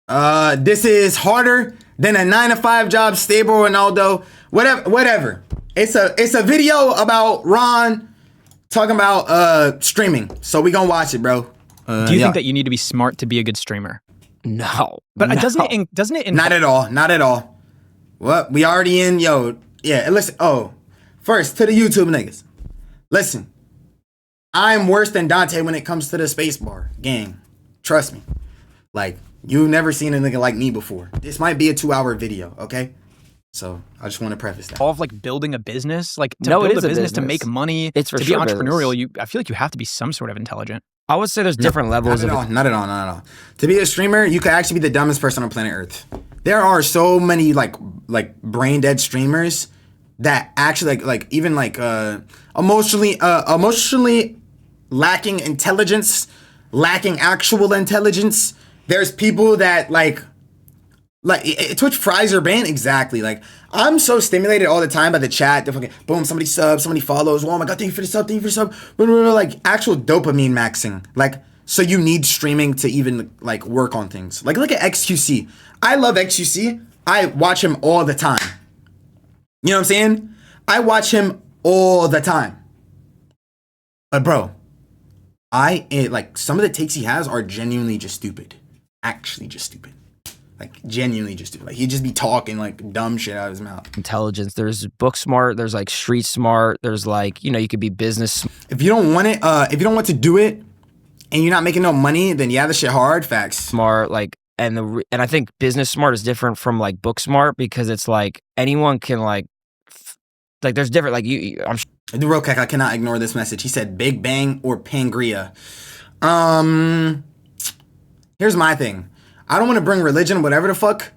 This is harder than a 9 to 5 job, stable Ronaldo, whatever. It's a video about Ron talking about streaming. So we gonna watch it, bro. Do you think that you need to be smart to be a good streamer? No. But no. doesn't it Not at all. Not at all. What? We already in, yo. Yeah, listen. Oh, first to the YouTube niggas. Listen, I'm worse than Dante when it comes to the spacebar gang. Trust me. Like, you've never seen a nigga like me before. This might be a 2-hour video, okay? So I just want to preface that. all of like building a business, like to No, it build is a a business to business. make money, It's for to be sure entrepreneurial, business. I feel like you have to be some sort of intelligent. I would say there's different levels Not of at all. Not at all. Not at all. To be a streamer, you could actually be the dumbest person on planet Earth. There are so many like brain dead streamers that actually even emotionally lacking intelligence, lacking actual intelligence. There's people that Twitch fries your brain. Exactly. Like, I'm so stimulated all the time by the chat. The fucking boom, somebody subs, somebody follows. Oh my god, thank you for the sub, thank you for the sub. Like actual dopamine maxing. Like, so you need streaming to even like work on things. Like, look at XQC. I love XQC. I watch him all the time. You know what I'm saying? I watch him all the time. But bro, some of the takes he has are genuinely just stupid. Actually just stupid. Like, genuinely just stupid. Like, he'd just be talking like dumb shit out of his mouth. intelligence. There's book smart. There's like street smart. There's like, you could be business If you don't want it, if you don't want to do it and you're not making no money, then yeah, this shit hard. Facts. smart. Like, and I think business smart is different from like book smart because it's like anyone can like there's different like I'm The real quick, I cannot ignore this message. He said Big Bang or Pangria. Here's my thing. I don't want to bring religion, whatever the fuck.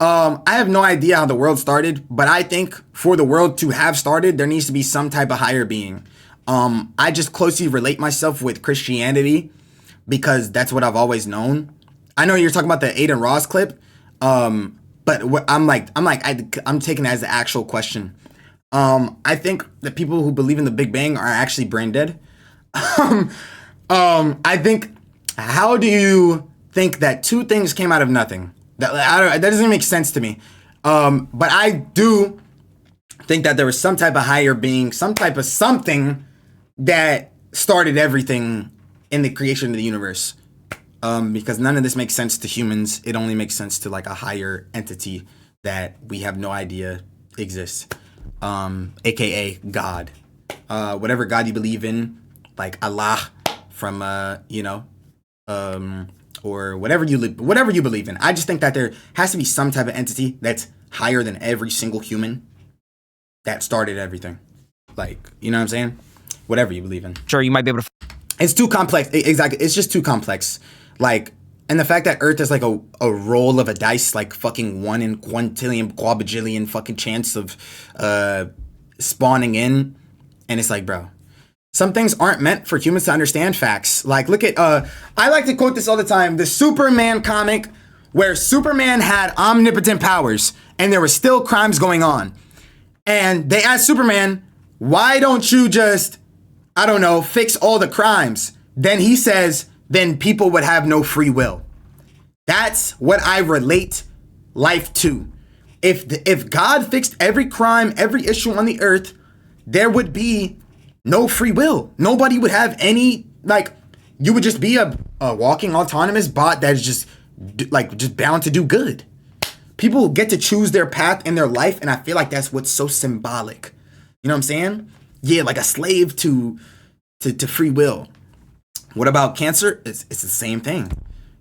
I have no idea how the world started, but I think for the world to have started, there needs to be some type of higher being. I just closely relate myself with Christianity because that's what I've always known. I know you're talking about the Aiden Ross clip, but I'm taking it as the actual question. I think the people who believe in the Big Bang are actually brain dead. I think, how do you think that two things came out of nothing? That doesn't make sense to me. But I do think that there was some type of higher being, some type of something that started everything in the creation of the universe. Because none of this makes sense to humans. It only makes sense to like a higher entity that we have no idea exists. AKA God. Whatever God you believe in, like Allah from or whatever you believe in. I just think that there has to be some type of entity that's higher than every single human that started everything. Like, you know what I'm saying? Whatever you believe in. sure you might be able to It's too complex. Exactly. It's just too complex. Like, and the fact that Earth is like a roll of a dice, like fucking 1 in quintillion, quadrillion fucking chance of spawning in. And it's like, bro, some things aren't meant for humans to understand facts. Like, look at, I like to quote this all the time, the Superman comic where Superman had omnipotent powers and there were still crimes going on. And they asked Superman, why don't you just, I don't know, fix all the crimes? Then he says, then people would have no free will. That's what I relate life to. If God fixed every crime, every issue on the earth, there would be no free will. Nobody would have any, like, you would just be a walking autonomous bot that is just bound to do good. People get to choose their path in their life, and I feel like that's what's so symbolic. You know what I'm saying? Yeah, like a slave to free will. What about cancer? It's the same thing.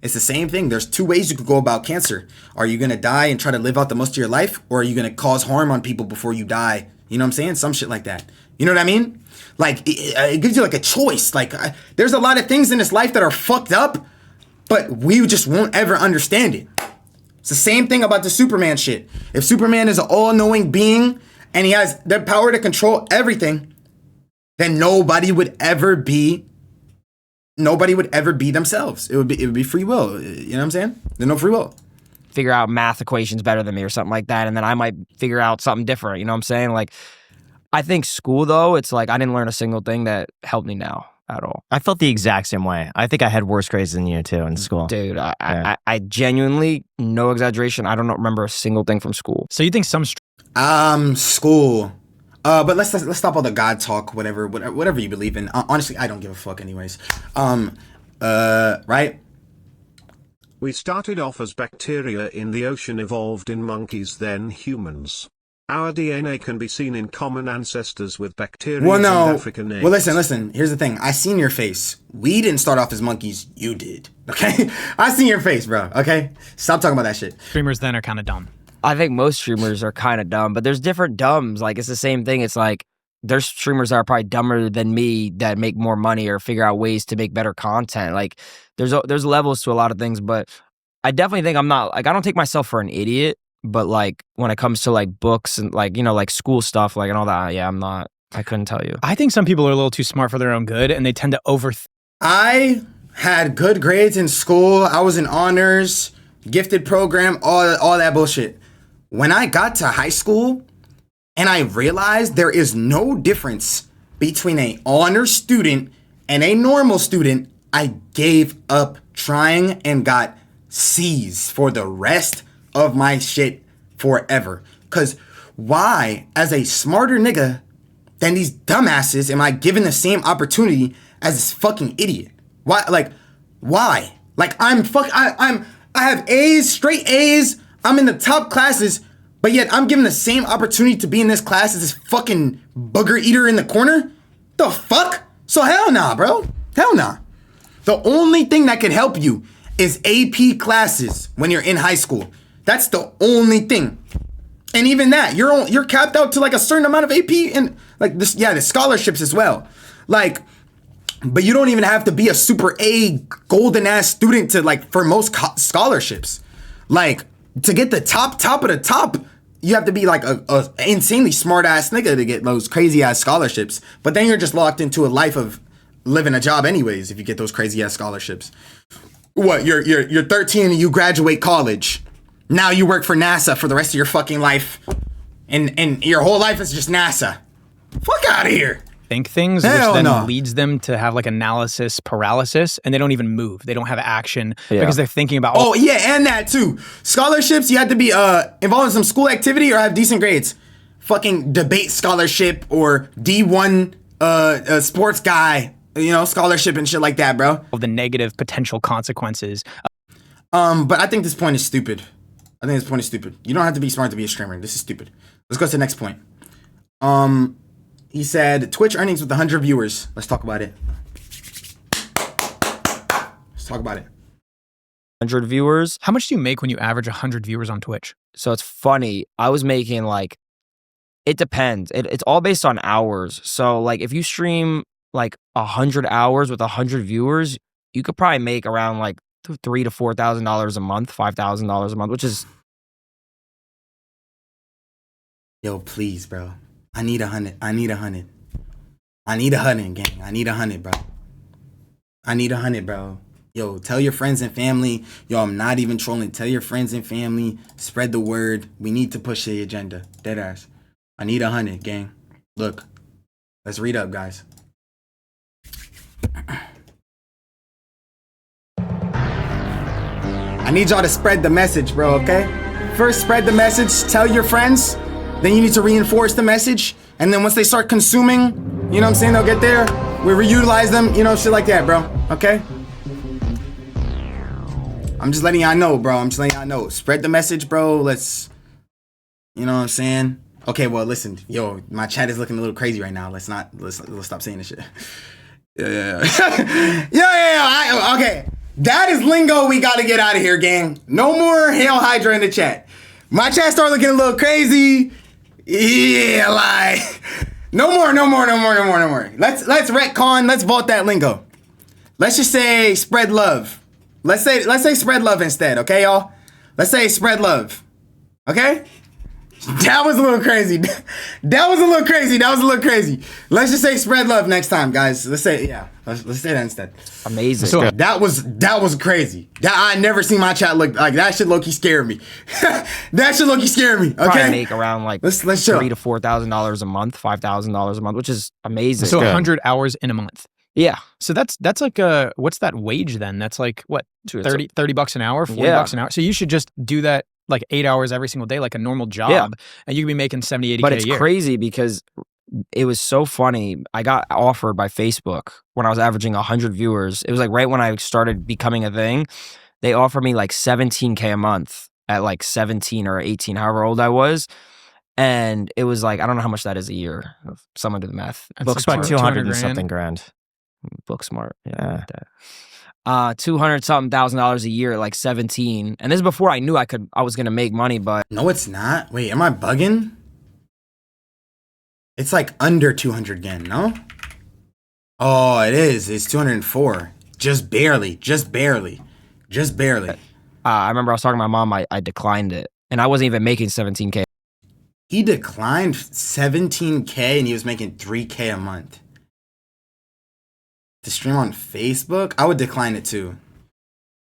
It's the same thing. There's two ways you could go about cancer. Are you going to die and try to live out the most of your life? Or are you going to cause harm on people before you die? You know what I'm saying? Some shit like that. You know what I mean? Like, it gives you like a choice. Like, there's a lot of things in this life that are fucked up, but we just won't ever understand it. It's the same thing about the Superman shit. If Superman is an all-knowing being and he has the power to control everything, then nobody would ever be themselves. It would be free will. You know what I'm saying? There's no free will. figure out math equations better than me or something like that, and then I might figure out something different. You know what I'm saying? Like, I think school though, it's like I didn't learn a single thing that helped me now. at all. I felt the exact same way. I think I had worse grades than you too in school. Dude, I genuinely, no exaggeration, I don't remember a single thing from school. So you think some School. But let's stop all the God talk, whatever you believe in. Honestly, I don't give a fuck anyways. Right? We started off as bacteria in the ocean, evolved in monkeys, then humans. Our DNA can be seen in common ancestors with bacteria and African apes. Well, listen. Here's the thing. I seen your face. We didn't start off as monkeys. You did. Okay? I seen your face, bro. Okay? Stop talking about that shit. streamers then are kind of dumb. I think most streamers are kind of dumb, but there's different dumbs. Like, it's the same thing. It's like, there's streamers that are probably dumber than me that make more money or figure out ways to make better content. Like, there's levels to a lot of things, but I definitely think I'm not, like, I don't take myself for an idiot, but like, when it comes to like books and like, you know, like school stuff, like, and all that, yeah, I'm not, I couldn't tell you. I think some people are a little too smart for their own good, and they tend to overthink. I had good grades in school. I was in honors, gifted program, all that bullshit. When I got to high school and I realized there is no difference between an honor student and a normal student, I gave up trying and got C's for the rest of my shit forever. Cause why, as a smarter nigga than these dumbasses, am I given the same opportunity as this fucking idiot? Why? Like I have A's, straight A's. I'm in the top classes, but yet I'm given the same opportunity to be in this class as this fucking booger eater in the corner? The fuck? So hell nah, bro. Hell nah. The only thing that can help you is AP classes when you're in high school. That's the only thing. And even that, you're capped out to like a certain amount of AP and like this, yeah, the scholarships as well. Like, but you don't even have to be a super A golden ass student to like for most scholarships. Like, to get the top of the top, you have to be like a insanely smart ass nigga to get those crazy ass scholarships. But then you're just locked into a life of living a job anyways if you get those crazy ass scholarships. What, you're 13 and you graduate college. Now you work for NASA for the rest of your fucking life. And your whole life is just NASA. Fuck out of here. Think things, Hell which then no. leads them to have like analysis paralysis, and they don't even move. They don't have action because they're thinking about. Oh yeah, and that too. Scholarships, you have to be involved in some school activity or have decent grades. Fucking debate scholarship or D1 sports guy, you know, scholarship and shit like that, bro. the negative potential consequences. But I think this point is stupid. You don't have to be smart to be a streamer. This is stupid. Let's go to the next point. He said Twitch earnings with 100 viewers. Let's talk about it. 100 viewers. How much do you make when you average 100 viewers on Twitch? So it's funny. I was making like, it depends. It's all based on hours. So like if you stream like 100 hours with 100 viewers, you could probably make around like $3,000 to $4,000 a month, $5,000 a month, which is. Yo, please, bro. I need 100. I need 100, gang. I need 100, bro. I need 100, bro. Yo, tell your friends and family. Yo, I'm not even trolling. Tell your friends and family. Spread the word. We need to push the agenda. Deadass. I need 100, gang. Look. Let's read up, guys. I need y'all to spread the message, bro, okay? First, spread the message. Tell your friends. Then you need to reinforce the message. And then once they start consuming, you know what I'm saying, they'll get there. We reutilize them, you know, shit like that, bro. Okay? I'm just letting y'all know, bro. Spread the message, bro. Let's, you know what I'm saying? Okay, well, listen. Yo, my chat is looking a little crazy right now. Let's stop saying this shit. Yeah. Okay. That is lingo we gotta get out of here, gang. No more Hail Hydra in the chat. My chat started looking a little crazy. Yeah, like no more. Let's retcon. Let's vault that lingo. Let's just say spread love. Let's say spread love instead, okay, y'all? Let's say spread love. Okay? That was a little crazy. That was a little crazy. Let's just say spread love next time, guys. Let's say that instead. Amazing. So, That was crazy. I never seen my chat look like that. Shit low-key scared me. Okay, probably make around like let's $3,000 to $4,000 a month, $5,000 a month, which is amazing. so 100 hours in a month. Yeah. So that's like what's that wage then? That's like what, Dude, it's 30 bucks an hour, 40 Yeah. bucks an hour. So you should just do that like 8 hours every single day, like a normal job, and you could be making 70, 80K But a it's year. crazy because it was so funny. I got offered by Facebook when I was averaging 100 viewers. It was like right when I started becoming a thing. They offered me like 17K a month at like 17 or 18, however old I was. And it was like, I don't know how much that is a year. Someone do the math. That's It's about 200 and grand. something grand. Book smart. Yeah. 200 something $1,000 a year at like 17. And this is before I knew I was gonna make money, but No, it's not. Wait, am I bugging? It's like under 200 again, no? Oh, it is. It's 204. Just barely. I remember I was talking to my mom, I declined it. And I wasn't even making 17K. He declined 17K and he was making 3K a month. To stream on Facebook? I would decline it too.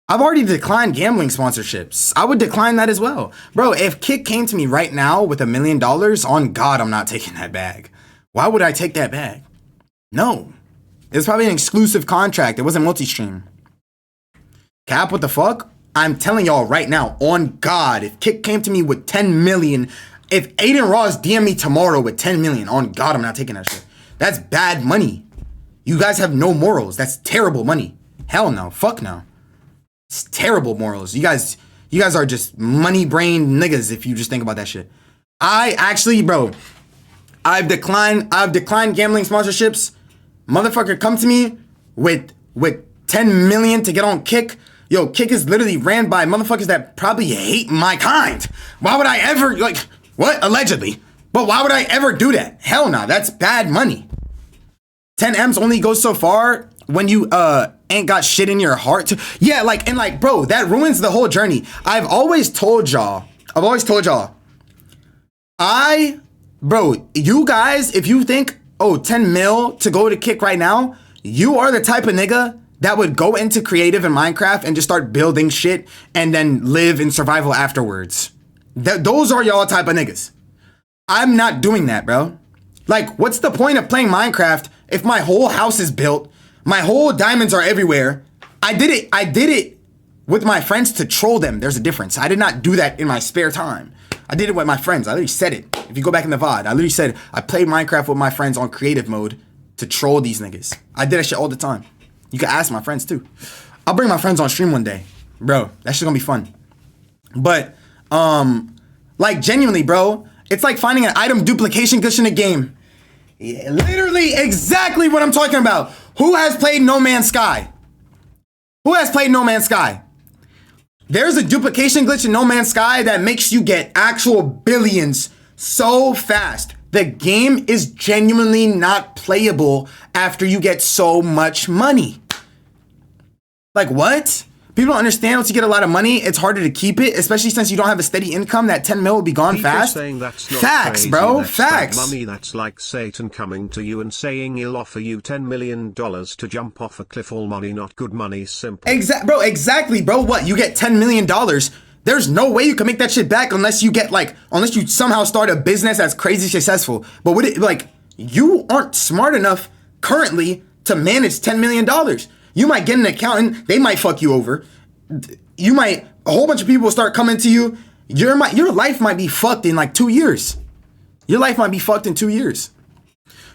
I've already declined gambling sponsorships. I would decline that as well. Bro, if Kick came to me right now with $1 million, on God, I'm not taking that bag. Why would I take that bag? No. It was probably an exclusive contract. It wasn't multi-stream. Cap, what the fuck? I'm telling y'all right now, on God, if Kick came to me with 10 million, if Aiden Ross DM me tomorrow with 10 million, on God, I'm not taking that shit. That's bad money. You guys have no morals. That's terrible money. Hell no. Fuck no. It's terrible morals. You guys are just money-brained niggas if you just think about that shit. I actually, bro, I've declined gambling sponsorships. Motherfucker come to me with 10 million to get on Kick. Yo, Kick is literally ran by motherfuckers that probably hate my kind. Why would I ever, like, what? Allegedly. But why would I ever do that? Hell no, that's bad money. 10 M's only goes so far when you ain't got shit in your heart. Yeah, like, and like, bro, that ruins the whole journey. I've always told y'all, bro, you guys, if you think, 10 mil to go to Kick right now, you are the type of nigga that would go into creative in Minecraft and just start building shit and then live in survival afterwards. Those are y'all type of niggas. I'm not doing that, bro. Like, what's the point of playing Minecraft if my whole house is built, my whole diamonds are everywhere? I did it with my friends to troll them. There's a difference. I did not do that in my spare time. I did it with my friends. I literally said it. If you go back in the VOD, I literally said I played Minecraft with my friends on creative mode to troll these niggas. I did that shit all the time. You can ask my friends too. I'll bring my friends on stream one day. Bro, that shit's gonna be fun. But, like, genuinely, bro, it's like finding an item duplication glitch in a game. Yeah, literally exactly what I'm talking about. Who has played No Man's Sky? There's a duplication glitch in No Man's Sky that makes you get actual billions so fast. The game is genuinely not playable after you get so much money. Like, what? People don't understand once you get a lot of money, it's harder to keep it, especially since you don't have a steady income. That 10 mil will be gone fast. Saying that's not Facts, crazy, bro. that's Facts. bad money. That's like Satan coming to you and saying he'll offer you $10 million to jump off a cliff. All money, not good money. Simple. Exactly, bro. What? You get $10 million. There's no way you can make that shit back unless you somehow start a business that's crazy successful. But you aren't smart enough currently to manage $10 million. You might get an accountant, they might fuck you over. A whole bunch of people will start coming to you. Your life might be fucked in like 2 years. Your life might be fucked in 2 years.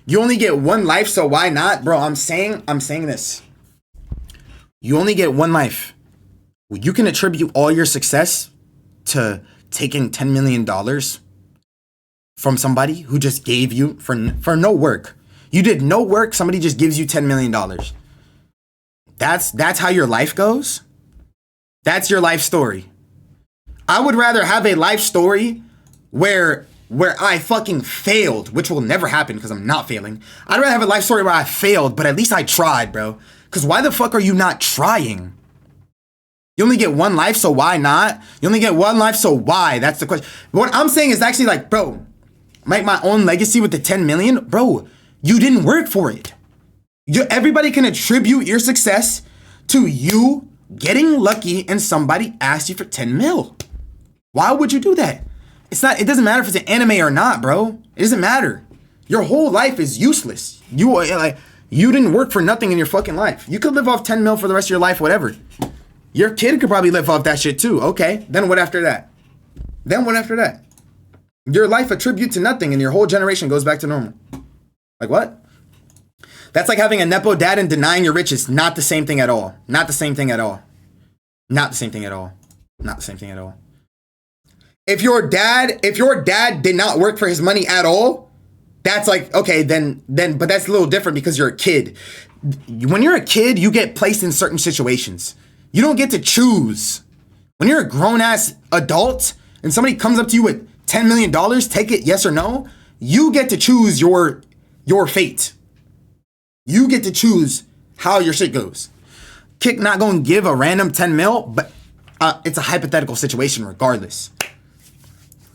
You only get one life, so why not? Bro, I'm saying this. You only get one life. You can attribute all your success to taking $10 million from somebody who just gave you for no work. You did no work, somebody just gives you $10 million. That's how your life goes? That's your life story. I would rather have a life story where I fucking failed, which will never happen because I'm not failing. I'd rather have a life story where I failed, but at least I tried, bro. Because why the fuck are you not trying? You only get one life, so why not? You only get one life, so why? That's the question. What I'm saying is actually like, bro, make my own legacy with the 10 million. Bro, you didn't work for it. Everybody can attribute your success to you getting lucky and somebody asked you for 10 mil. Why would you do that? It doesn't matter if it's an anime or not, bro. It doesn't matter. Your whole life is useless. You didn't work for nothing in your fucking life. You could live off 10 mil for the rest of your life, whatever. Your kid could probably live off that shit too. Okay, then what after that? Then what after that? Your life attribute to nothing and your whole generation goes back to normal. Like what? That's like having a Nepo dad and denying your riches. Not the same thing at all. Not the same thing at all. Not the same thing at all. Not the same thing at all. If your dad did not work for his money at all, that's like, okay, then, but that's a little different because you're a kid. When you're a kid, you get placed in certain situations. You don't get to choose. When you're a grown-ass adult and somebody comes up to you with $10 million, take it, yes or no, you get to choose your fate. You get to choose how your shit goes. Kick not going to give a random 10 mil, but it's a hypothetical situation regardless.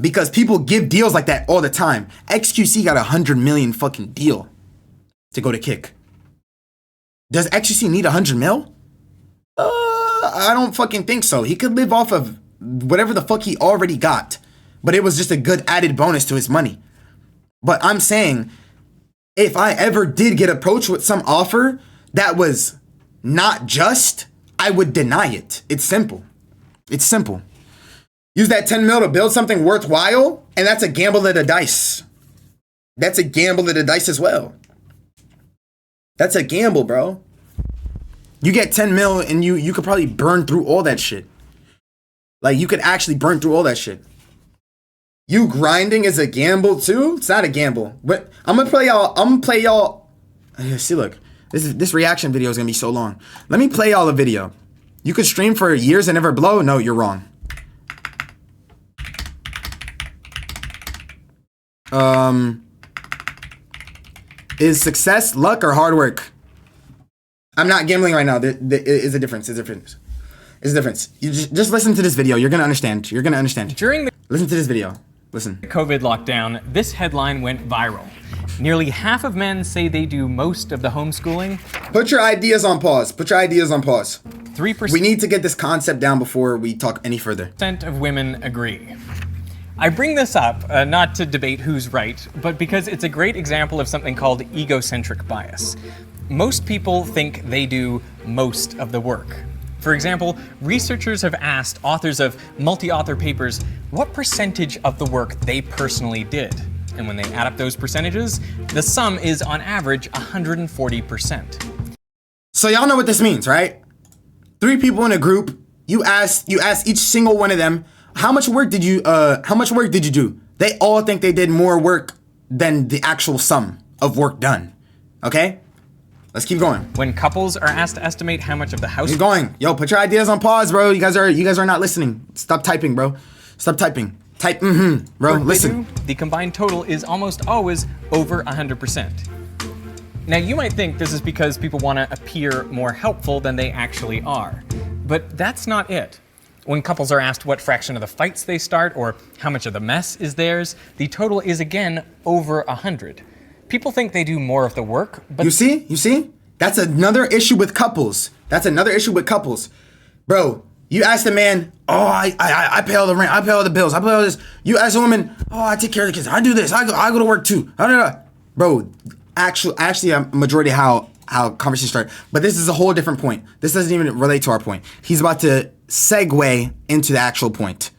Because people give deals like that all the time. XQC got a 100 million fucking deal to go to Kick. Does XQC need 100 mil? I don't fucking think so. He could live off of whatever the fuck he already got. But it was just a good added bonus to his money. But I'm saying, if I ever did get approached with some offer that was not just, I would deny it. It's simple. It's simple. Use that 10 mil to build something worthwhile, and that's a gamble of the dice. That's a gamble of the dice as well. That's a gamble, bro. You get 10 mil and you could probably burn through all that shit. Like, you could actually burn through all that shit. You grinding is a gamble too? It's not a gamble. But I'm gonna play y'all. See, look, this reaction video is gonna be so long. Let me play y'all a video. You could stream for years and never blow? No, you're wrong. Is success luck or hard work? I'm not gambling right now. There is a difference. There's a difference. You just listen to this video. You're gonna understand. Listen to this video. Listen. COVID lockdown, this headline went viral. Nearly half of men say they do most of the homeschooling. Put your ideas on pause. 3%. We need to get this concept down before we talk any further. Of women agree. I bring this up not to debate who's right, but because it's a great example of something called egocentric bias. Most people think they do most of the work. For example, researchers have asked authors of multi-author papers what percentage of the work they personally did. And when they add up those percentages, the sum is on average 140%. So y'all know what this means, right? 3 people in a group, you ask each single one of them, how much work did you do? They all think they did more work than the actual sum of work done. Okay? Let's keep going. When couples are asked to estimate how much of the house... Keep going. Yo, put your ideas on pause, bro. You guys are not listening. Stop typing, bro. Stop typing. Type bro. Listen. The combined total is almost always over 100%. Now, you might think this is because people want to appear more helpful than they actually are. But that's not it. When couples are asked what fraction of the fights they start or how much of the mess is theirs, the total is again over 100. People think they do more of the work, but... You see? That's another issue with couples. Bro, you ask the man, oh, I pay all the rent, I pay all the bills, I pay all this. You ask a woman, oh, I take care of the kids, I do this, I go to work too. Bro, actually a majority of how conversations start. But this is a whole different point. This doesn't even relate to our point. He's about to segue into the actual point.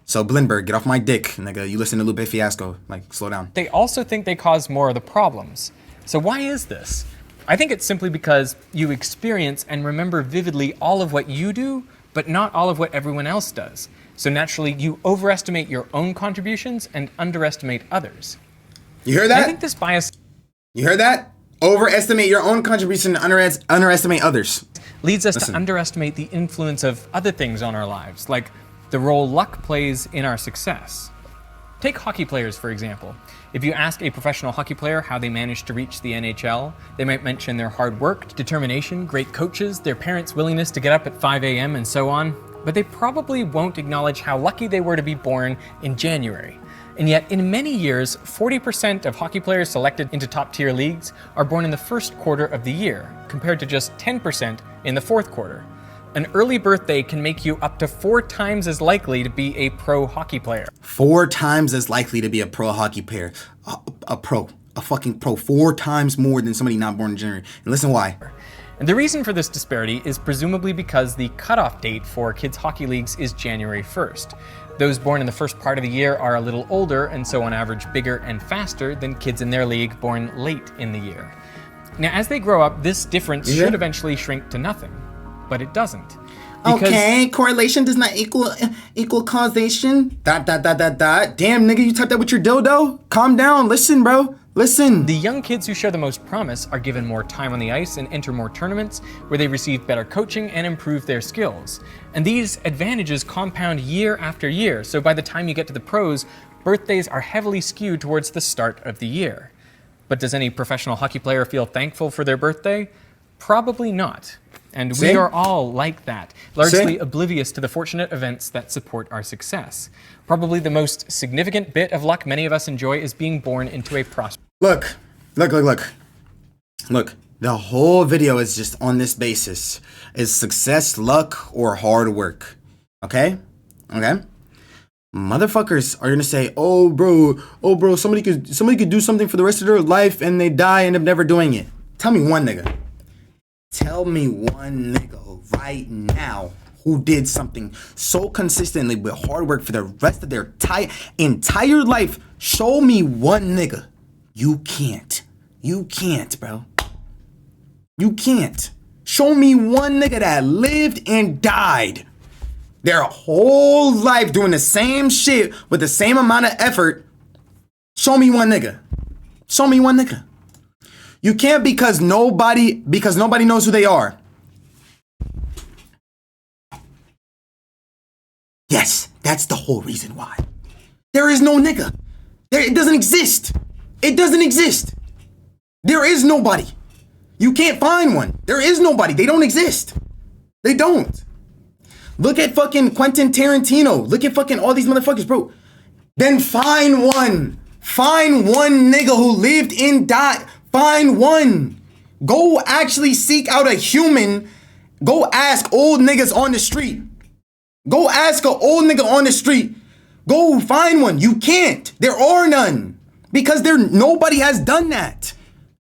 So Blinberg, get off my dick, nigga. You listen to Lupe Fiasco. Like, slow down. They also think they cause more of the problems. So why is this? I think it's simply because you experience and remember vividly all of what you do, but not all of what everyone else does. So naturally, you overestimate your own contributions and underestimate others. You hear that? I think this bias... You heard that? Overestimate your own contribution and underestimate others. Leads us to underestimate the influence of other things on our lives, like the role luck plays in our success. Take hockey players, for example. If you ask a professional hockey player how they managed to reach the NHL, they might mention their hard work, determination, great coaches, their parents' willingness to get up at 5 a.m. and so on, but they probably won't acknowledge how lucky they were to be born in January. And yet, in many years, 40% of hockey players selected into top-tier leagues are born in the first quarter of the year, compared to just 10% in the fourth quarter. An early birthday can make you up to 4 times as likely to be a pro hockey player. 4 times as likely to be a pro hockey player. A pro. a fucking pro 4 times more than somebody not born in January. And listen why. And the reason for this disparity is presumably because the cutoff date for kids' hockey leagues is January 1st. Those born in the first part of the year are a little older and so on average bigger and faster than kids in their league born late in the year. Now, as they grow up, this difference should eventually shrink to nothing, but it doesn't. Okay, correlation does not equal causation. ... Damn, nigga, you typed that with your dildo? Calm down. Listen, bro. Listen. The young kids who show the most promise are given more time on the ice and enter more tournaments where they receive better coaching and improve their skills. And these advantages compound year after year, so by the time you get to the pros, birthdays are heavily skewed towards the start of the year. But does any professional hockey player feel thankful for their birthday? Probably not. And we are all like that, largely oblivious to the fortunate events that support our success. Probably the most significant bit of luck many of us enjoy is being born into a prosperous... Look. The whole video is just on this basis. Is success luck or hard work? Okay? Motherfuckers are gonna say, oh bro, somebody could do something for the rest of their life and they die and end up never doing it. Tell me one nigga right now who did something so consistently with hard work for the rest of their entire life. Show me one nigga. You can't, bro. You can't. Show me one nigga that lived and died their whole life doing the same shit with the same amount of effort. Show me one nigga. You can't because nobody knows who they are. Yes, that's the whole reason why. There is no nigga. It doesn't exist. There is nobody. You can't find one. There is nobody. They don't exist. They don't. Look at fucking Quentin Tarantino. Look at fucking all these motherfuckers, bro. Then find one. Find one nigga who lived and died. Find one. Go actually seek out a human. Go ask old niggas on the street. Go ask an old nigga on the street. Go find one. You can't. There are none. Because nobody has done that.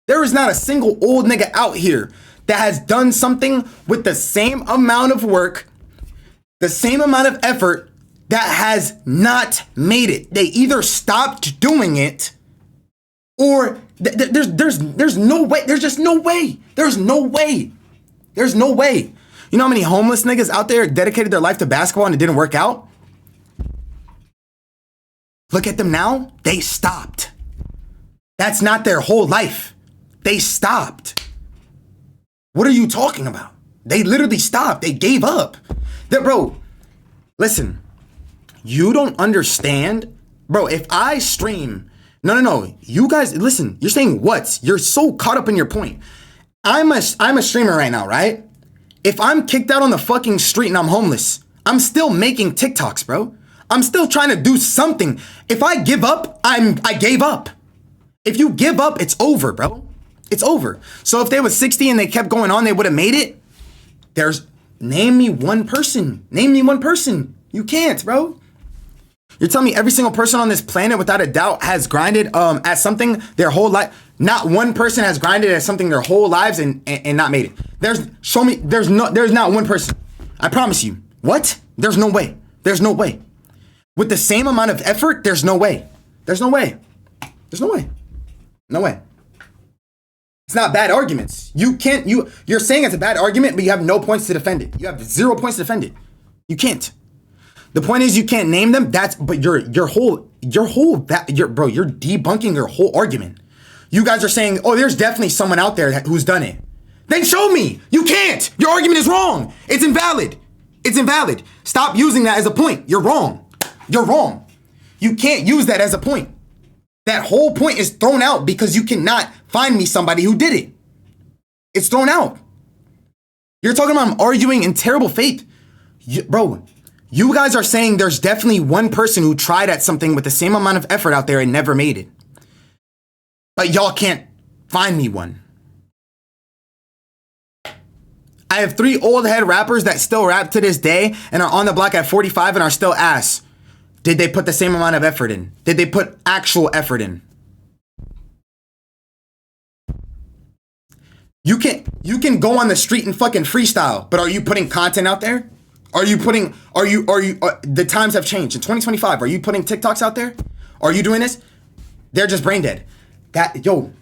There is not a single old nigga out here that has done something with the same amount of work, the same amount of effort, that has not made it. They either stopped doing it or there's no way. There's just no way. There's no way. You know how many homeless niggas out there dedicated their life to basketball and it didn't work out? Look at them now. They stopped. That's not their whole life. They stopped. What are you talking about? They literally stopped. They gave up. Bro, listen. You don't understand. Bro, if I stream... No. You guys, listen. You're saying what? You're so caught up in your point. I'm a streamer right now, right? If I'm kicked out on the fucking street and I'm homeless, I'm still making TikToks, bro. I'm still trying to do something. If I give up, I gave up. If you give up, it's over, bro. It's over. So if they was 60 and they kept going on, they would have made it. Name me one person. You can't, bro. You're telling me every single person on this planet without a doubt has grinded at something their whole life. Not one person has grinded at something their whole lives and not made it. There's not one person. I promise you. What? There's no way. With the same amount of effort, there's no way. No way. It's not bad arguments. You're saying it's a bad argument, but you have no points to defend it. You have 0 points to defend it. You can't. The point is you can't name them. But you're debunking your whole argument. You guys are saying, oh, there's definitely someone out there who's done it. Then show me. You can't. Your argument is wrong. It's invalid. Stop using that as a point. You're wrong. You can't use that as a point. That whole point is thrown out because you cannot find me somebody who did it. It's thrown out. You're talking about I'm arguing in terrible faith. Bro, you guys are saying there's definitely one person who tried at something with the same amount of effort out there and never made it. But y'all can't find me one. I have 3 old head rappers that still rap to this day and are on the block at 45 and are still ass. Did they put the same amount of effort in? Did they put actual effort in? You can go on the street and fucking freestyle, but are you putting content out there? The times have changed. In 2025, are you putting TikToks out there? Are you doing this? They're just brain dead. Yo,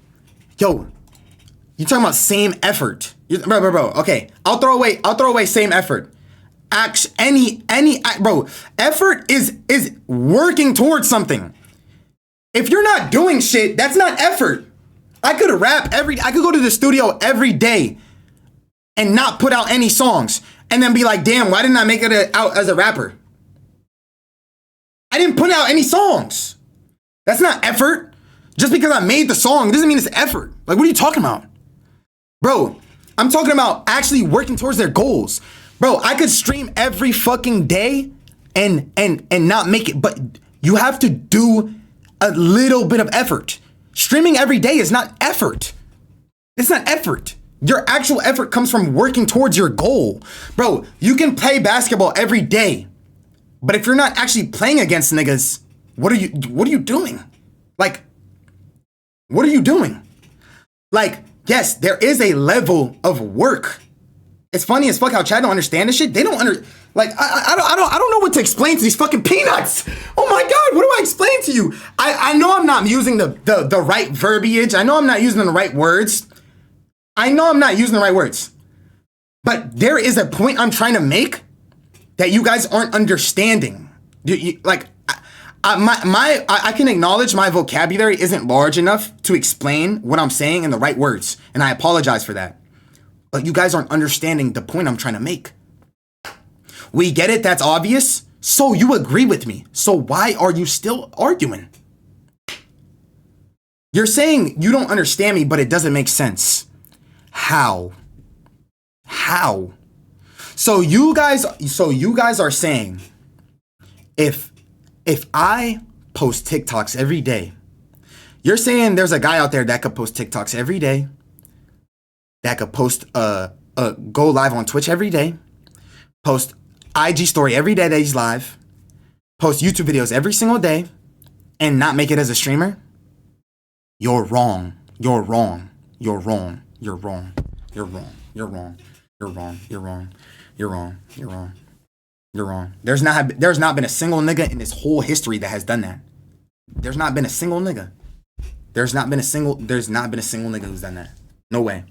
you talking about same effort. Bro, okay. I'll throw away same effort. Bro, effort is working towards something. If you're not doing shit, that's not effort. I could go to the studio every day and not put out any songs and then be like, damn, why didn't I make it out as a rapper? I didn't put out any songs. That's not effort. Just because I made the song doesn't mean it's effort. Like, what are you talking about? Bro, I'm talking about actually working towards their goals. Bro, I could stream every fucking day and not make it, but you have to do a little bit of effort. Streaming every day is not effort. It's not effort. Your actual effort comes from working towards your goal. Bro, you can play basketball every day, but if you're not actually playing against niggas, what are you doing? Like, what are you doing? Like, yes, there is a level of work. It's funny as fuck how Chad don't understand this shit. They don't I don't know what to explain to these fucking peanuts. Oh my God, what do I explain to you? I know I'm not using the right verbiage. I know I'm not using the right words. But there is a point I'm trying to make that you guys aren't understanding. I can acknowledge my vocabulary isn't large enough to explain what I'm saying in the right words, and I apologize for that. But you guys aren't understanding the point I'm trying to make. We get it, that's obvious. So you agree with me. So why are you still arguing? You're saying you don't understand me, but it doesn't make sense. How? So you guys are saying if I post TikToks every day, you're saying there's a guy out there that could post TikToks every day, that could post go live on Twitch every day, post IG story every day that he's live, post YouTube videos every single day, and not make it as a streamer? You're wrong. You're wrong. You're wrong. You're wrong. You're wrong. You're wrong. You're wrong. You're wrong. You're wrong. You're wrong. You're wrong. There's not been a single nigga in this whole history that has done that. There's not been a single nigga. There's not been a single nigga who's done that. No way.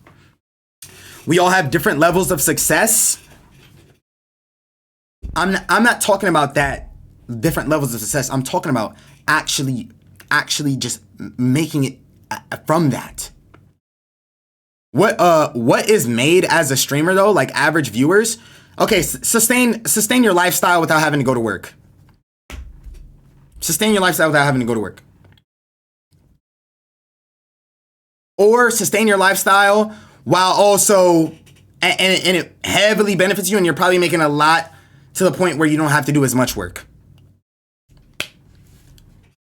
We all have different levels of success. I'm not talking about that different levels of success. I'm talking about actually just making it from that. What is made as a streamer though, like average viewers? Okay, sustain your lifestyle without having to go to work. Sustain your lifestyle without having to go to work. Or sustain your lifestyle while also, and it heavily benefits you and you're probably making a lot to the point where you don't have to do as much work.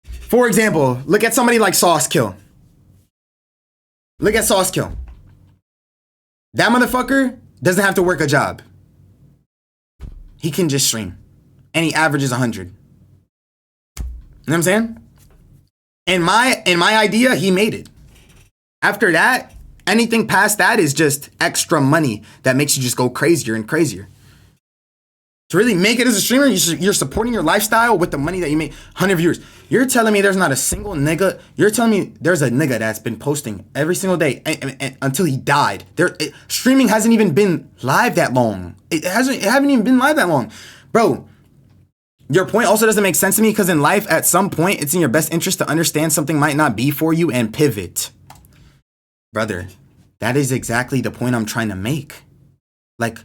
For example, look at somebody like Sauce Kill. Look at Sauce Kill. That motherfucker doesn't have to work a job. He can just stream. And he averages 100. You know what I'm saying? In my idea, he made it. After that, anything past that is just extra money that makes you just go crazier and crazier. To really make it as a streamer, you're supporting your lifestyle with the money that you make. 100 viewers. You're telling me there's not a single nigga. You're telling me there's a nigga that's been posting every single day and until he died. Streaming hasn't even been live that long. It haven't even been live that long. Bro, your point also doesn't make sense to me because in life, at some point, it's in your best interest to understand something might not be for you and pivot. Brother, that is exactly the point I'm trying to make. Like,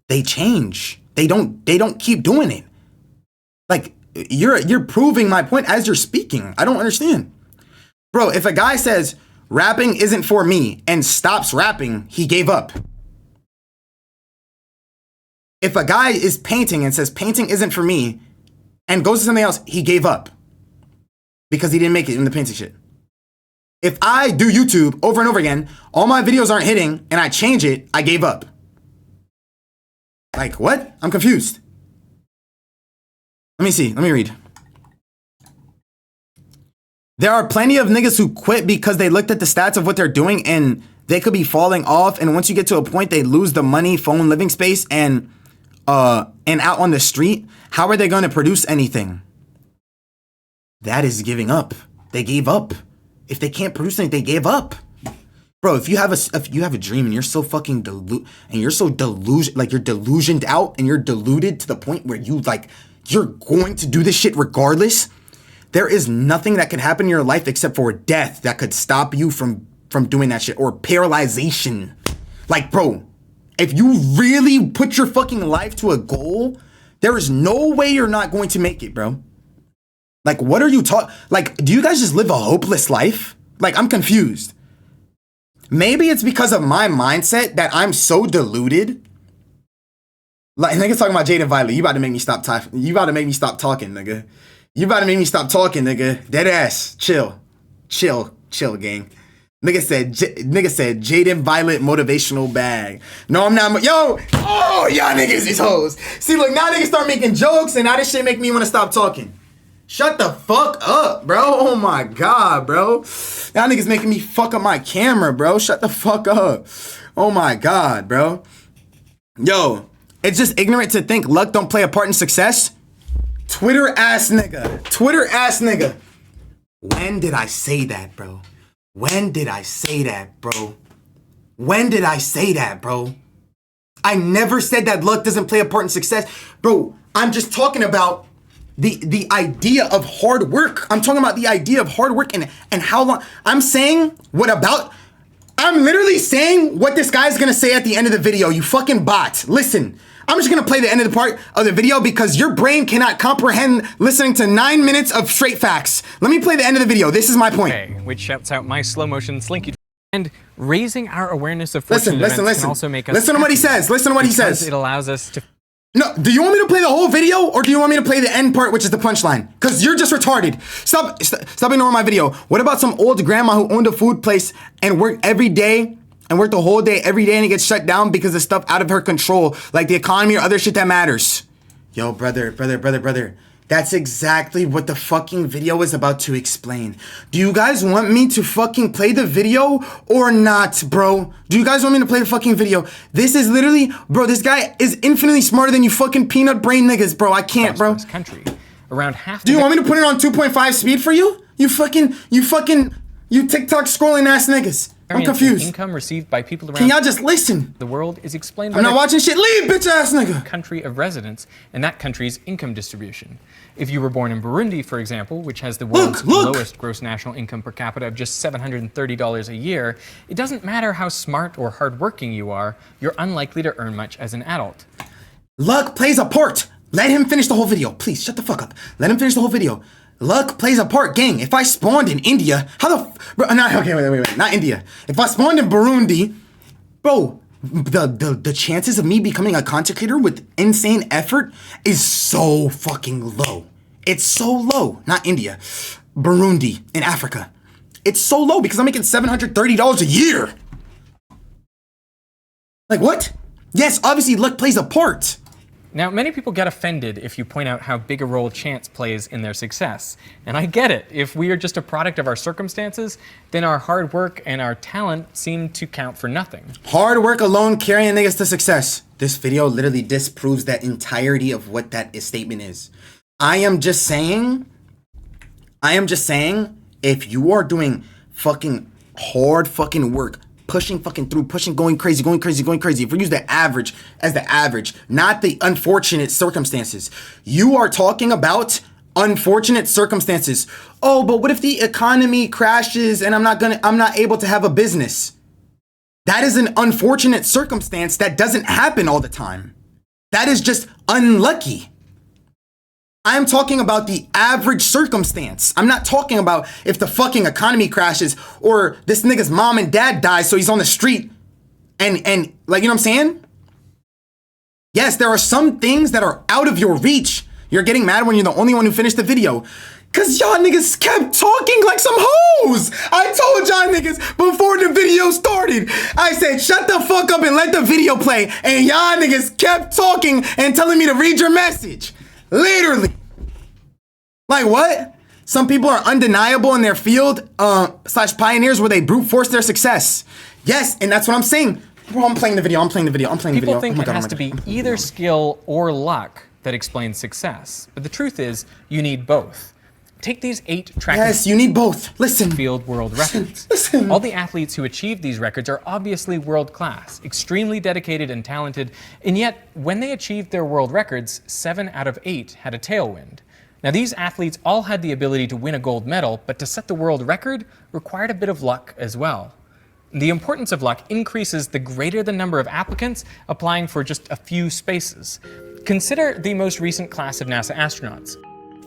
they change. They don't keep doing it. Like, you're proving my point as you're speaking. I don't understand. Bro, if a guy says rapping isn't for me and stops rapping, he gave up. If a guy is painting and says painting isn't for me and goes to something else, he gave up because he didn't make it in the painting shit. If I do YouTube over and over again, all my videos aren't hitting and I change it, I gave up. Like, what? I'm confused. Let me see. Let me read. There are plenty of niggas who quit because they looked at the stats of what they're doing and they could be falling off, and once you get to a point, they lose the money, phone, living space, and out on the street. How are they going to produce anything? That is giving up. They gave up. If they can't produce anything, they gave up. Bro, if you have a dream and you're so fucking you're delusioned out and you're deluded to the point where you're going to do this shit regardless, there is nothing that could happen in your life except for death that could stop you from doing that shit, or paralyzation. Like, bro, if you really put your fucking life to a goal, there is no way you're not going to make it, bro. Like, what are you like, do you guys just live a hopeless life? Like, I'm confused. Maybe it's because of my mindset that I'm so deluded. Like, niggas talking about Jade and Violet. You about to make me stop talking. You about to make me stop talking, nigga. You about to make me stop talking, nigga. Dead ass. Chill, gang. Nigga said Jade and Violet motivational bag. No, I'm not. Yo, oh, y'all niggas is hoes. See, look, now niggas start making jokes, and now this shit make me want to stop talking. Shut the fuck up, bro. Oh my God, bro. Y'all niggas making me fuck up my camera, bro. Shut the fuck up. Oh my God, bro. Yo, it's just ignorant to think luck don't play a part in success. Twitter ass nigga. When did I say that, bro? When did I say that, bro? I never said that luck doesn't play a part in success. Bro, I'm just talking about the idea of hard work. I'm talking about the idea of hard work and how long. I'm literally saying what this guy's gonna say at the end of the video, you fucking bot. Listen, I'm just gonna play the end of the part of the video because your brain cannot comprehend listening to 9 minutes of straight facts. Let me play the end of the video. This is my point. Okay, which shouts out my slow motion slinky. And raising our awareness of fortunate events can also make us Listen to what he says. Because it allows us to. No, do you want me to play the whole video or do you want me to play the end part, which is the punchline? Because you're just retarded. Stop ignoring my video. What about some old grandma who owned a food place and worked every day and worked the whole day every day and it gets shut down because of stuff out of her control, like the economy or other shit that matters? Yo, brother. That's exactly what the fucking video is about to explain. Do you guys want me to fucking play the video or not, bro? Do you guys want me to play the fucking video? This is literally, bro, this guy is infinitely smarter than you fucking peanut brain niggas, bro. I can't, bro. Country. Around half. Do you want me to put it on 2.5 speed for you? You TikTok scrolling ass niggas. I'm confused. Income received by people around. Can y'all just listen? The world is explained. I'm not watching shit. Leave, bitch ass nigga. Country of residence and that country's income distribution. If you were born in Burundi, for example, which has the world's lowest gross national income per capita of just $730 a year, it doesn't matter how smart or hardworking you are, you're unlikely to earn much as an adult. Luck plays a part. Let him finish the whole video. Please, shut the fuck up. Let him finish the whole video. Luck plays a part, gang. If I spawned in India, wait, not India. If I spawned in Burundi, bro, the chances of me becoming a content creator with insane effort is so fucking low. It's so low. Not India, Burundi in Africa. It's so low because I'm making $730 a year. Like what? Yes, obviously luck plays a part. Now, many people get offended if you point out how big a role chance plays in their success. And I get it. If we are just a product of our circumstances, then our hard work and our talent seem to count for nothing. Hard work alone carrying niggas to success. This video literally disproves that entirety of what that statement is. I am just saying, if you are doing fucking hard fucking work, pushing fucking through, going crazy. If we use the average as the average, not the unfortunate circumstances. You are talking about unfortunate circumstances. Oh, but what if the economy crashes and I'm not able to have a business? That is an unfortunate circumstance that doesn't happen all the time. That is just unlucky. I'm talking about the average circumstance. I'm not talking about if the fucking economy crashes or this nigga's mom and dad dies so he's on the street and like, you know what I'm saying? Yes, there are some things that are out of your reach. You're getting mad when you're the only one who finished the video. Cause y'all niggas kept talking like some hoes. I told y'all niggas before the video started. I said, shut the fuck up and let the video play. And y'all niggas kept talking and telling me to read your message. Literally. Like what? Some people are undeniable in their field, / pioneers where they brute force their success. Yes, and that's what I'm saying. Bro, I'm playing the video. People think it has to be either skill or luck that explains success. But the truth is, you need both. Take these 8 track Yes, you need both. Listen. field world records. Listen. All the athletes who achieve these records are obviously world class, extremely dedicated and talented, and yet when they achieved their world records, 7 out of 8 had a tailwind. Now these athletes all had the ability to win a gold medal, but to set the world record required a bit of luck as well. The importance of luck increases the greater the number of applicants applying for just a few spaces. Consider the most recent class of NASA astronauts.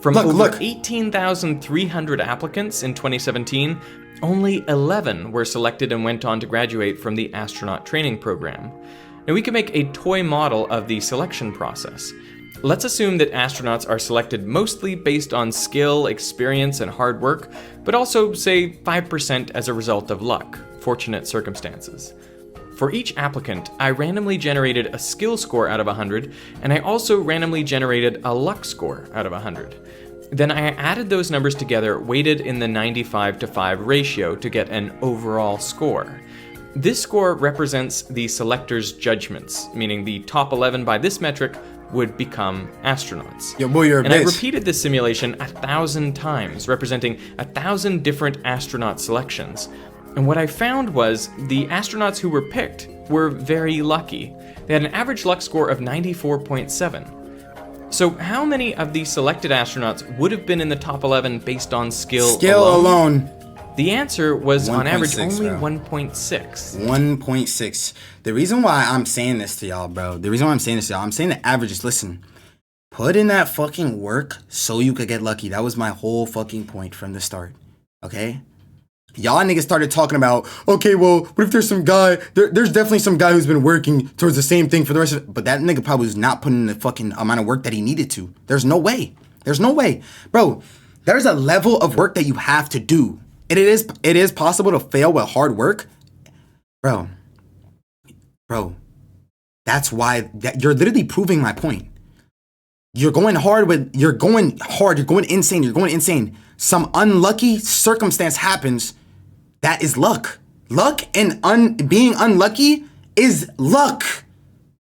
From over 18,300 applicants in 2017, only 11 were selected and went on to graduate from the astronaut training program. Now we can make a toy model of the selection process. Let's assume that astronauts are selected mostly based on skill, experience, and hard work, but also, say, 5% as a result of luck, fortunate circumstances. For each applicant, I randomly generated a skill score out of 100, and I also randomly generated a luck score out of 100. Then I added those numbers together, weighted in the 95-5 ratio to get an overall score. This score represents the selector's judgments, meaning the top 11 by this metric would become astronauts. Yo, boy, you're a bitch. And I repeated this simulation 1,000 times, representing 1,000 different astronaut selections. And what I found was the astronauts who were picked were very lucky. They had an average luck score of 94.7. So how many of the selected astronauts would have been in the top 11 based on skill alone? The answer was on average only 1.6. 1.6. The reason why I'm saying this to y'all, bro, I'm saying the averages, listen, put in that fucking work so you could get lucky. That was my whole fucking point from the start, okay? Y'all niggas started talking about, okay, well, what if there's some guy, there's definitely some guy who's been working towards the same thing for the rest of it, but that nigga probably was not putting in the fucking amount of work that he needed to. There's no way. Bro, there's a level of work that you have to do. It is possible to fail with hard work. Bro, that's why you're literally proving my point. You're going insane. Some unlucky circumstance happens. That is luck. Luck and being unlucky is luck.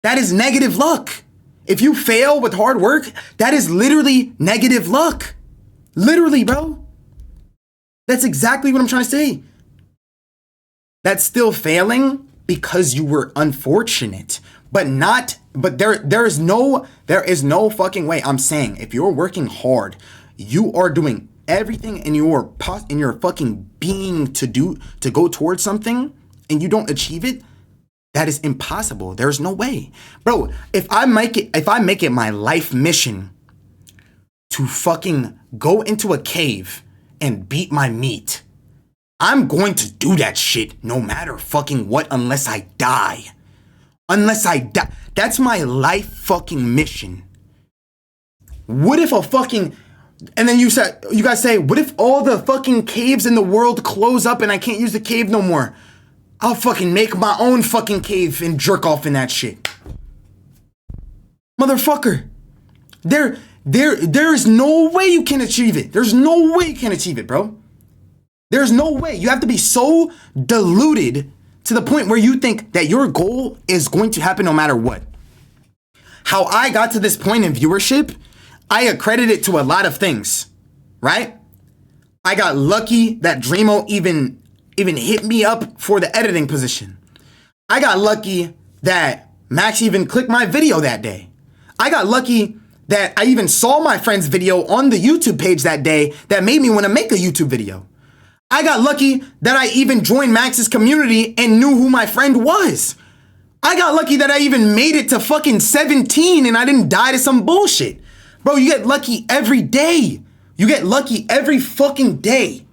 That is negative luck. If you fail with hard work, that is literally negative luck. Literally, bro. That's exactly what I'm trying to say. That's still failing because you were unfortunate, but there is no fucking way. I'm saying if you're working hard, you are doing everything in your fucking being to go towards something, and you don't achieve it, that is impossible. There's no way. Bro, if I make it my life mission to fucking go into a cave and beat my meat, I'm going to do that shit no matter fucking what, unless I die. That's my life fucking mission. What if and then you guys say, what if all the fucking caves in the world close up and I can't use the cave no more? I'll fucking make my own fucking cave and jerk off in that shit. Motherfucker. There is no way you can achieve it. There's no way you can achieve it, bro. There's no way. You have to be so deluded to the point where you think that your goal is going to happen no matter what. How I got to this point in viewership, I accredit it to a lot of things, right? I got lucky that Dreamo even hit me up for the editing position. I got lucky that Max even clicked my video that day. I got lucky that I even saw my friend's video on the YouTube page that day that made me want to make a YouTube video. I got lucky that I even joined Max's community and knew who my friend was. I got lucky that I even made it to fucking 17 and I didn't die to some bullshit. Bro, you get lucky every day. You get lucky every fucking day.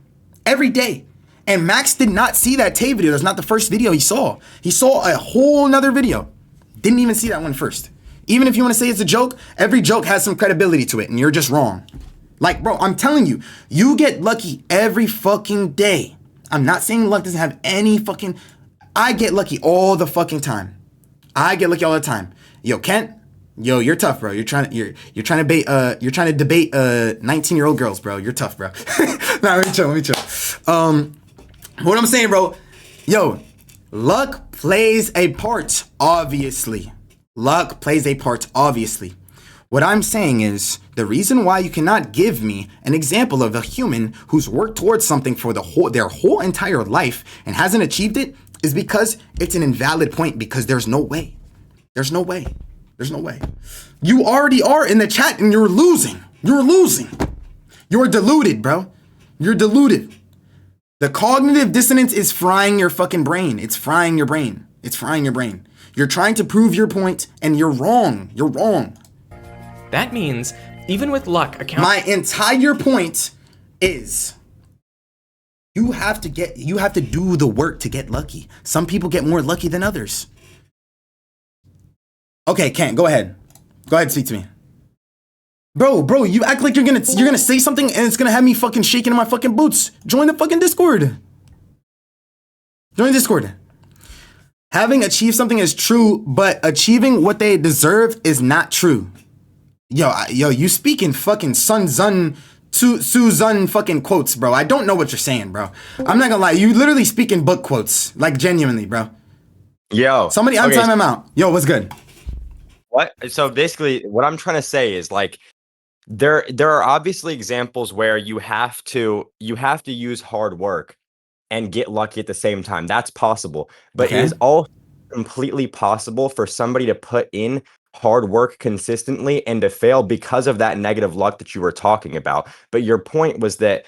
Every day. And Max did not see that Tay video. That's not the first video he saw. He saw a whole nother video. Didn't even see that one first. Even if you want to say it's a joke, every joke has some credibility to it and you're just wrong. Like, bro, I'm telling you, you get lucky every fucking day. I'm not saying luck doesn't have any fucking... I get lucky all the fucking time. I get lucky all the time. Yo, Kent, yo, you're tough, bro. You're trying to debate 19-year-old girls, bro. You're tough, bro. Nah, let me chill. What I'm saying, bro, yo, Luck plays a part, obviously. Luck plays a part, obviously. What I'm saying is, the reason why you cannot give me an example of a human who's worked towards something for their whole entire life and hasn't achieved it is because it's an invalid point, because there's no way. There's no way. There's no way. You already are in the chat and you're losing. You're losing. You're deluded, bro. You're deluded. The cognitive dissonance is frying your fucking brain. It's frying your brain. It's frying your brain. You're trying to prove your point and you're wrong. You're wrong. That means even with luck, my entire point is you have to do the work to get lucky. Some people get more lucky than others. Okay, Kent, go ahead. Go ahead, speak to me. Bro, you act like you're gonna say something and it's gonna have me fucking shaking in my fucking boots. Join the fucking Discord. Join Discord. Having achieved something is true, but achieving what they deserve is not true. Yo, you speak in fucking Suzun fucking quotes, bro. I don't know what you're saying, bro. I'm not gonna lie. You literally speak in book quotes, like genuinely, bro. Yo. Somebody untie him out. Yo, what's good? What? So basically, what I'm trying to say is like, there are obviously examples where you have to use hard work and get lucky at the same time. That's possible, but it is all completely possible for somebody to put in hard work consistently and to fail because of that negative luck that you were talking about. But your point was that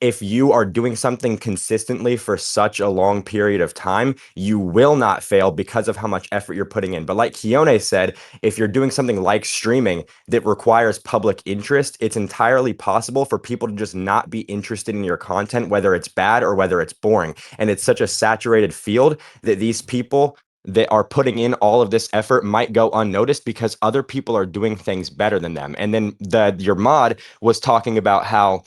if you are doing something consistently for such a long period of time, you will not fail because of how much effort you're putting in. But like Keone said, if you're doing something like streaming that requires public interest, it's entirely possible for people to just not be interested in your content, whether it's bad or whether it's boring. And it's such a saturated field that these people that are putting in all of this effort might go unnoticed because other people are doing things better than them. And then your mod was talking about how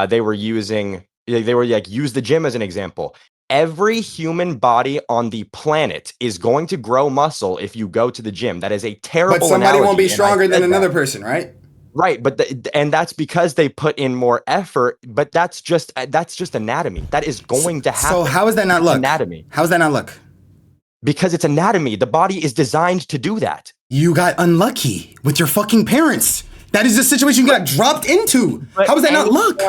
they were use the gym as an example. Every human body on the planet is going to grow muscle if you go to the gym. That is a terrible analogy. But somebody won't be stronger than another person, right? Right, but and that's because they put in more effort. But that's just anatomy. That is going to happen. So how is that not luck? Anatomy. How is that not luck? Because it's anatomy. The body is designed to do that. You got unlucky with your fucking parents. That is the situation you got dropped into. But how is that not luck?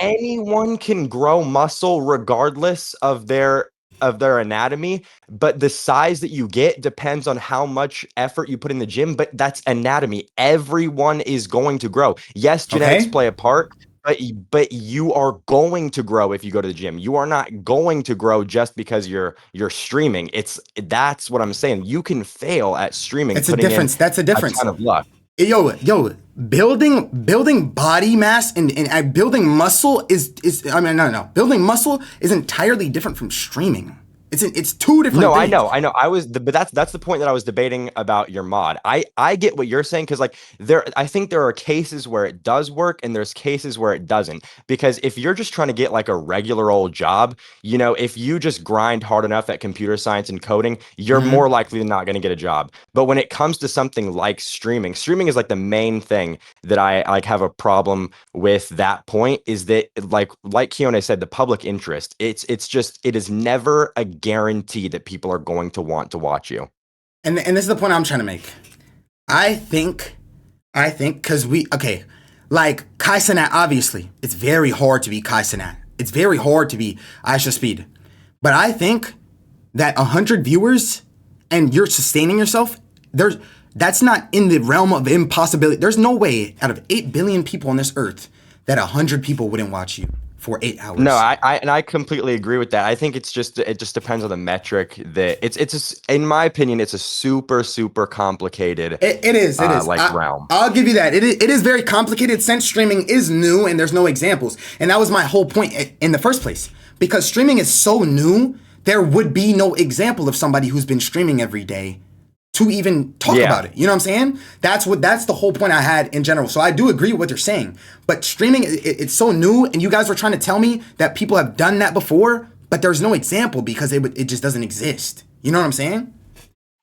Anyone can grow muscle regardless of their anatomy, but the size that you get depends on how much effort you put in the gym, but that's anatomy. Everyone is going to grow. Yes, genetics play a part, but you are going to grow if you go to the gym. You are not going to grow just because you're streaming. That's what I'm saying. You can fail at streaming. That's a difference. That's a difference. A ton of luck. Yo, building body mass and building muscle is building muscle is entirely different from streaming. It's two different things. I know. But that's the point that I was debating about your mod. I get what you're saying, because like I think there are cases where it does work and there's cases where it doesn't. Because if you're just trying to get like a regular old job, if you just grind hard enough at computer science and coding, you're more likely than not going to get a job. But when it comes to something like streaming is like the main thing that I like have a problem with. That point is that like Keone said, the public interest. It is never a guarantee that people are going to want to watch you. And this is the point I'm trying to make. I think because like Kai Cenat, obviously, it's very hard to be Kai Cenat. It's very hard to be Aisha Speed. But I think that 100 viewers and you're sustaining yourself, that's not in the realm of impossibility. There's no way out of 8 billion people on this earth that 100 people wouldn't watch you for 8 hours. No, I completely agree with that. I think it just depends on the metric. That in my opinion, it's a super complicated. It is realm. I'll give you that. It is very complicated since streaming is new and there's no examples. And that was my whole point in the first place, because streaming is so new. There would be no example of somebody who's been streaming every day to even talk about it. You know what I'm saying? That's the whole point I had in general. So I do agree with what you're saying. But streaming, it's so new, and you guys were trying to tell me that people have done that before, but there's no example because it just doesn't exist. You know what I'm saying?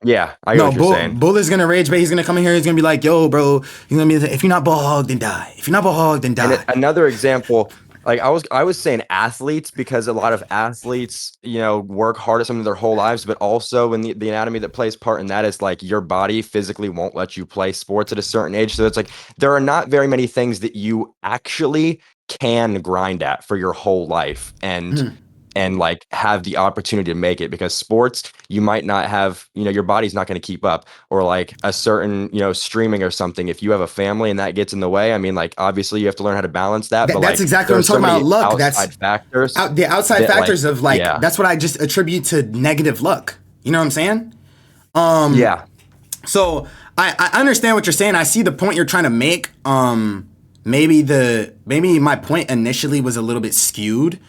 Yeah, I know what you're saying. Bull is gonna rage, but he's gonna come in here. He's gonna be like, "Yo, bro, he's gonna be like, if you're not ball hogged, then die. If you're not ball hogged, then die." And another example Like I was saying athletes because a lot of athletes, work hard at something their whole lives, but also in the anatomy that plays part in that is like your body physically won't let you play sports at a certain age. So it's like there are not very many things that you actually can grind at for your whole life and like have the opportunity to make it, because sports you might not have, your body's not going to keep up, or like a certain, streaming or something. If you have a family and that gets in the way, I mean, like obviously you have to learn how to balance that. But That's like exactly what I'm talking about. Luck. That's factors. The outside factors of like yeah. that's what I just attribute to negative luck. You know what I'm saying? Yeah. So I understand what you're saying. I see the point you're trying to make. Maybe my point initially was a little bit skewed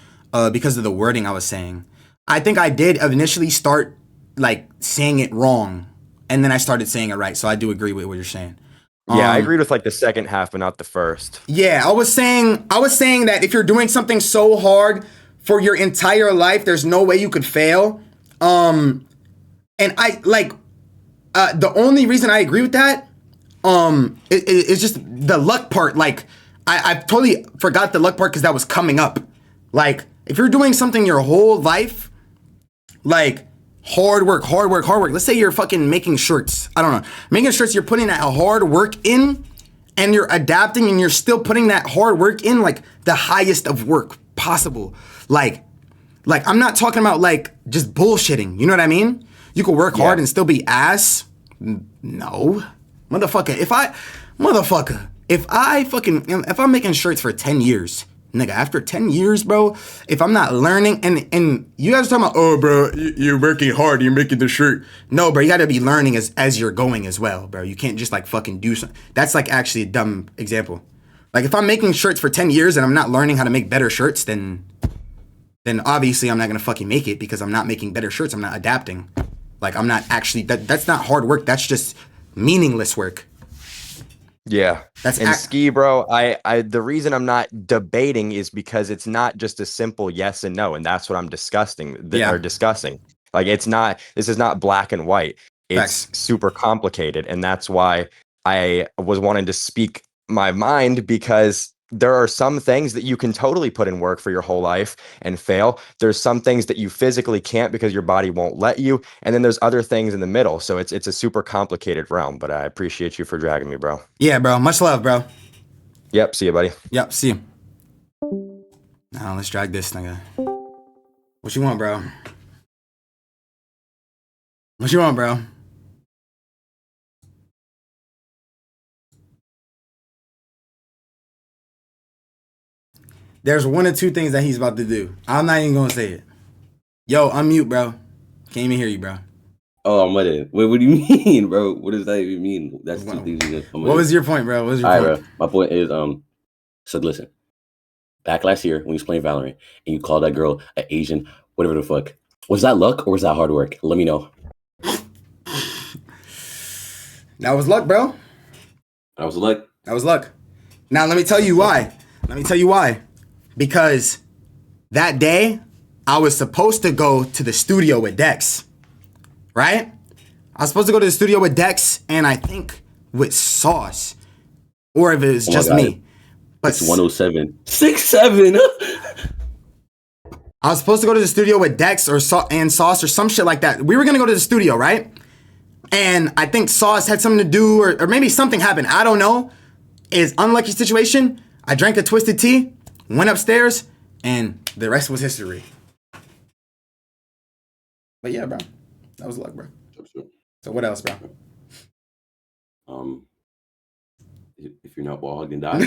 because of the wording I was saying. I think I did initially start like saying it wrong, and then I started saying it right. So I do agree with what you're saying. Yeah, I agreed with like the second half, but not the first. Yeah, I was saying that if you're doing something so hard for your entire life, there's no way you could fail. And I like the only reason I agree with that is just the luck part. Like I totally forgot the luck part because that was coming up. Like if you're doing something your whole life, like hard work. Let's say you're fucking making shirts. I don't know. Making shirts, you're putting that hard work in and you're adapting and you're still putting that hard work in like the highest of work possible. Like I'm not talking about like just bullshitting. You know what I mean? You could work hard and still be ass. No. Motherfucker, if I'm making shirts for 10 years, nigga, after 10 years, bro, if I'm not learning, and you guys are talking about, oh, bro, you're working hard, you're making the shirt. No, bro, you gotta be learning as you're going as well, bro. You can't just like fucking do something. That's like actually a dumb example. Like if I'm making shirts for 10 years and I'm not learning how to make better shirts, then obviously I'm not gonna fucking make it because I'm not making better shirts. I'm not adapting. Like I'm not actually, that's not hard work. That's just meaningless work. Yeah. Ski, bro, I the reason I'm not debating is because it's not just a simple yes and no, and that's what I'm discussing. Like this is not black and white. It's super complicated, and that's why I was wanting to speak my mind, because there are some things that you can totally put in work for your whole life and fail. There's some things that you physically can't because your body won't let you. And then there's other things in the middle. So it's a super complicated realm, but I appreciate you for dragging me, bro. Yeah, bro. Much love, bro. Yep. See you, buddy. Yep. See you. Now let's drag this nigga. What you want, bro? What you want, bro? There's one or two things that he's about to do. I'm not even gonna say it. Yo, unmute, bro. Can't even hear you, bro. Oh, I'm with it. Wait, what do you mean, bro? What does that even mean? That's two things. What was your point, bro? What was your point? All right, bro. My point is, so listen. Back last year when you was playing Valorant and you called that girl an Asian, whatever the fuck. Was that luck or was that hard work? Let me know. That was luck, bro. That was luck. That was luck. Now let me tell you why. Because that day, I was supposed to go to the studio with Dex, right? I was supposed to go to the studio with Dex and I think with Sauce, or if it was just me. But it's 107. 6'7". I was supposed to go to the studio with Dex and Sauce or some shit like that. We were going to go to the studio, right? And I think Sauce had something to do or maybe something happened. I don't know. It's unlucky situation. I drank a twisted tea. Went upstairs, and the rest was history. But yeah, bro. That was luck, bro. So what else, bro? If you're not ball hugging, die.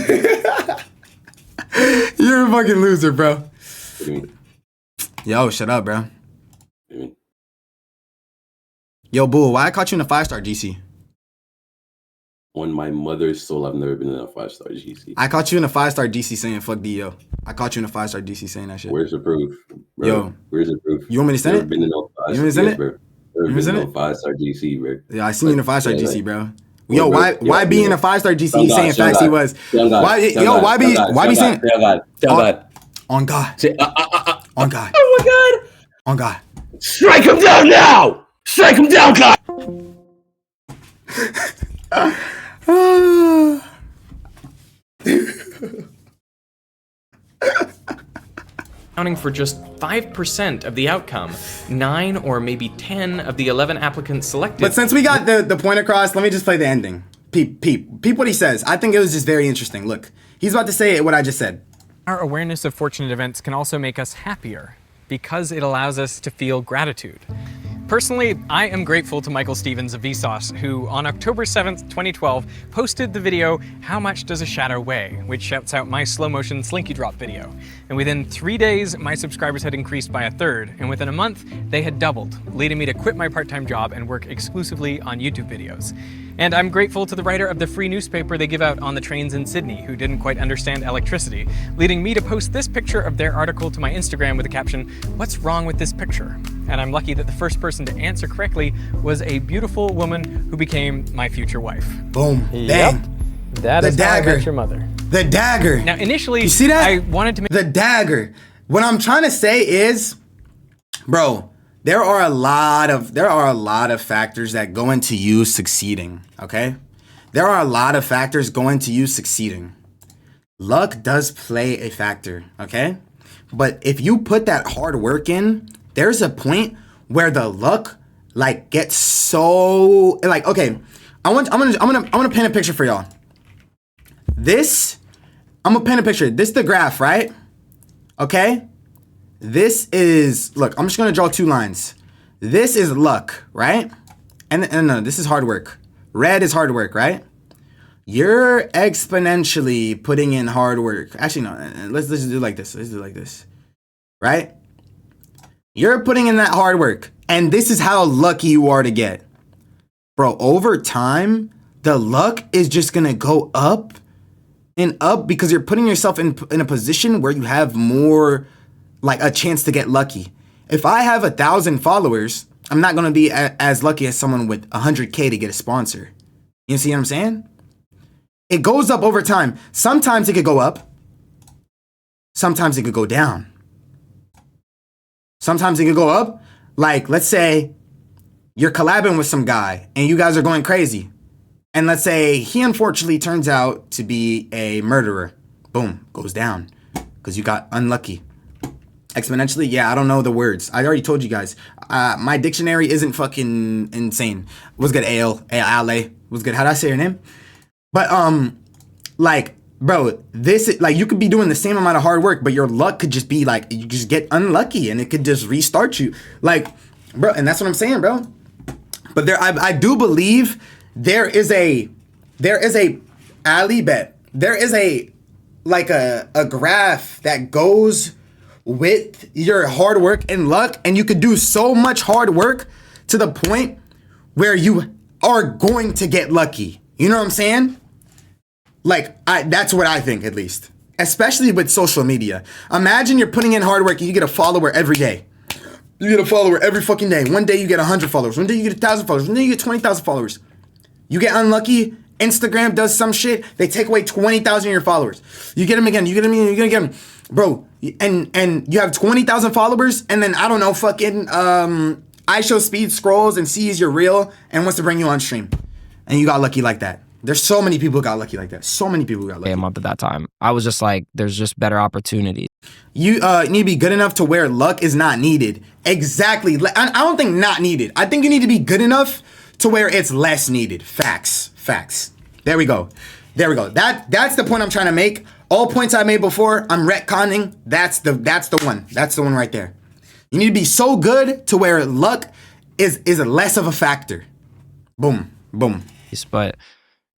You're a fucking loser, bro. What do you mean? Yo, shut up, bro. What do you mean? Yo, Bull, why I caught you in a 5-star GC? On my mother's soul, I've never been in a 5-star GC. I caught you in a 5-star GC saying fuck DO. I caught you in a 5-star GC saying that shit. Where's the proof? Bro? Yo. Where's the proof? You want me to send it? Been in no you want me to send it? Bro. Never been in no 5-star GC, bro. Yeah, I seen you in a 5-star GC, bro. Yo, why be in a 5-star GC saying facts he was? Why be saying? Tell God. On God. On God. Oh my God. On God. Strike him down now! Strike him down, God! accounting for just 5% of the outcome. 9 or maybe 10 of the 11 applicants selected. But since we got the point across, let me just play the ending. Peep what he says. I think it was just very interesting. Look, he's about to say what I just said. Our awareness of fortunate events can also make us happier because it allows us to feel gratitude. Personally, I am grateful to Michael Stevens of Vsauce, who on October 7th, 2012, posted the video, How Much Does a Shadow Weigh?, which shouts out my slow motion slinky drop video. And within 3 days, my subscribers had increased by 1/3, and within a month, they had doubled, leading me to quit my part-time job and work exclusively on YouTube videos. And I'm grateful to the writer of the free newspaper they give out on the trains in Sydney, who didn't quite understand electricity, leading me to post this picture of their article to my Instagram with the caption, What's wrong with this picture? And I'm lucky that the first person to answer correctly was a beautiful woman who became my future wife. Boom. Yep. Bang. That The is how I dagger. met your mother. The dagger. Now, initially, You see that? I wanted to make The dagger. What I'm trying to say is, bro, there are a lot of factors that go into you succeeding, okay? There are a lot of factors go into you succeeding. Luck does play a factor, okay? But if you put that hard work in, there's a point where the luck like gets so like, okay, I'm gonna paint a picture for y'all. I'm gonna paint a picture. This is the graph, right? Okay? This is, look, I'm just gonna draw 2 lines. This is luck, right? And no, this is hard work. Red is hard work, right? You're exponentially putting in hard work. Actually, no, let's just do it like this. Let's do it like this, right? You're putting in that hard work, and this is how lucky you are to get. Bro, over time, the luck is just gonna go up and up because you're putting yourself in a position where you have more, like, a chance to get lucky. If I have 1,000 followers, I'm not gonna be as lucky as someone with 100K to get a sponsor. You see what I'm saying? It goes up over time. Sometimes it could go up. Sometimes it could go down. Sometimes it could go up. Like, let's say you're collabing with some guy and you guys are going crazy. And let's say he unfortunately turns out to be a murderer. Boom, goes down because you got unlucky. Exponentially, yeah, I don't know the words. I already told you guys. My dictionary isn't fucking insane. What's good, Ale? What's good? How'd I say your name? But like, bro, this, like, you could be doing the same amount of hard work, but your luck could just be like, you just get unlucky and it could just restart you. Like, bro, and that's what I'm saying, bro. But there, I do believe there is a alley bet. There is a graph that goes with your hard work and luck, and you could do so much hard work to the point where you are going to get lucky. You know what I'm saying? Like, that's what I think, at least. Especially with social media. Imagine you're putting in hard work and you get a follower every day. You get a follower every fucking day. One day you get 100 followers. One day you get 1,000 followers. One day you get 20,000 followers. You get unlucky. Instagram does some shit. They take away 20,000 of your followers. You get them again. You get them again. You're gonna get them, bro. And you have 20,000 followers, and then I don't know, fucking I Show Speed scrolls and sees you're real and wants to bring you on stream, and you got lucky like that. There's so many people who got lucky like that. So many people who got lucky. A month at that time, I was just like, there's just better opportunities. You need to be good enough to where luck is not needed. Exactly. I don't think not needed. I think you need to be good enough to where it's less needed. Facts. There we go. That's the point I'm trying to make. All points I made before, I'm retconning. That's the one. That's the one right there. You need to be so good to where luck is less of a factor. Boom. But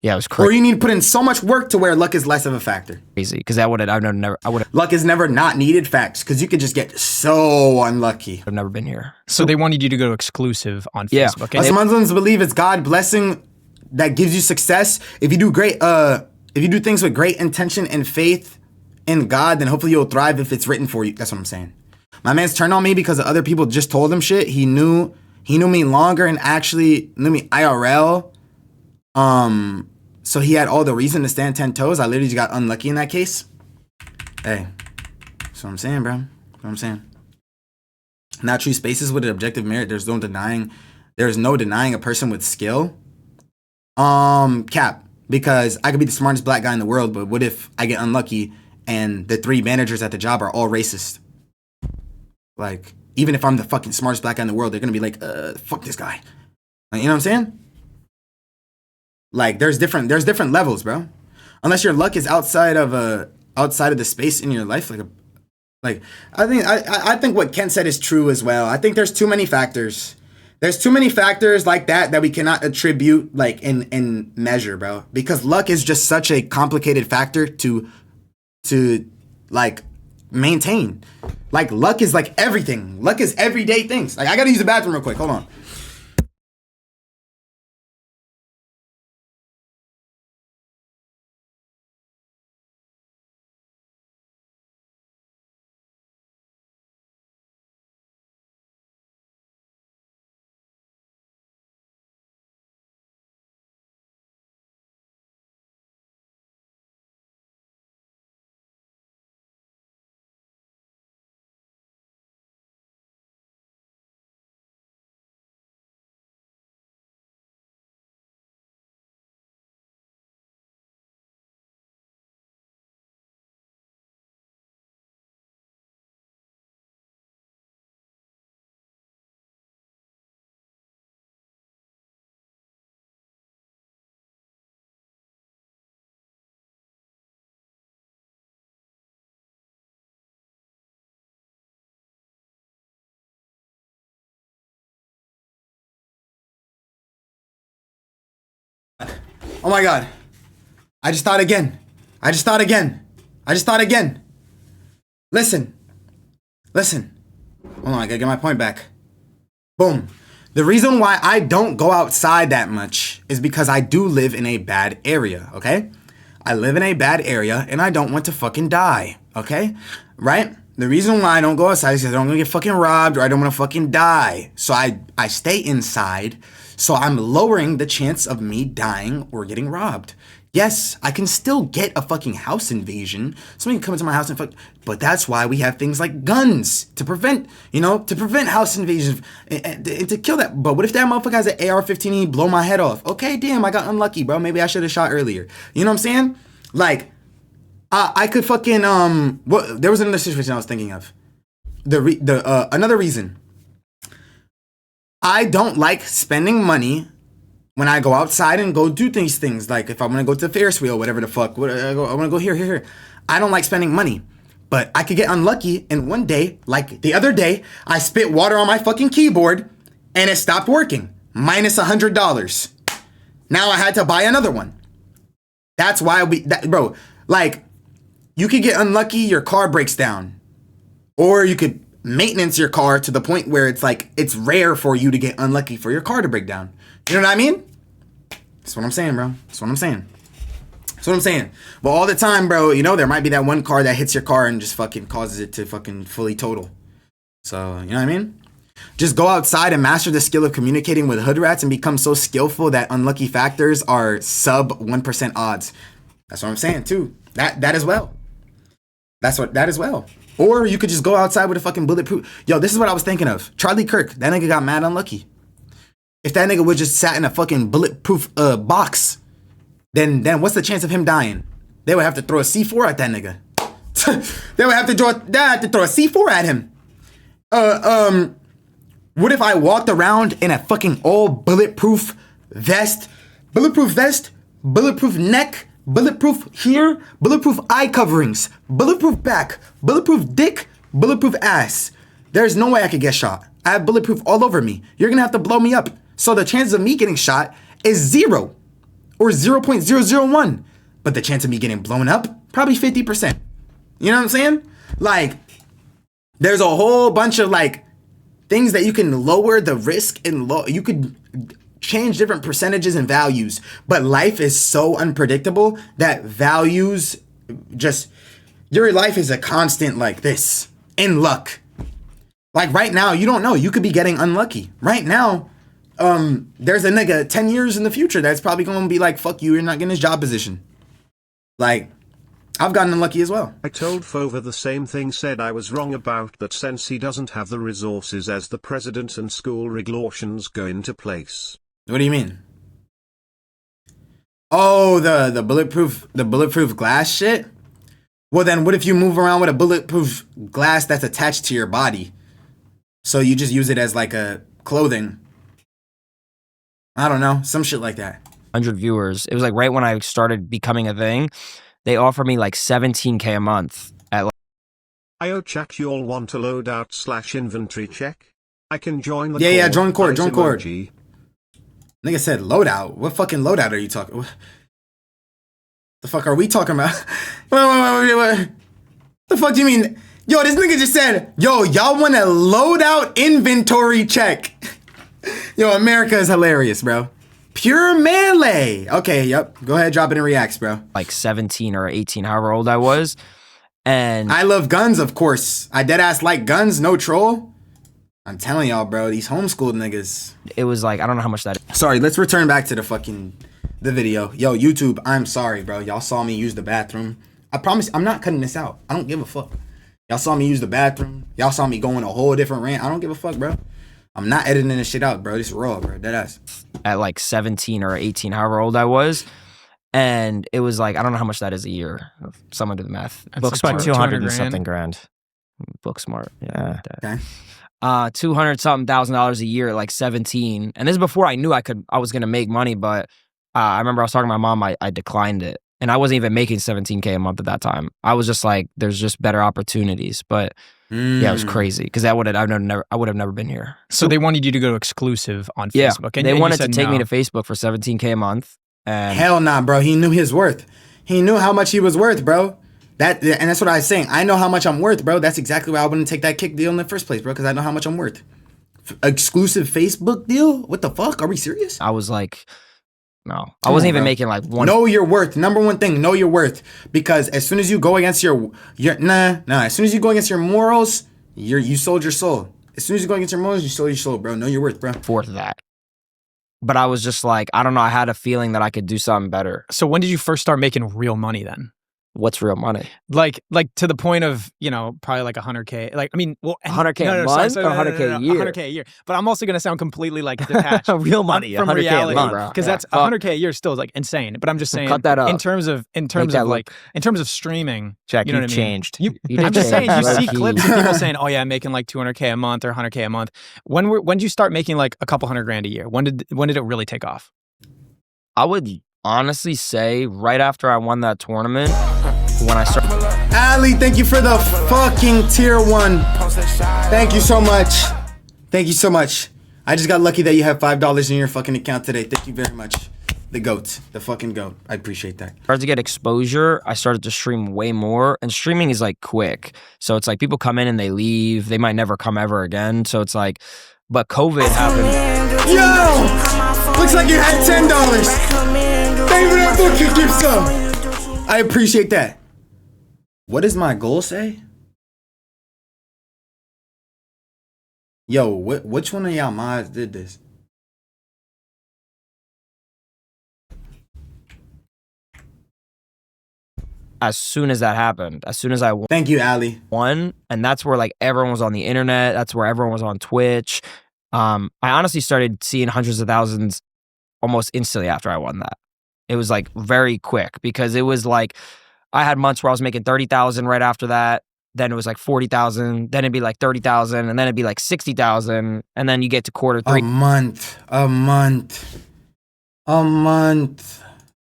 yeah, it was crazy. Or you need to put in so much work to where luck is less of a factor. Because I would have Luck is never not needed, facts, because you could just get so unlucky. never been here. So they wanted you to go exclusive on Yeah. Facebook. Us Muslims believe it's God blessing that gives you success. If you do great, if you do things with great intention and faith in God, then hopefully you'll thrive if it's written for you. That's what I'm saying. My man's turned on me because the other people just told him shit. He knew me longer and actually knew me IRL. So he had all the reason to stand 10 toes. I literally just got unlucky in that case. Hey, that's what I'm saying, bro. That's what I'm saying. Not true spaces with an objective merit. There's no denying a person with skill. Cap. Because I could be the smartest black guy in the world, but what if I get unlucky and the 3 managers at the job are all racist? Like, even if I'm the fucking smartest black guy in the world, they're gonna be like, fuck this guy. Like, you know what I'm saying? Like, there's different levels, bro. Unless your luck is outside of the space in your life, like I think what Ken said is true as well. I think there's too many factors. There's too many factors like that we cannot attribute like in measure, bro. Because luck is just such a complicated factor to like maintain. Like luck is like everything. Luck is everyday things. Like I gotta use the bathroom real quick. Hold on. Oh my God. I just thought again. Listen. Hold on, I gotta get my point back. Boom. The reason why I don't go outside that much is because I do live in a bad area, okay? I live in a bad area and I don't want to fucking die, okay? Right? The reason why I don't go outside is because I don't want to get fucking robbed or I don't want to fucking die. So I stay inside. So I'm lowering the chance of me dying or getting robbed. Yes, I can still get a fucking house invasion. Somebody can come into my house and fuck. But that's why we have things like guns to prevent, house invasions and to kill that. But what if that motherfucker has an AR-15 and he blow my head off? Okay, damn, I got unlucky, bro. Maybe I should have shot earlier. You know what I'm saying? Like, I could fucking there was another situation I was thinking of. Another reason. I don't like spending money when I go outside and go do these things. Like if I'm gonna go to the Ferris wheel, whatever the fuck, I wanna go here. I don't like spending money, but I could get unlucky. And one day, like the other day, I spit water on my fucking keyboard, and it stopped working. Minus $100. Now I had to buy another one. That's why bro. Like you could get unlucky, your car breaks down, or you could maintenance your car to the point where it's like it's rare for you to get unlucky for your car to break down. You know what I mean? That's what I'm saying, bro. That's what I'm saying. But all the time, bro, there might be that one car that hits your car and just fucking causes it to fucking fully total. So, you know what I mean? Just go outside and master the skill of communicating with hood rats and become so skillful that unlucky factors are sub 1% odds. That's what I'm saying too. That as well. That as well. Or you could just go outside with a fucking bulletproof. Yo, this is what I was thinking of. Charlie Kirk, that nigga got mad unlucky. If that nigga would just sat in a fucking bulletproof box, then what's the chance of him dying? They would have to throw a C4 at that nigga. They would have to throw a C4 at him. What if I walked around in a fucking all bulletproof vest, bulletproof neck, bulletproof here, bulletproof eye coverings, bulletproof back, bulletproof dick, bulletproof ass. There's no way I could get shot. I have bulletproof all over me. You're gonna have to blow me up. So the chances of me getting shot is 0 or 0.001. But the chance of me getting blown up, probably 50%. You know what I'm saying? Like, there's a whole bunch of like things that you can lower the risk and you could change different percentages and values, but life is so unpredictable that values your life is a constant like this in luck. Like right now, you don't know, you could be getting unlucky. Right now, there's a nigga 10 years in the future that's probably going to be like, fuck you, you're not getting his job position. Like, I've gotten unlucky as well. I told Fova the same thing, said I was wrong about that since he doesn't have the resources as the president and school regulations go into place. What do you mean? Oh, the bulletproof glass shit? Well then, what if you move around with a bulletproof glass that's attached to your body? So you just use it as like a clothing. I don't know, some shit like that. 100 viewers. It was like right when I started becoming a thing. They offered me like 17K a month at like. Io chat, you all want a loadout / inventory check? I can join the Yeah, call. join Cord, Nice join Cord. emoji. Nigga said loadout. What fucking loadout are you talking? What the fuck are we talking about? Wait. The fuck do you mean? Yo, this nigga just said, yo, y'all want a loadout inventory check. Yo, America is hilarious, bro. Pure melee. Okay, yep. Go ahead, drop it in reacts, bro. Like 17 or 18, however old I was. And I love guns, of course. I deadass like guns, no troll. I'm telling y'all, bro, these homeschooled niggas. it was like, I don't know how much that is. Sorry, let's return back to the video. Yo, YouTube, I'm sorry, bro. Y'all saw me use the bathroom. I promise I'm not cutting this out. I don't give a fuck. Y'all saw me use the bathroom. Y'all saw me go in a whole different rant. I don't give a fuck, bro. I'm not editing this shit out, bro. This is raw, bro. Deadass. At like 17 or 18, however old I was. And it was like, I don't know how much that is a year. Someone do the math. That's About 200 and grand. something grand. Book smart. Yeah. Okay. 200 something $1,000 a year at like 17. And this is before I knew I was going to make money. But I remember I was talking to my mom, I declined it. And I wasn't even making 17K a month at that time. I was just like, there's just better opportunities. But yeah, it was crazy because I would have never been here. So they wanted you to go exclusive on Yeah, Facebook. And they you wanted to said take me no. to Facebook for 17K a month. And Hell nah, bro. He knew his worth. He knew how much he was worth, bro. And that's what I was saying. I know how much I'm worth, bro. That's exactly why I wouldn't take that kick deal in the first place, bro. Because I know how much I'm worth. Exclusive Facebook deal? What the fuck? Are we serious? I was like, no, I wasn't even making like one. Know your worth. Number one thing, know your worth. Because as soon as you go against your as soon as you go against your morals, you sold your soul. As soon as you go against your morals, you sold your soul, bro. Know your worth, bro. For that. But I was just like, I don't know. I had a feeling that I could do something better. So when did you first start making real money then? What's real money? Like to the point of, probably like 100K. Like, I mean, well, 100K a month or 100K a year? 100K a year. But I'm also going to sound completely like detached. Real money, from 100K a reality. month. Because that's 100K a year still is like insane. But I'm just saying, Cut that up. in terms of streaming, Jack, you know you what I mean? changed. I'm just saying, you see Low-key. clips of people saying, "Oh yeah, I'm making like 200K a month or 100K a month." When did you start making like a couple $100,000 a year? When did it really take off? I would honestly say right after I won that tournament, when I started. Ali, thank you for the fucking tier 1. Thank you so much. Thank you so much. I just got lucky that you have $5 in your fucking account today. Thank you very much. The GOAT. The fucking GOAT. I appreciate that. Started to get exposure, I started to stream way more. And streaming is like quick. So it's like people come in and they leave. They might never come ever again. So it's like, but COVID happened. Yo! Looks like you had $10. Thank you for that fucking gift sub. I appreciate that. What does my goal say? Yo, which one of y'all mods did this? As soon as that happened, as soon as I Thank you, Ali. won, and that's where like everyone was on the internet. That's where everyone was on Twitch. I honestly started seeing hundreds of thousands almost instantly after I won that. It was like very quick because it was like I had months where I was making 30,000 right after that. Then it was like 40,000. Then it'd be like 30,000, and then it'd be like 60,000, and then you get to quarter three, A month.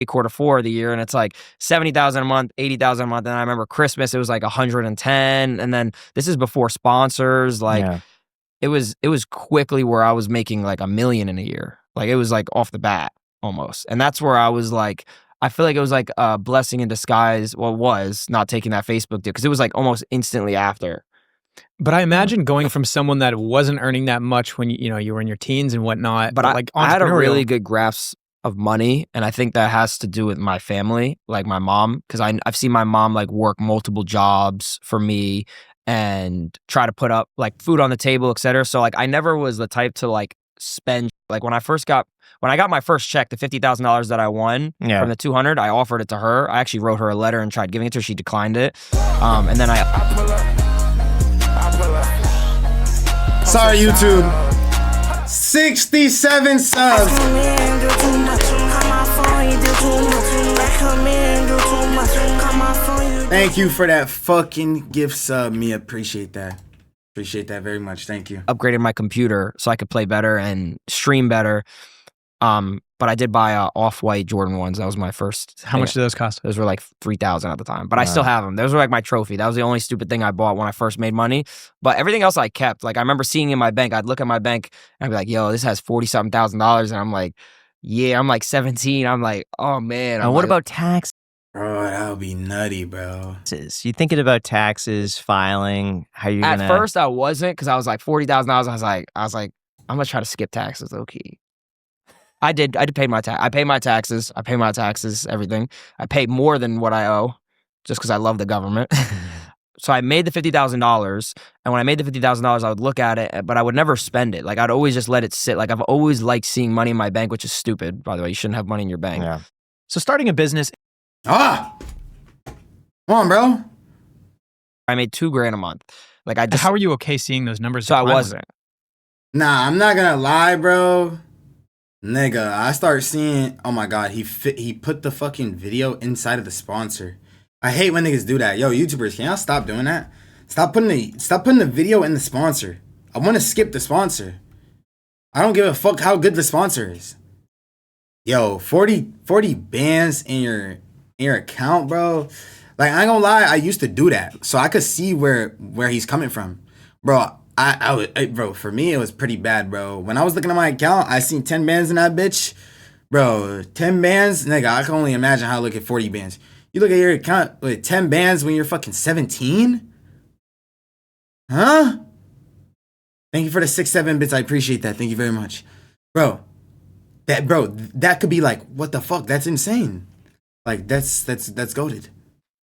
quarter four of the year, and it's like 70,000 a month, 80,000 a month. And I remember Christmas, it was like 110, and then this is before sponsors. Like it was quickly where I was making like $1 million in a year. Like it was like off the bat almost, and that's where I was like. I feel like it was like a blessing in disguise. Well, it was not taking that Facebook deal because it was like almost instantly after. But I imagine going from someone that wasn't earning that much when you were in your teens and whatnot. But like I had a entrepreneurial- really good grasp of money, and I think that has to do with my family, like my mom, because I've seen my mom like work multiple jobs for me and try to put up like food on the table, etc. So like I never was the type to like spend. Like when I got my first check, the $50,000 that I won from the 200, I offered it to her. I actually wrote her a letter and tried giving it to her. She declined it. And then Sorry, YouTube. 67 subs. Thank you for that fucking gift sub. Me appreciate that. Appreciate that very much. Thank you. Upgraded my computer so I could play better and stream better. But I did buy off-white Jordan ones. That was my first. How much did those cost? Those were like $3,000 at the time, but I still have them. Those were like my trophy. That was the only stupid thing I bought when I first made money. But everything else I kept. Like I remember seeing in my bank, I'd look at my bank and I'd be like, "Yo, this has $40-something thousand," and I'm like, "Yeah." I'm like 17. I'm like, "Oh man." And what about taxes? Bro, that would be nutty, bro. You thinking about taxes, filing? How you At gonna? first, I wasn't because I was like $40,000. I was like, I'm gonna try to skip taxes, low key. I did pay my tax. I pay my taxes. I pay my taxes. Everything. I pay more than what I owe, just because I love the government. So I made the $50,000, and when I made the $50,000, I would look at it, but I would never spend it. Like I'd always just let it sit. Like I've always liked seeing money in my bank, which is stupid, by the way. You shouldn't have money in your bank. Yeah. So starting a business. Come on, bro. I made $2,000 a month. Like I just. How are you okay seeing those numbers? So I decline? wasn't. Nah, I'm not gonna lie, bro. Nigga, I start seeing. Oh my god, he put the fucking video inside of the sponsor. I hate when niggas do that. Yo, YouTubers, can y'all stop doing that? Stop putting the video in the sponsor. I want to skip the sponsor. I don't give a fuck how good the sponsor is. Yo, 40 bands in your account, bro. Like I ain't gonna lie, I used to do that, so I could see where he's coming from, bro. Bro, for me, it was pretty bad, bro. When I was looking at my account, I seen 10 bands in that bitch. Bro, 10 bands? Nigga, I can only imagine how I look at 40 bands. You look at your account with 10 bands when you're fucking 17? Huh? Thank you for the 6-7 bits. I appreciate that. Thank you very much. Bro, that could be like, what the fuck? That's insane. Like, that's goated.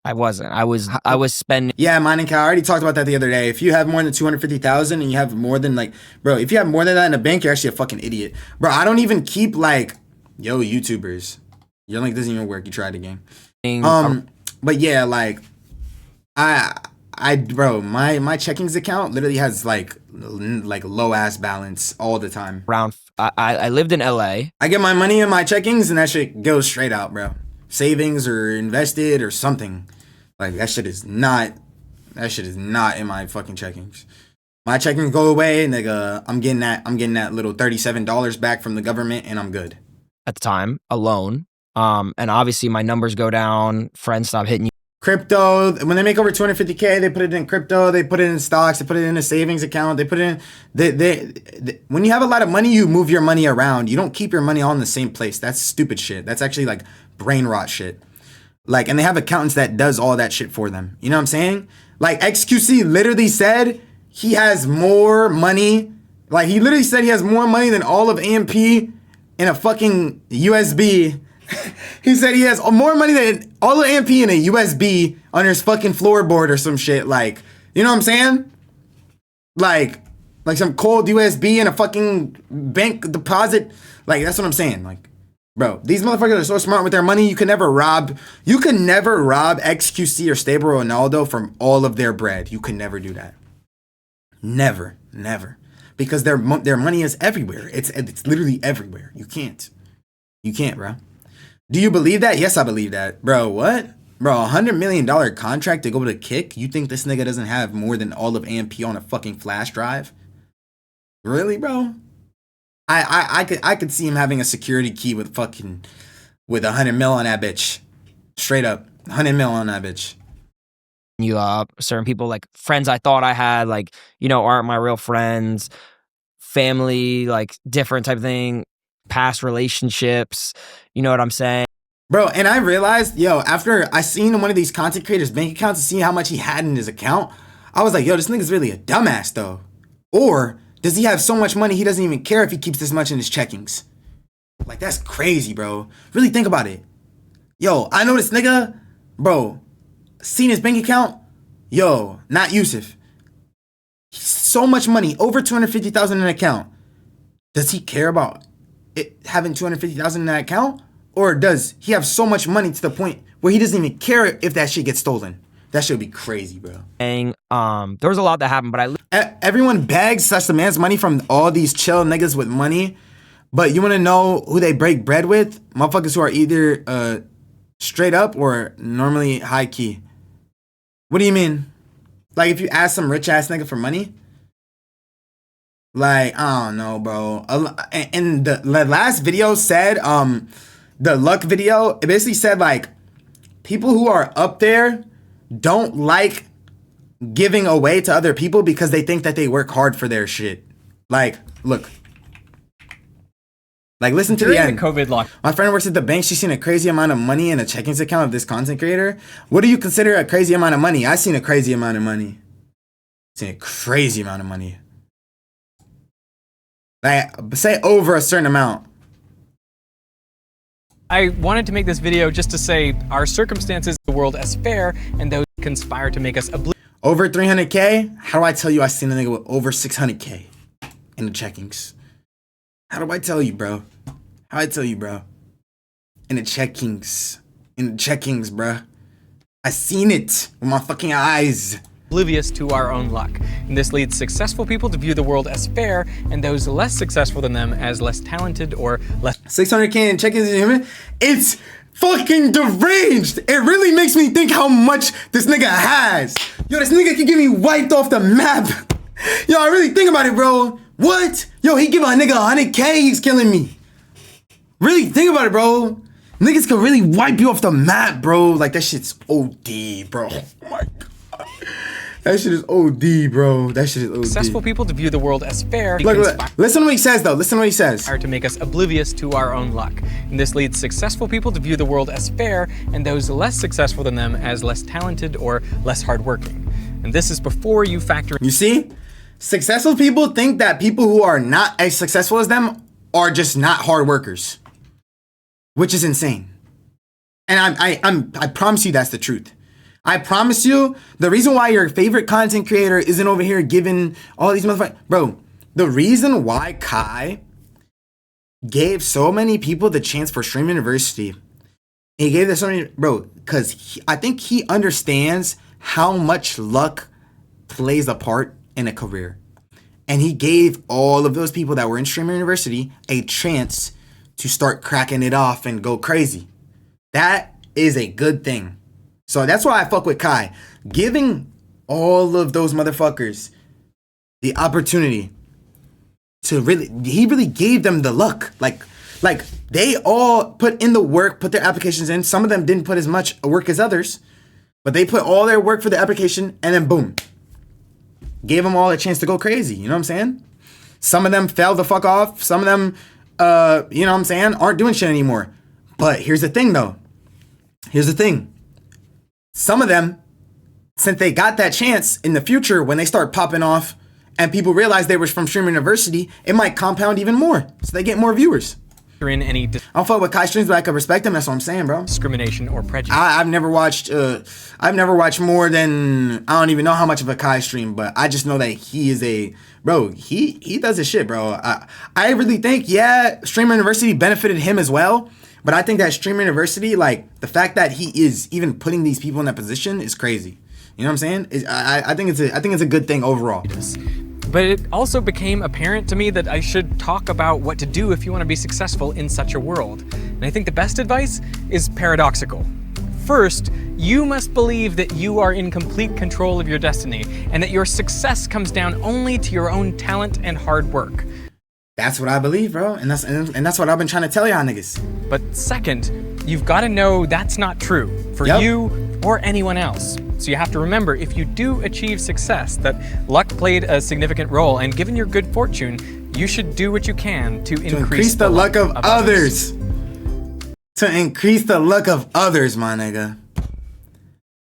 I wasn't. I was spending. Yeah, mining cow. I already talked about that the other day. If you have more than 250,000 and you have more than like, bro, if you have more than that in a bank, you're actually a fucking idiot, bro. I don't even keep like, yo, YouTubers, your link doesn't even work. You tried again. But yeah, like, bro, my checkings account literally has like low ass balance all the time. Around. I lived in LA. I get my money in my checkings and that shit goes straight out, bro. Savings or invested or something. Like that shit is not in my fucking checkings. My checkings go away, nigga. I'm getting that little $37 back from the government and I'm good. At the time, alone. And obviously my numbers go down, friends stop hitting you. Crypto, when they make over 250K, they put it in crypto, they put it in stocks, they put it in a savings account, they put it in when you have a lot of money, you move your money around. You don't keep your money all in the same place. That's stupid shit. That's actually like brain rot shit. Like, and they have accountants that does all that shit for them. You know what I'm saying? Like XQC literally said he has more money. Like he literally said he has more money than all of AMP in a fucking USB. He said he has more money than all of AMP in a USB on his fucking floorboard or some shit. Like, you know what I'm saying? Like some cold USB in a fucking bank deposit. Like, that's what I'm saying. Like, bro, these motherfuckers are so smart with their money. You can never rob XQC or Stable Ronaldo from all of their bread. You can never do that. Never. Because their money is everywhere. It's literally everywhere. You can't, bro. Do you believe that? Yes, I believe that. Bro, what? Bro, $100 million contract to go to Kick? You think this nigga doesn't have more than all of AMP on a fucking flash drive? Really, bro? I could see him having a security key with 100 mil on that bitch. Straight up. 100 mil on that bitch. You certain people, like friends I thought I had, like, you know, aren't my real friends. Family, like different type of thing. Past relationships. You know what I'm saying? Bro, and I realized, yo, after I seen one of these content creators' bank accounts and seeing how much he had in his account, I was like, yo, this nigga's really a dumbass, though. Or does he have so much money he doesn't even care if he keeps this much in his checkings? Like, that's crazy, bro. Really think about it. Yo, I know this nigga, bro, seen his bank account. Yo, not Yusuf. So much money, over 250,000 in an account. Does he care about it having 250,000 in that account? Or does he have so much money to the point where he doesn't even care if that shit gets stolen? That shit would be crazy, bro. There was a lot that happened, but everyone begs such the man's money from all these chill niggas with money. But you want to know who they break bread with? Motherfuckers who are either straight up or normally high key. What do you mean? Like if you ask some rich ass nigga for money, Like, I don't know, bro. And the last video said, the luck video, it basically said, like, people who are up there don't like giving away to other people because they think that they work hard for their shit. Like, look. Like, listen to the During end. the COVID lock. My friend works at the bank. She's seen a crazy amount of money in a checkings account of this content creator. What do you consider a crazy amount of money? I seen a crazy amount of money. Seen a crazy amount of money. Like, say over a certain amount. I wanted to make this video just to say our circumstances in the world as fair, and those conspire to make us oblivious. Over 300K? How do I tell you I seen a nigga with over 600K in the checkings? How do I tell you, bro? How do I tell you, bro? In the checkings. In the checkings, bro. I seen it with my fucking eyes. Oblivious to our own luck. And this leads successful people to view the world as fair, and those less successful than them as less talented or less 600K in checkings, it's fucking deranged. It really makes me think how much this nigga has. Yo, this nigga can get me wiped off the map. Yo, I really think about it, bro. What? Yo, he give a nigga 100K, he's killing me. Really think about it, bro. Niggas can really wipe you off the map, bro. Like, that shit's OD, bro. Oh my God. That shit is OD, bro. That shit is OD. successful people to view the world as fair. Look. Listen to what he says, though. Listen to what he says. To make us oblivious to our own luck. And this leads successful people to view the world as fair, and those less successful than them as less talented or less hardworking. And this is before you factor in. You see? Successful people think that people who are not as successful as them are just not hard workers. Which is insane. And I promise you that's the truth. I promise you, the reason why your favorite content creator isn't over here giving all these motherfuckers... Bro, the reason why Kai gave so many people the chance for Stream University, he gave this so many... Bro, because I think he understands how much luck plays a part in a career. And he gave all of those people that were in Streamer University a chance to start cracking it off and go crazy. That is a good thing. So that's why I fuck with Kai. Giving all of those motherfuckers the opportunity to he really gave them the luck. Like they all put in the work, put their applications in. Some of them didn't put as much work as others, but they put all their work for the application and then boom. Gave them all a chance to go crazy. You know what I'm saying? Some of them fell the fuck off. Some of them, you know what I'm saying, aren't doing shit anymore. But here's the thing though. Here's the thing. Some of them, since they got that chance in the future, when they start popping off and people realize they were from Streamer University, it might compound even more. So they get more viewers. in any I don't fuck with Kai streams, but I can respect him. That's what I'm saying, bro. discrimination or prejudice. I've never watched more than, I don't even know how much of a Kai stream, but I just know that he is he does his shit, bro. I really think, Streamer University benefited him as well, but I think that Streamer University, like, the fact that he is even putting these people in that position is crazy. You know what I'm saying? I think it's a good thing overall. But it also became apparent to me that I should talk about what to do if you want to be successful in such a world. And I think the best advice is paradoxical. First, you must believe that you are in complete control of your destiny and that your success comes down only to your own talent and hard work. That's what I believe, bro. And that's what I've been trying to tell y'all niggas. But second, you've got to know that's not true for you or anyone else. So you have to remember, if you do achieve success, that luck played a significant role, and given your good fortune, you should do what you can to increase the luck of others. To increase the luck of others, my nigga.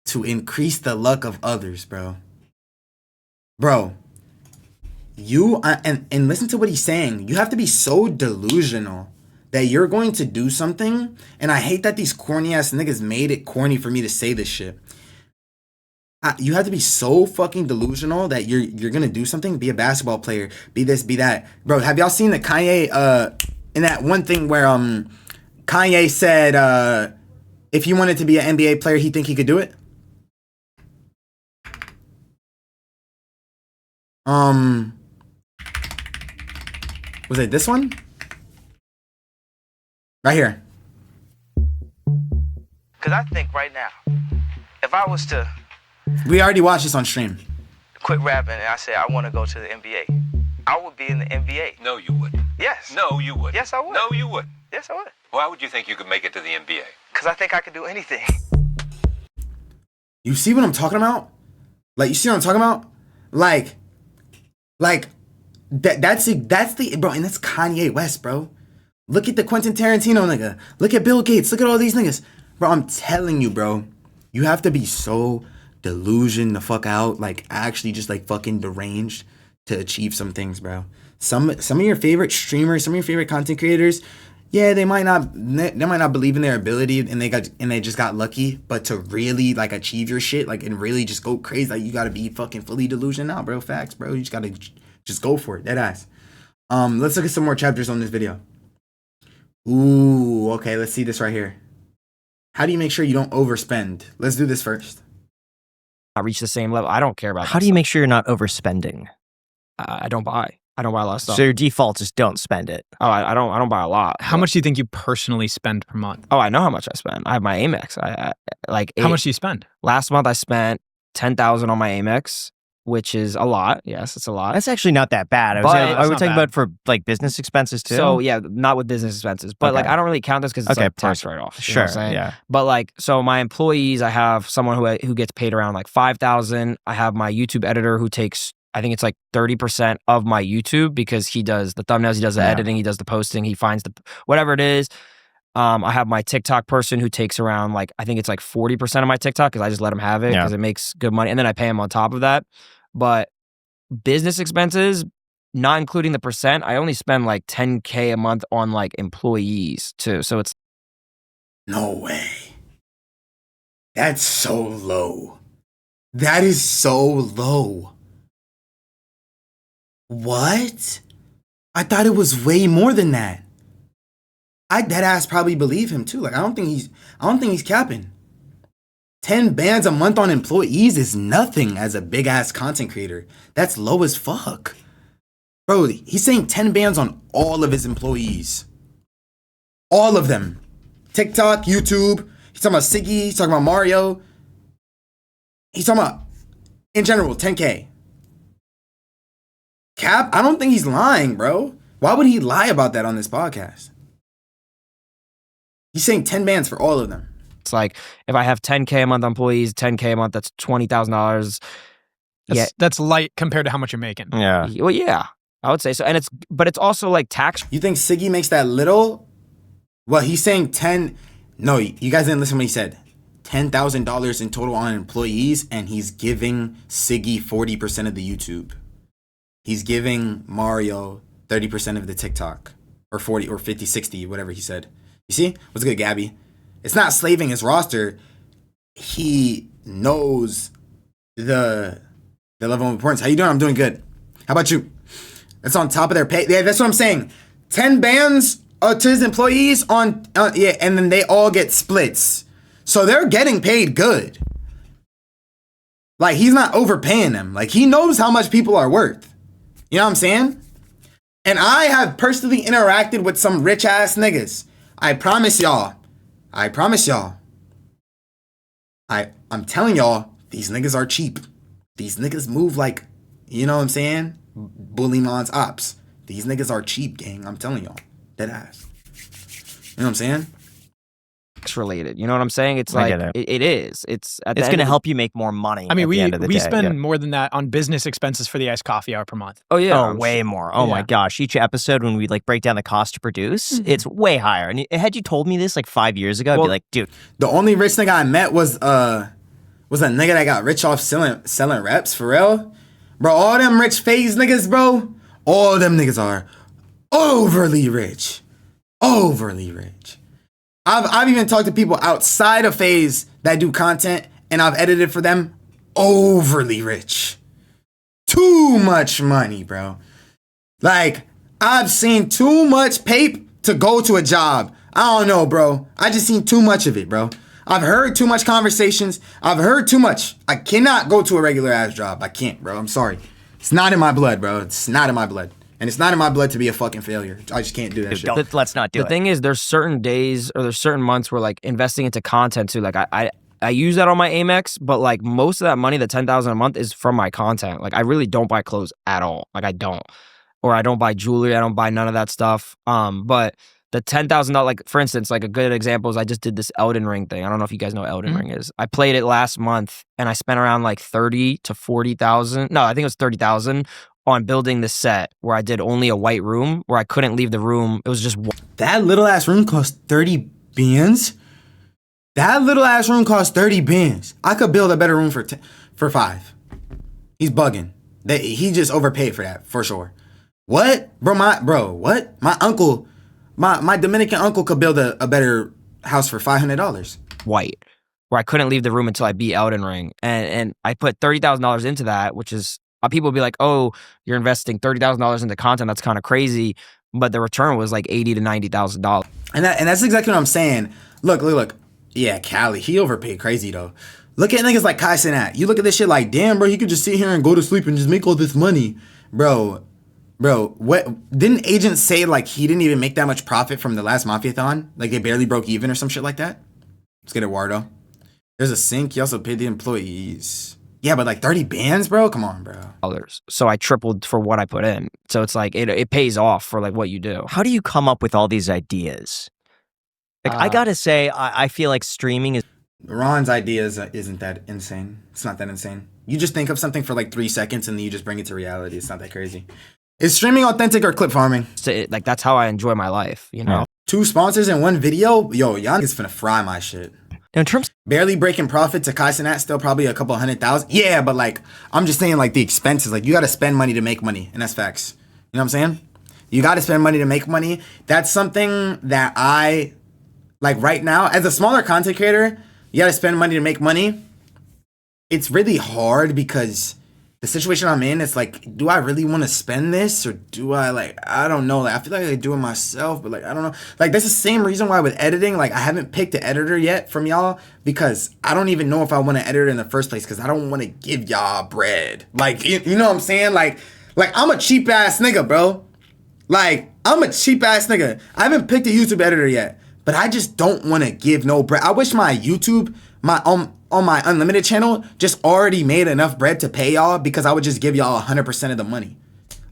To increase the luck of others, bro. Bro. And listen to what he's saying. You have to be so delusional that you're going to do something. And I hate that these corny ass niggas made it corny for me to say this shit. You have to be so fucking delusional that you're gonna do something. Be a basketball player. Be this. Be that. Bro, have y'all seen the Kanye in that one thing where Kanye said if he wanted to be an NBA player, he think he could do it? Was it this one? Right here. Because I think right now, if I was to We already watched this on stream. quit rapping and I said I want to go to the NBA, I would be in the NBA. No, you wouldn't. Yes. No, you wouldn't. Yes, I would. No, you wouldn't. Yes, I would. Why would you think you could make it to the NBA? Because I think I could do anything. You see what I'm talking about? Like, you see what I'm talking about? Like that's the bro, and that's Kanye West, bro. Look at the Quentin Tarantino nigga. Look at Bill Gates. Look at all these niggas. Bro, I'm telling you, bro. You have to be so delusion the fuck out, like actually just like fucking deranged to achieve some things, bro. Some of your favorite streamers, some of your favorite content creators, yeah, they might not believe in their ability and they just got lucky, but to really like achieve your shit, like and really just go crazy, like you gotta be fucking fully delusional now, bro. Facts, bro. You just gotta just go for it. Dead ass. Let's look at some more chapters on this video. Ooh, okay, let's see this right here. How do you make sure you don't overspend? Let's do this first. I reach the same level. I don't care about How do you make sure you're not overspending? I don't buy. I don't buy a lot of stuff. So your default is don't spend it. Oh, I don't buy a lot. How much do you think you personally spend per month? Oh, I know how much I spend. I have my Amex. How much do you spend? Last month I spent $10,000 on my Amex, which is a lot. Yes, it's a lot. That's actually not that bad. But Are we not talking bad. about for like business expenses too? So yeah, not with business expenses, but like Okay. I don't really count this because it's Okay, like tax perfect. write-off. You know Sure, what I'm saying? yeah. But like, so my employees, I have someone who gets paid around like $5,000. I have my YouTube editor who takes, I think it's like 30% of my YouTube because he does the thumbnails, he does the editing, he does the posting, he finds the whatever it is. I have my TikTok person who takes around like, I think it's like 40% of my TikTok because I just let him have it because it makes good money, and then I pay him on top of that. But business expenses, not including the percent, I only spend like $10K a month on like employees too. So it's No way. That's so low. That is so low. What? I thought it was way more than that. I deadass probably believe him too. Like I don't think he's capping. 10 bands a month on employees is nothing as a big ass content creator. That's low as fuck. Bro, he's saying 10 bands on all of his employees. All of them. TikTok, YouTube. He's talking about Siggy. He's talking about Mario. He's talking about, in general, 10K. Cap? I don't think he's lying, bro. Why would he lie about that on this podcast? He's saying 10 bands for all of them. It's like if I have 10K a month on employees, 10K a month, that's $20,000. Yeah, That's light compared to how much you're making. Yeah. well, yeah, I would say so. And it's also like tax. You think Siggy makes that little? Well, he's saying 10. No, you guys didn't listen to what he said. $10,000 in total on employees, and he's giving Siggy 40% of the YouTube. He's giving Mario 30% of the TikTok, or 40 or 50, 60, whatever he said. You see? What's good, Gabby? It's not slaving his roster. He knows the level of importance. How you doing? I'm doing good. How about you? That's on top of their pay. Yeah, that's what I'm saying. 10 bands to his employees on and then they all get splits. So they're getting paid good. Like he's not overpaying them. Like he knows how much people are worth. You know what I'm saying? And I have personally interacted with some rich ass niggas. I promise y'all. I'm telling y'all, these niggas are cheap. These niggas move like, you know what I'm saying? Bully Mon's ops. These niggas are cheap, gang. I'm telling y'all. Dead ass. You know what I'm saying? Related, you know what I'm saying? It's I like get it. it is. It's It's going to help you make more money. I mean, at the end of the we day. spend more than that on business expenses for the iced coffee hour per month. Oh yeah, Oh, way more. Oh my Yeah. gosh. Each episode, when we like break down the cost to produce, it's way higher. And had you told me this like 5 years ago, I'd be Well- like, dude, The only rich nigga I met was a nigga that got rich off selling reps, for real. Bro, all them rich phase niggas, bro, all them niggas are overly rich. Overly rich. I've even talked to people outside of phase that do content, and I've edited for them. Overly rich. Too much money, bro. Like, I've seen too much pape to go to a job. I don't know, bro. I just seen too much of it, bro. I've heard too much conversations. I've heard too much. I cannot go to a regular ass job. I can't, bro. I'm sorry. It's not in my blood, bro. It's not in my blood. And it's not in my blood to be a fucking failure. I just can't do that dude, shit. let's not do The it. thing is, there's certain days or there's certain months where like investing into content too. Like I use that on my Amex, but like most of that money, the $10,000 a month, is from my content. Like I really don't buy clothes at all. Like I don't. or I don't buy jewelry. I don't buy none of that stuff. But the $10,000, like for instance, like a good example is I just did this Elden Ring thing. I don't know if you guys know what Elden Ring is. I played it last month and I spent around like 30 to 40,000. No, I think it was 30,000 on building this set where I did only a white room where I couldn't leave the room. It was just That little ass room cost 30 bands. That little ass room cost 30 bands. I could build a better room for 5. He's bugging. He just overpaid for that for sure. What, bro? What? My uncle, my Dominican uncle could build a better house for $500. white, where I couldn't leave the room until I beat Elden Ring, and I put $30,000 into that, which is people will be like, oh, you're investing $30,000 into content. That's kind of crazy, but the return was like $80,000 to $90,000. And that's exactly what I'm saying. Look. Yeah, Cali, he overpaid crazy though. Look at niggas like Kai Cenat. You look at this shit like, damn, bro, he could just sit here and go to sleep and just make all this money. Bro, what? Didn't agents say like he didn't even make that much profit from the last Mafiathon? Like they barely broke even or some shit like that? Let's get it, Wardo. There's a sink. He also paid the employees. Yeah, but like 30 bands, bro? Come on, bro. So I tripled for what I put in. So it's like, it pays off for like what you do. How do you come up with all these ideas? Like, I gotta say, I feel like streaming is... Ron's idea isn't that insane. It's not that insane. You just think of something for like 3 seconds and then you just bring it to reality. It's not that crazy. Is streaming authentic or clip farming? So like, that's how I enjoy my life, you know? 2 sponsors in 1 video? Yo, y'all niggas finna fry my shit. In terms... Barely breaking profit to Kai Cenat, still probably a couple 100,000. Yeah, but like, I'm just saying like the expenses. Like, you gotta spend money to make money, and that's facts. You know what I'm saying? You gotta spend money to make money. That's something that I... Like right now, as a smaller content creator, you gotta spend money to make money. It's really hard because the situation I'm in, it's like, do I really want to spend this or do I like, I don't know. Like, I feel like I do it myself, but like, I don't know. Like, that's the same reason why with editing, like I haven't picked an editor yet from y'all because I don't even know if I want to edit it in the first place because I don't want to give y'all bread. Like, you know what I'm saying? Like I'm a cheap ass nigga, bro. Like, I'm a cheap ass nigga. I haven't picked a YouTube editor yet. But I just don't want to give no bread. I wish my YouTube, on my unlimited channel, just already made enough bread to pay y'all because I would just give y'all 100% of the money.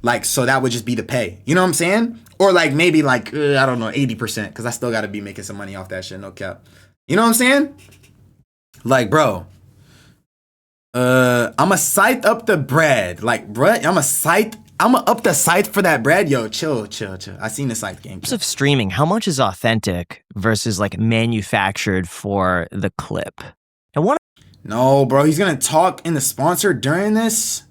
Like, so that would just be the pay. You know what I'm saying? Or like maybe like, I don't know, 80% because I still got to be making some money off that shit. No cap. You know what I'm saying? Like, bro, I'ma scythe up the bread. Like, bruh, I'ma up the scythe for that bread. Yo, chill. I seen the scythe game. In terms of streaming, how much is authentic versus like manufactured for the clip? And one... No, bro, he's gonna talk in the sponsor during this.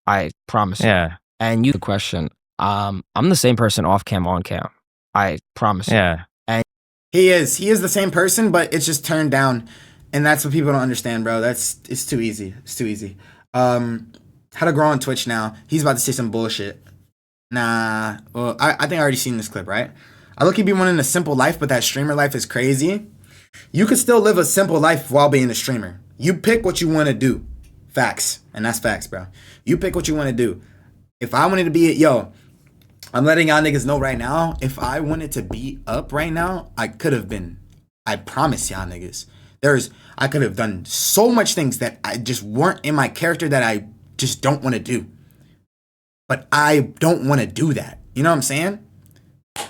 I promise you. Yeah. And you the question. I'm the same person off cam, on cam. I promise you. Yeah. And he is the same person, but it's just turned down. And that's what people don't understand, bro. It's too easy. It's too easy. How to grow on Twitch now. He's about to say some bullshit. Nah. Well, I think I already seen this clip, right? I look, you be wanting a simple life, but that streamer life is crazy. You could still live a simple life while being a streamer. You pick what you want to do. Facts. And that's facts, bro. You pick what you want to do. If I wanted to be yo, I'm letting y'all niggas know right now, if I wanted to be up right now, I could have been. I promise y'all niggas. I could have done so much things that I just weren't in my character that I just don't want to do. But I don't want to do that. You know what I'm saying?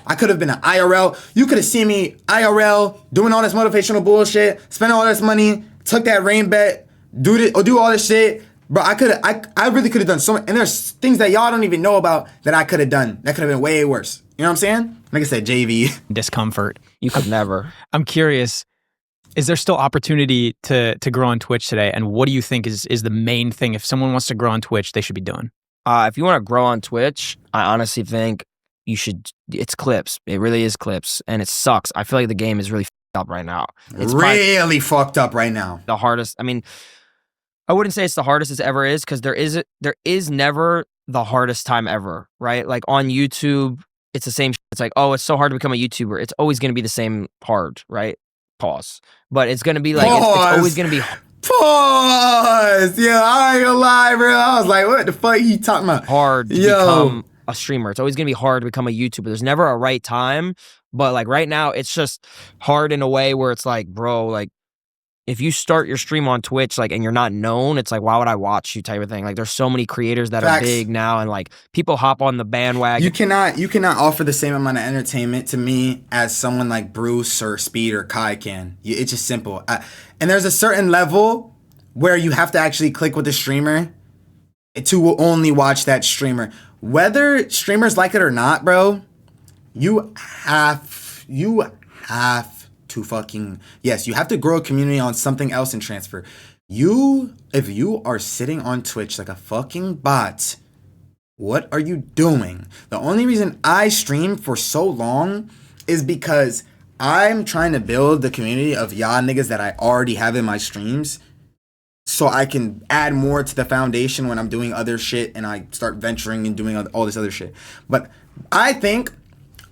I could have been an IRL. You could have seen me IRL doing all this motivational bullshit, spending all this money, took that rain bet, do all this shit. Bro, I really could have done so much. And there's things that y'all don't even know about that I could have done. That could have been way worse. You know what I'm saying? Like I said, JV. Discomfort. you could never. I'm curious. Is there still opportunity to grow on Twitch today? And what do you think is the main thing if someone wants to grow on Twitch, they should be doing? If you want to grow on Twitch, I honestly think you should. It's clips. It really is clips, and it sucks. I feel like the game is really fucked up right now. It's really fucked up right now. The hardest. I mean, I wouldn't say it's the hardest it ever is because there is never the hardest time ever, right? Like on YouTube, it's the same. It's like, oh, it's so hard to become a YouTuber. It's always going to be the same hard, right? Pause. But it's going to be like, it's always going to be pause. Yeah, I ain't gonna lie, bro. I was like, what the fuck you talking about? Hard to become a streamer. It's always going to be hard to become a YouTuber. There's never a right time. But like right now, it's just hard in a way where it's like, bro, like if you start your stream on Twitch, like, and you're not known, it's like, why would I watch you type of thing. Like, there's so many creators that Facts. are big now, and like people hop on the bandwagon. You cannot offer the same amount of entertainment to me as someone like Bruce or Speed or Kai can. It's just simple. And there's a certain level where you have to actually click with the streamer to only watch that streamer. Whether streamers like it or not, bro, you have to fucking, yes, you have to grow a community on something else and transfer. If you are sitting on Twitch like a fucking bot, what are you doing? The only reason I stream for so long is because I'm trying to build the community of y'all niggas that I already have in my streams, so I can add more to the foundation when I'm doing other shit and I start venturing and doing all this other shit. But I think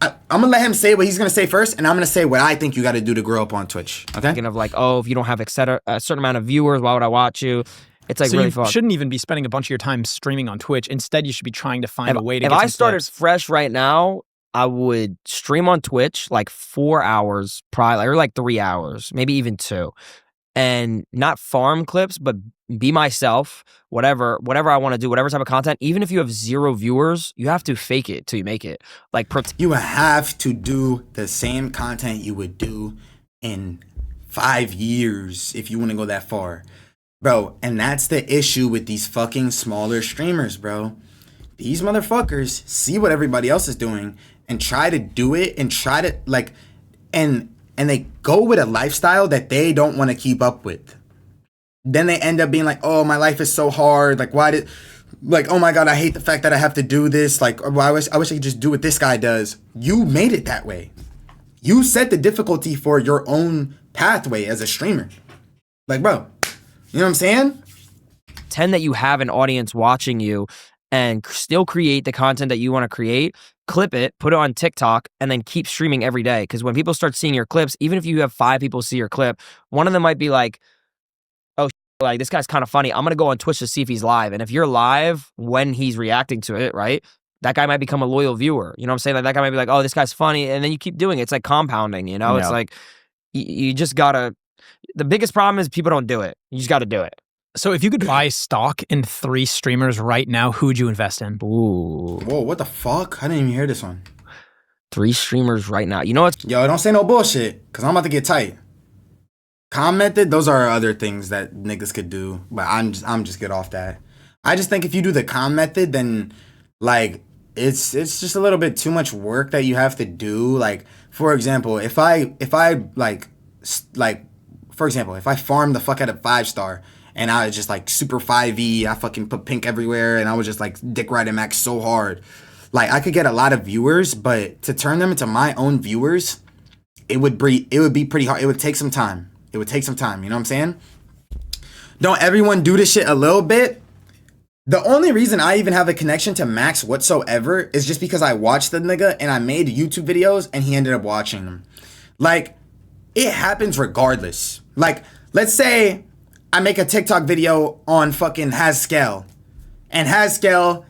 I'm gonna let him say what he's gonna say first, and I'm gonna say what I think you got to do to grow up on Twitch. Okay? Thinking of like, oh, if you don't have a certain amount of viewers, why would I watch you? It's like so really you fun. shouldn't even be spending a bunch of your time streaming on Twitch. Instead, you should be trying to find a way to If get I some started clips. fresh right now, I would stream on Twitch like 4 hours, probably, or like 3 hours, maybe even 2, and not farm clips, but be myself. Whatever I want to do, whatever type of content. Even if you have 0 viewers, you have to fake it till you make it. Like you have to do the same content you would do in 5 years if you want to go that far, bro. And that's the issue with these fucking smaller streamers, bro. These motherfuckers see what everybody else is doing and try to do it and try to like, and they go with a lifestyle that they don't want to keep up with. Then they end up being like, oh, my life is so hard. Like, oh my God, I hate the fact that I have to do this. Like, I wish I could just do what this guy does. You made it that way. You set the difficulty for your own pathway as a streamer. Like, bro, you know what I'm saying? Pretend that you have an audience watching you and still create the content that you want to create, clip it, put it on TikTok, and then keep streaming every day. Because when people start seeing your clips, even if you have 5 people see your clip, one of them might be like, oh, like, this guy's kind of funny. I'm going to go on Twitch to see if he's live. And if you're live when he's reacting to it, right, that guy might become a loyal viewer. You know what I'm saying? Like, that guy might be like, oh, this guy's funny. And then you keep doing it. It's like compounding, you know? Yeah. It's like, you just got to, the biggest problem is people don't do it. You just got to do it. So if you could buy stock in 3 streamers right now, who would you invest in? Ooh. Whoa, what the fuck? I didn't even hear this one. 3 streamers right now. You know what? Yo, don't say no bullshit, because I'm about to get tight. Commented, those are other things that niggas could do, but I'm just good off that. I just think if you do the com method, then like it's just a little bit too much work that you have to do. Like, for example, if I for example, if I farm the fuck out of 5-star and I was just like super 5e, I fucking put pink everywhere and I was just like dick riding max so hard, like I could get a lot of viewers, but to turn them into my own viewers, it would be pretty hard. It would take some time. You know what I'm saying? Don't everyone do this shit a little bit? The only reason I even have a connection to Max whatsoever is just because I watched the nigga and I made YouTube videos and he ended up watching them. Like, it happens regardless. Like, let's say I make a TikTok video on fucking Haskell, and Haskell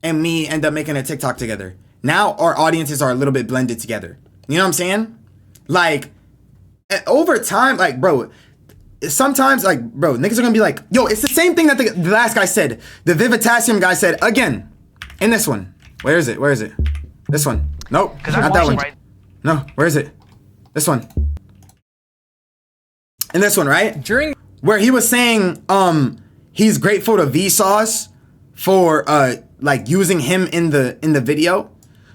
and me end up making a TikTok together. Now our audiences are a little bit blended together. You know what I'm saying? Like, over time, like, bro, sometimes, like, bro, niggas are gonna be like, yo, it's the same thing that the last guy said. The Vivitasium guy said, again, in this one. Where is it? This one. Nope, not that one. No, where is it? This one. In this one, right? Where he was saying, he's grateful to Vsauce for, like, using him in the video.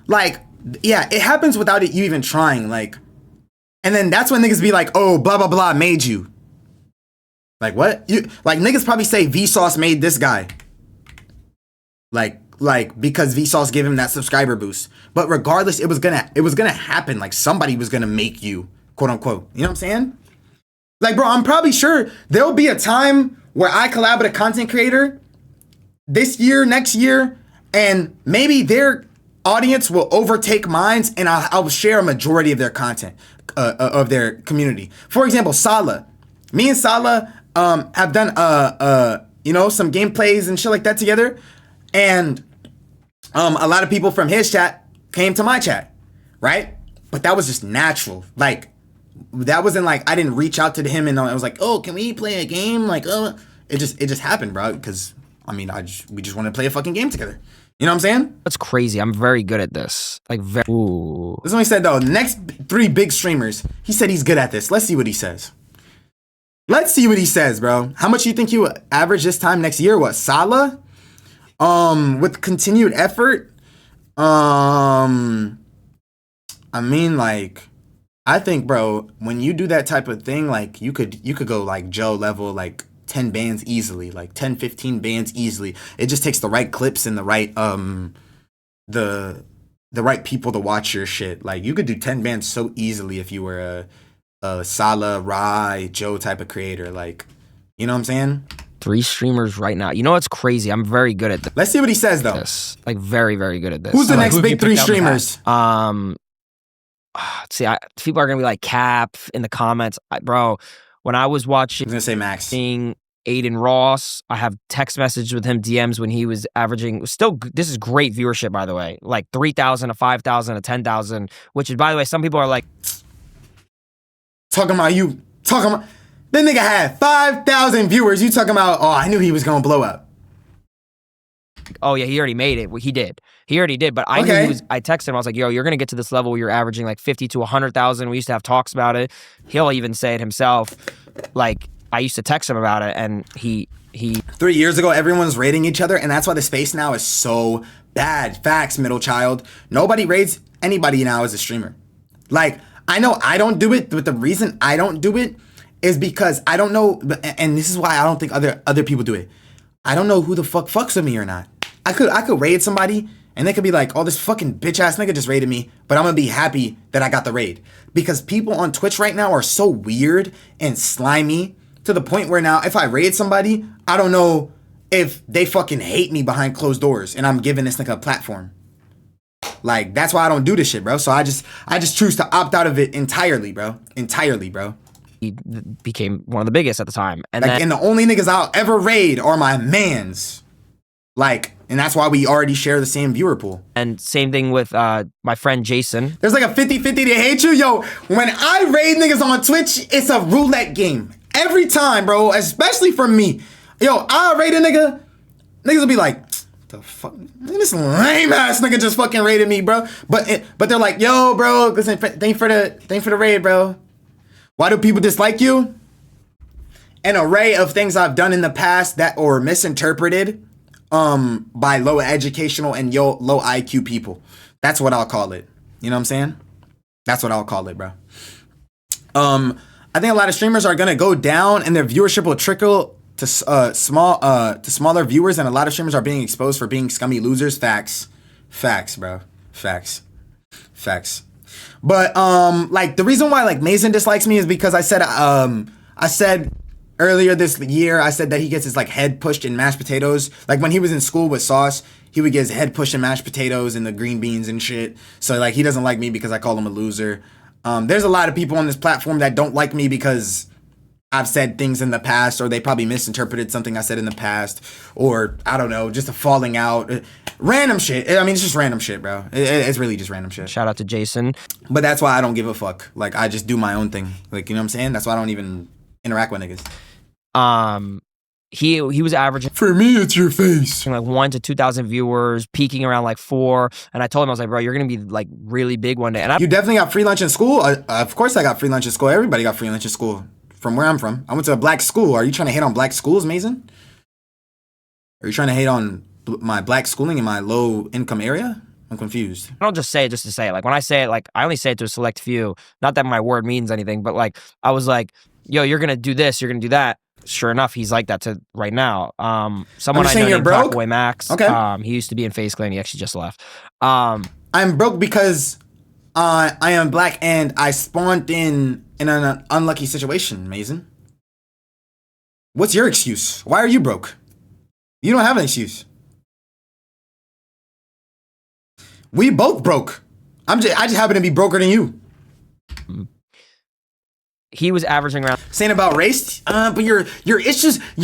Like, yeah, it happens without you even trying, like. And then that's when niggas be like, oh, blah, blah, blah, made you. Like, what? Like, niggas probably say Vsauce made this guy. Like, because Vsauce gave him that subscriber boost. But regardless, it was gonna happen. Like, somebody was gonna make you, quote unquote. You know what I'm saying? Like, bro, I'm probably sure there'll be a time where I collab with a content creator this year, next year, and maybe their audience will overtake mine, and I'll share a majority of their content. Of their community. For example, Salah. Me and Salah have done some gameplays and shit like that together. And a lot of people from his chat came to my chat, right? But that was just natural. Like, that wasn't like I didn't reach out to him and I was like, oh, can we play a game? Like, it just happened, bro. Because I mean, we just want to play a fucking game together. You know what I'm saying? That's crazy. I'm very good at this. Like, ooh. This is what he said though. Next 3 big streamers. He said he's good at this. Let's see what he says. Let's see what he says, bro. How much you think you would average this time next year? What, Salah? With continued effort? I mean, like, I think, bro, when you do that type of thing, like, you could go like Joe level, like 10 bands easily, like 10, 15 bands easily. It just takes the right clips and the right the right people to watch your shit. Like, you could do 10 bands so easily if you were a Salah, Rai, Joe type of creator. Like, you know what I'm saying? 3 streamers right now. You know what's crazy? I'm very good at this. Let's see what he says though. Like, very, very good at this. Who's the next big 3 streamers? See, people are gonna be like Cap in the comments, bro. When I was watching, I'm gonna say Max. Seeing Aiden Ross, I have text message with him DMs when he was averaging. Still, this is great viewership, by the way. Like 3,000 to 5,000 to 10,000, which is, by the way, some people are like talking about that nigga had 5,000 viewers. You talking about? Oh, I knew he was gonna blow up. Oh yeah, he already made it. Well, he did. He already did. But I knew he was. I texted him. I was like, "Yo, you're gonna get to this level where you're averaging like 50 to 100,000." We used to have talks about it. He'll even say it himself. Like, I used to text him about it, and he. 3 years ago, everyone was raiding each other, and that's why the space now is so bad. Facts, middle child. Nobody raids anybody now as a streamer. Like, I know I don't do it, but the reason I don't do it is because I don't know, and this is why I don't think other people do it. I don't know who the fuck fucks with me or not. I could raid somebody and they could be like, oh, this fucking bitch ass nigga just raided me, but I'm gonna be happy that I got the raid. Because people on Twitch right now are so weird and slimy to the point where now if I raid somebody, I don't know if they fucking hate me behind closed doors and I'm giving this nigga a platform. Like, that's why I don't do this shit, bro. So I just choose to opt out of it entirely, bro. Entirely, bro. He became one of the biggest at the time. And like, and the only niggas I'll ever raid are my mans. Like, and that's why we already share the same viewer pool. And same thing with my friend Jason. There's like a 50-50 to hate you. Yo, when I raid niggas on Twitch, it's a roulette game. Every time, bro, especially for me. Yo, I'll raid a nigga. Niggas will be like, the fuck? This lame ass nigga just fucking raided me, bro. But they're like, yo, bro, listen, thank for the raid, bro. Why do people dislike you? An array of things I've done in the past that or misinterpreted by low educational and low IQ people. That's what I'll call it. You know what I'm saying? That's what I'll call it, bro. I think a lot of streamers are gonna go down and their viewership will trickle to smaller viewers, and a lot of streamers are being exposed for being scummy losers. Facts, bro. Facts. But like the reason why like Mason dislikes me is because I said earlier this year, I said that he gets his like head pushed in mashed potatoes. Like when he was in school with Sauce, he would get his head pushed in mashed potatoes and the green beans and shit. So like he doesn't like me because I call him a loser. There's a lot of people on this platform that don't like me because I've said things in the past, or they probably misinterpreted something I said in the past, or I don't know, just a falling out, random shit. I mean, it's just random shit, bro. It's really just random shit. Shout out to Jason. But that's why I don't give a fuck. Like, I just do my own thing. Like, you know what I'm saying? That's why I don't even interact with niggas. He was averaging, for me, it's your face, like 1,000 to 2,000 viewers, peaking around like 4. And I told him, I was like, bro, you're gonna be like really big one day. And you definitely got free lunch in school. Of course, I got free lunch in school. Everybody got free lunch in school. From where I'm from, I went to a black school. Are you trying to hate on black schools, Mason? Are you trying to hate on my black schooling in my low income area? I'm confused. I don't just say it just to say it. Like when I say it, like I only say it to a select few. Not that my word means anything, but like I was like, yo, you're gonna do this, you're gonna do that. Sure enough, he's like that to right now. Someone I know named Blackboy Max. Okay. He used to be in FaZe Clan. He actually just left. I'm broke because I am black and I spawned in an unlucky situation, Mason. What's your excuse? Why are you broke? You don't have an excuse. We both broke. I just happen to be broker than you. He was averaging around saying about race, but your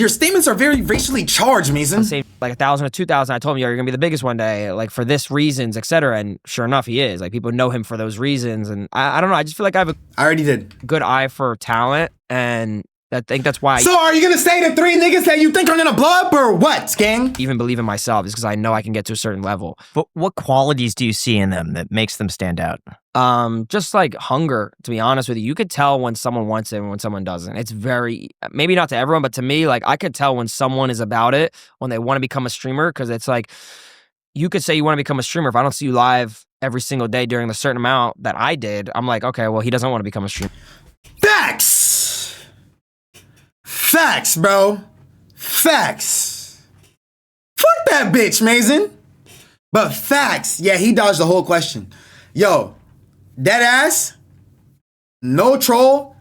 statements are very racially charged, Mason. like 1,000 or 2,000. I told him, yo, you're gonna be the biggest one day, like for this reasons, etc. And sure enough, he is. Like people know him for those reasons. And I don't know. I just feel like I have a I already did. good eye for talent, and I think that's why So are you gonna say the 3 niggas that you think are gonna blow up or what, gang? I even believe in myself is because I know I can get to a certain level. But what qualities do you see in them that makes them stand out? Just like hunger, to be honest with you. You could tell when someone wants it and when someone doesn't. It's very, maybe not to everyone, but to me, like I could tell when someone is about it, when they want to become a streamer, because it's like, you could say you want to become a streamer. If I don't see you live every single day during the certain amount that I did, I'm like, okay, well, he doesn't want to become a streamer. Facts! Facts, bro. Facts. Fuck that bitch, Mason. But facts. Yeah, he dodged the whole question. Yo, dead ass, no troll.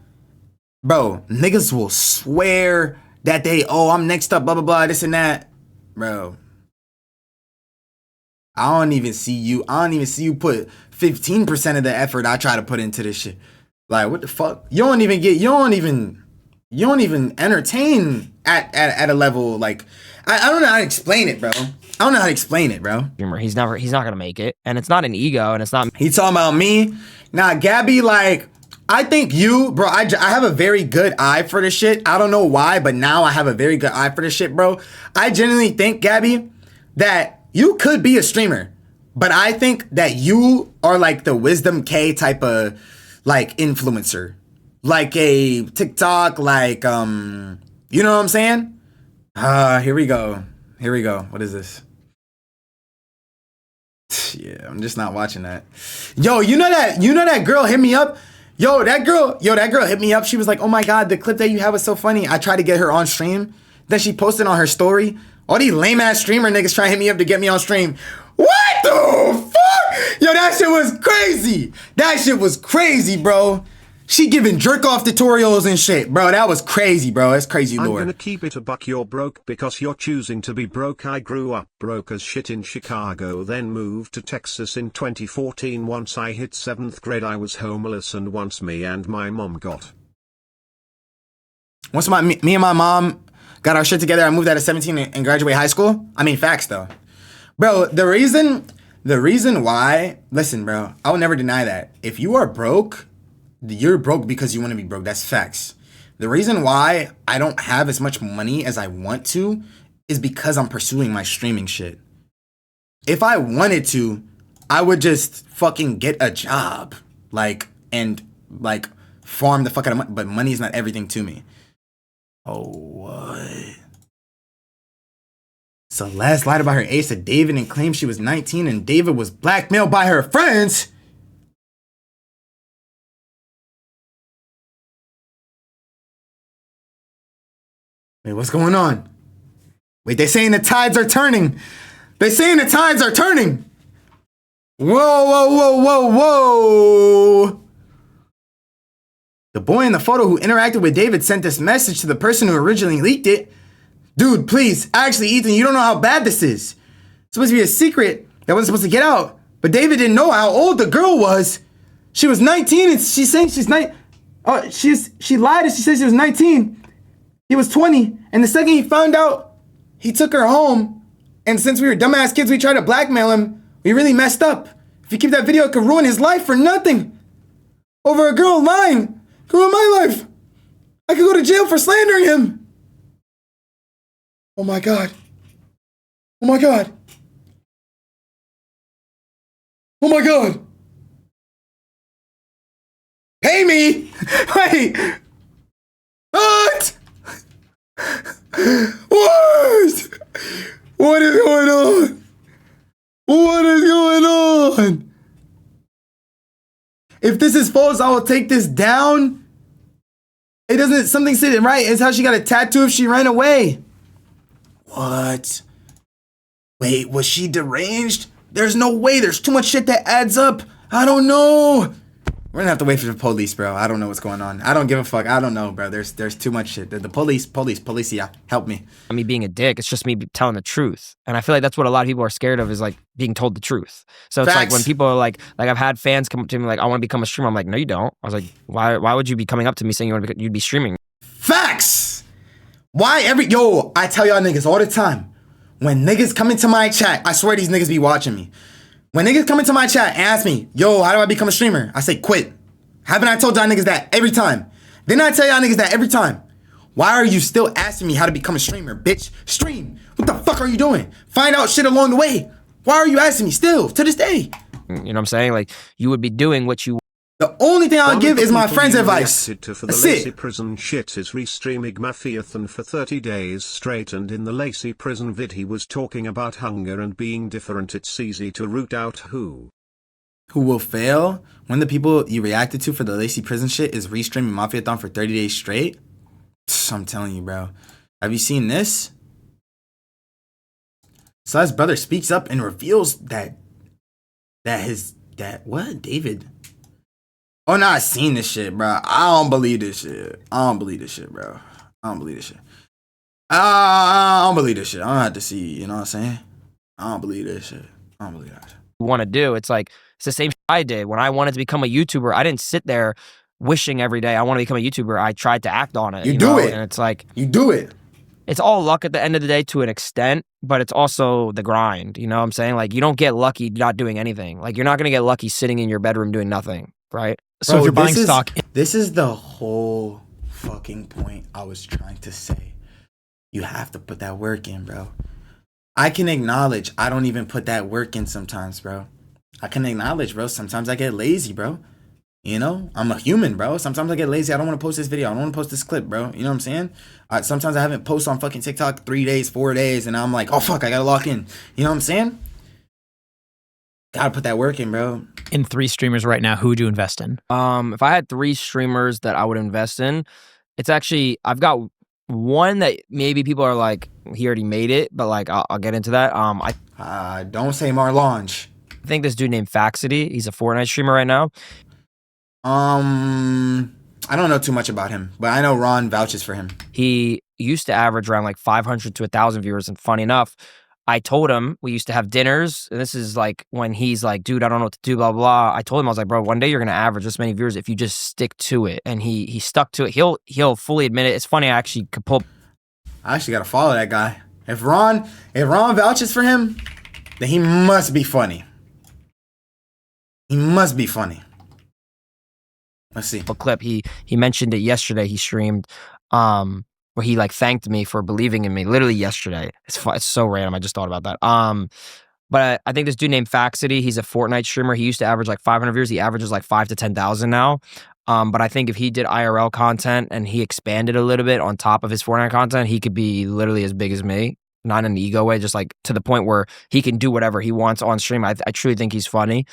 Bro, niggas will swear that I'm next up, blah, blah, blah, this and that. Bro. I don't even see you put 15% of the effort I try to put into this shit. Like, what the fuck? You don't even entertain at a level like I don't know how to explain it, bro. He's not gonna make it, and it's not an ego, and it's not. He talking about me. Nah, Gabby, like I think you, bro. I have a very good eye for this shit. I don't know why, but now I have a very good eye for this shit, bro. I genuinely think, Gabby, that you could be a streamer, but I think that you are like the Wisdom K type of like influencer. Like a TikTok, like, you know what I'm saying? Here we go. What is this? Yeah, I'm just not watching that. Yo, you know that girl hit me up? That girl hit me up. She was like, oh my God, the clip that you have was so funny. I tried to get her on stream. Then she posted on her story. All these lame ass streamer niggas try to hit me up to get me on stream. What the fuck? Yo, that shit was crazy, bro. She giving jerk off tutorials and shit, bro. That was crazy, bro. That's crazy, Lord. I'm gonna keep it a buck. You're broke because you're choosing to be broke. I grew up broke as shit in Chicago, then moved to Texas in 2014. Once I hit 7th grade, I was homeless, and once me and my mom got. Once me and my mom got our shit together, I moved out of 17 and graduated high school. I mean, facts though, bro. The reason why, listen, bro. I will never deny that if you are broke. You're broke because you want to be broke. That's facts. The reason why I don't have as much money as I want to is because I'm pursuing my streaming shit. If I wanted to, I would just fucking get a job, and farm the fuck out of money. But money is not everything to me. Oh, what? Celeste lied about her age to David and claimed she was 19 and David was blackmailed by her friends. Wait, what's going on? Wait, they're saying the tides are turning. Whoa. The boy in the photo who interacted with David sent this message to the person who originally leaked it. Dude, please. Actually, Ethan, you don't know how bad this is. It's supposed to be a secret that wasn't supposed to get out. But David didn't know how old the girl was. She was 19 and she's saying she's 9. Oh, she lied and she said she was 19. He was 20, and the second he found out, he took her home. And since we were dumbass kids, we tried to blackmail him. We really messed up. If you keep that video, it could ruin his life for nothing. Over a girl lying. Could ruin my life. I could go to jail for slandering him. Oh my God. Pay me. Wait. What? What is going on? If this is false, I will take this down. Something said it right. It's how she got a tattoo if she ran away. What? Wait, was she deranged? There's no way. There's too much shit that adds up. I don't know. We're gonna have to wait for the police, bro. I don't know what's going on. I don't give a fuck. I don't know, bro. There's too much shit. The police, yeah, help me. Me being a dick, it's just me telling the truth. And I feel like that's what a lot of people are scared of, is like being told the truth. So it's like when people are like I've had fans come up to me like, I want to become a streamer. I'm like, no, you don't. I was like, why would you be coming up to me saying you'd be streaming? Facts! I tell y'all niggas all the time, when niggas come into my chat, I swear these niggas be watching me. When niggas come into my chat and ask me, yo, how do I become a streamer? I say, quit. Haven't I told y'all niggas that every time? Didn't I tell y'all niggas that every time? Why are you still asking me how to become a streamer, bitch? Stream. What the fuck are you doing? Find out shit along the way. Why are you asking me still, to this day? You know what I'm saying? Like, you would be doing what you... The only thing I'll One give of the is my people friend's you advice. reacted to for the That's Lacy it. Prison shit is restreaming Mafiathan for 30 days straight, and in the Lacy Prison vid he was talking about hunger and being different. It's easy to root out who will fail when the people you reacted to for the Lacy Prison shit is restreaming Mafiathon for 30 days straight. I'm telling you, bro. Have you seen this? Sly's brother speaks up and reveals that David. Oh no, I seen this shit, bro. I don't believe this shit. I don't believe this shit. I don't believe this shit. I don't believe this shit. I don't have to see, you know what I'm saying? I don't believe this shit. I don't believe that shit. want to do. It's like, it's the same shit I did. When I wanted to become a YouTuber, I didn't sit there wishing every day I want to become a YouTuber. I tried to act on it. You do know? it. And it's like, You do it. it's all luck at the end of the day to an extent, but it's also the grind. You know what I'm saying? Like, you don't get lucky not doing anything. Like, you're not going to get lucky sitting in your bedroom doing nothing, right? So Bro, if you're buying this is- stock, This is the whole fucking point I was trying to say. You have to put that work in, bro. I can acknowledge I don't even put that work in sometimes, bro. I can acknowledge, bro. Sometimes I get lazy, bro. You know, I'm a human, bro. Sometimes I get lazy. I don't want to post this video. I don't want to post this clip, bro. You know what I'm saying? Sometimes I haven't posted on fucking TikTok 3 days, 4 days, and I'm like, oh, fuck, I got to lock in. You know what I'm saying? Gotta put that work in, bro. in 3 streamers right now, who would you invest in? If I had 3 streamers that I would invest in, it's actually, I've got one that maybe people are like, he already made it, but like, I'll get into that. Don't say Marlange. I think this dude named Faxity, he's a Fortnite streamer right now. I don't know too much about him, but I know Ron vouches for him. He used to average around like 500 to 1,000 viewers, and funny enough, I told him, we used to have dinners, and this is like when he's like, dude, I don't know what to do, blah, blah. I told him, I was like, bro, one day you're going to average this many viewers if you just stick to it. And he stuck to it. He'll fully admit it. It's funny, I actually could pull. I actually gotta follow that guy. If Ron vouches for him, then he must be funny. He must be funny. Let's see. A clip. He mentioned it yesterday. He streamed where he like thanked me for believing in me. Literally yesterday. It's so random. I just thought about that. But I think this dude named Faxity, he's a Fortnite streamer. He used to average like 500 viewers. He averages like 5 to 10,000 now. But I think if he did IRL content and he expanded a little bit on top of his Fortnite content, he could be literally as big as me. Not in an ego way, just like to the point where he can do whatever he wants on stream. I truly think he's funny.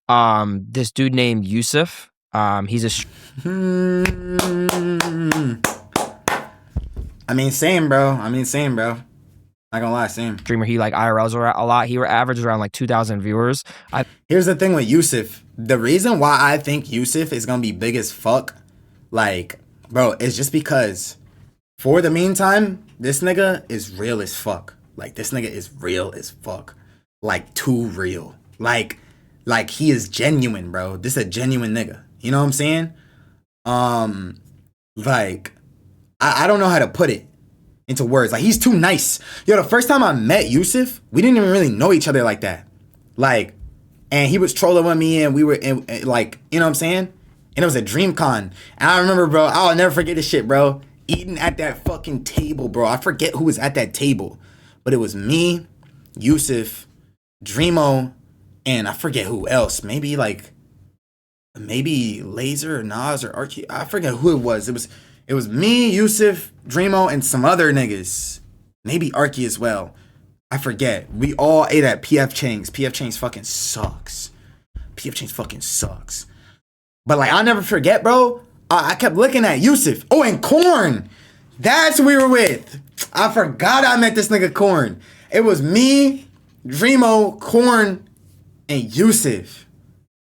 This dude named Yusuf. He's a I mean, same, bro. Not gonna lie, same. streamer. He like IRLs a lot. He averages around like 2,000 viewers. Here's the thing with Yusuf. The reason why I think Yusuf is gonna be big as fuck, like, bro, is just because for the meantime, this nigga is real as fuck. Like, this nigga is real as fuck. Like, too real. Like he is genuine, bro. This is a genuine nigga. You know what I'm saying? Like, I don't know how to put it into words. Like, he's too nice. Yo, the first time I met Yusuf, we didn't even really know each other like that. Like, and he was trolling with me, and we were in, like, you know what I'm saying? And it was a DreamCon. And I remember, bro, I'll never forget this shit, bro. Eating at that fucking table, bro. I forget who was at that table. But it was me, Yusuf, Dreamo, and I forget who else. Maybe Laser or Nas or Archie. I forget who it was. It was me, Yusuf, Dreamo, and some other niggas. Maybe Archie as well. I forget. We all ate at PF Chang's. PF Chang's fucking sucks. PF Chang's fucking sucks. But like, I'll never forget, bro. I kept looking at Yusuf. Oh, and Korn. That's who we were with. I forgot I met this nigga Korn. It was me, Dreamo, Korn, and Yusuf.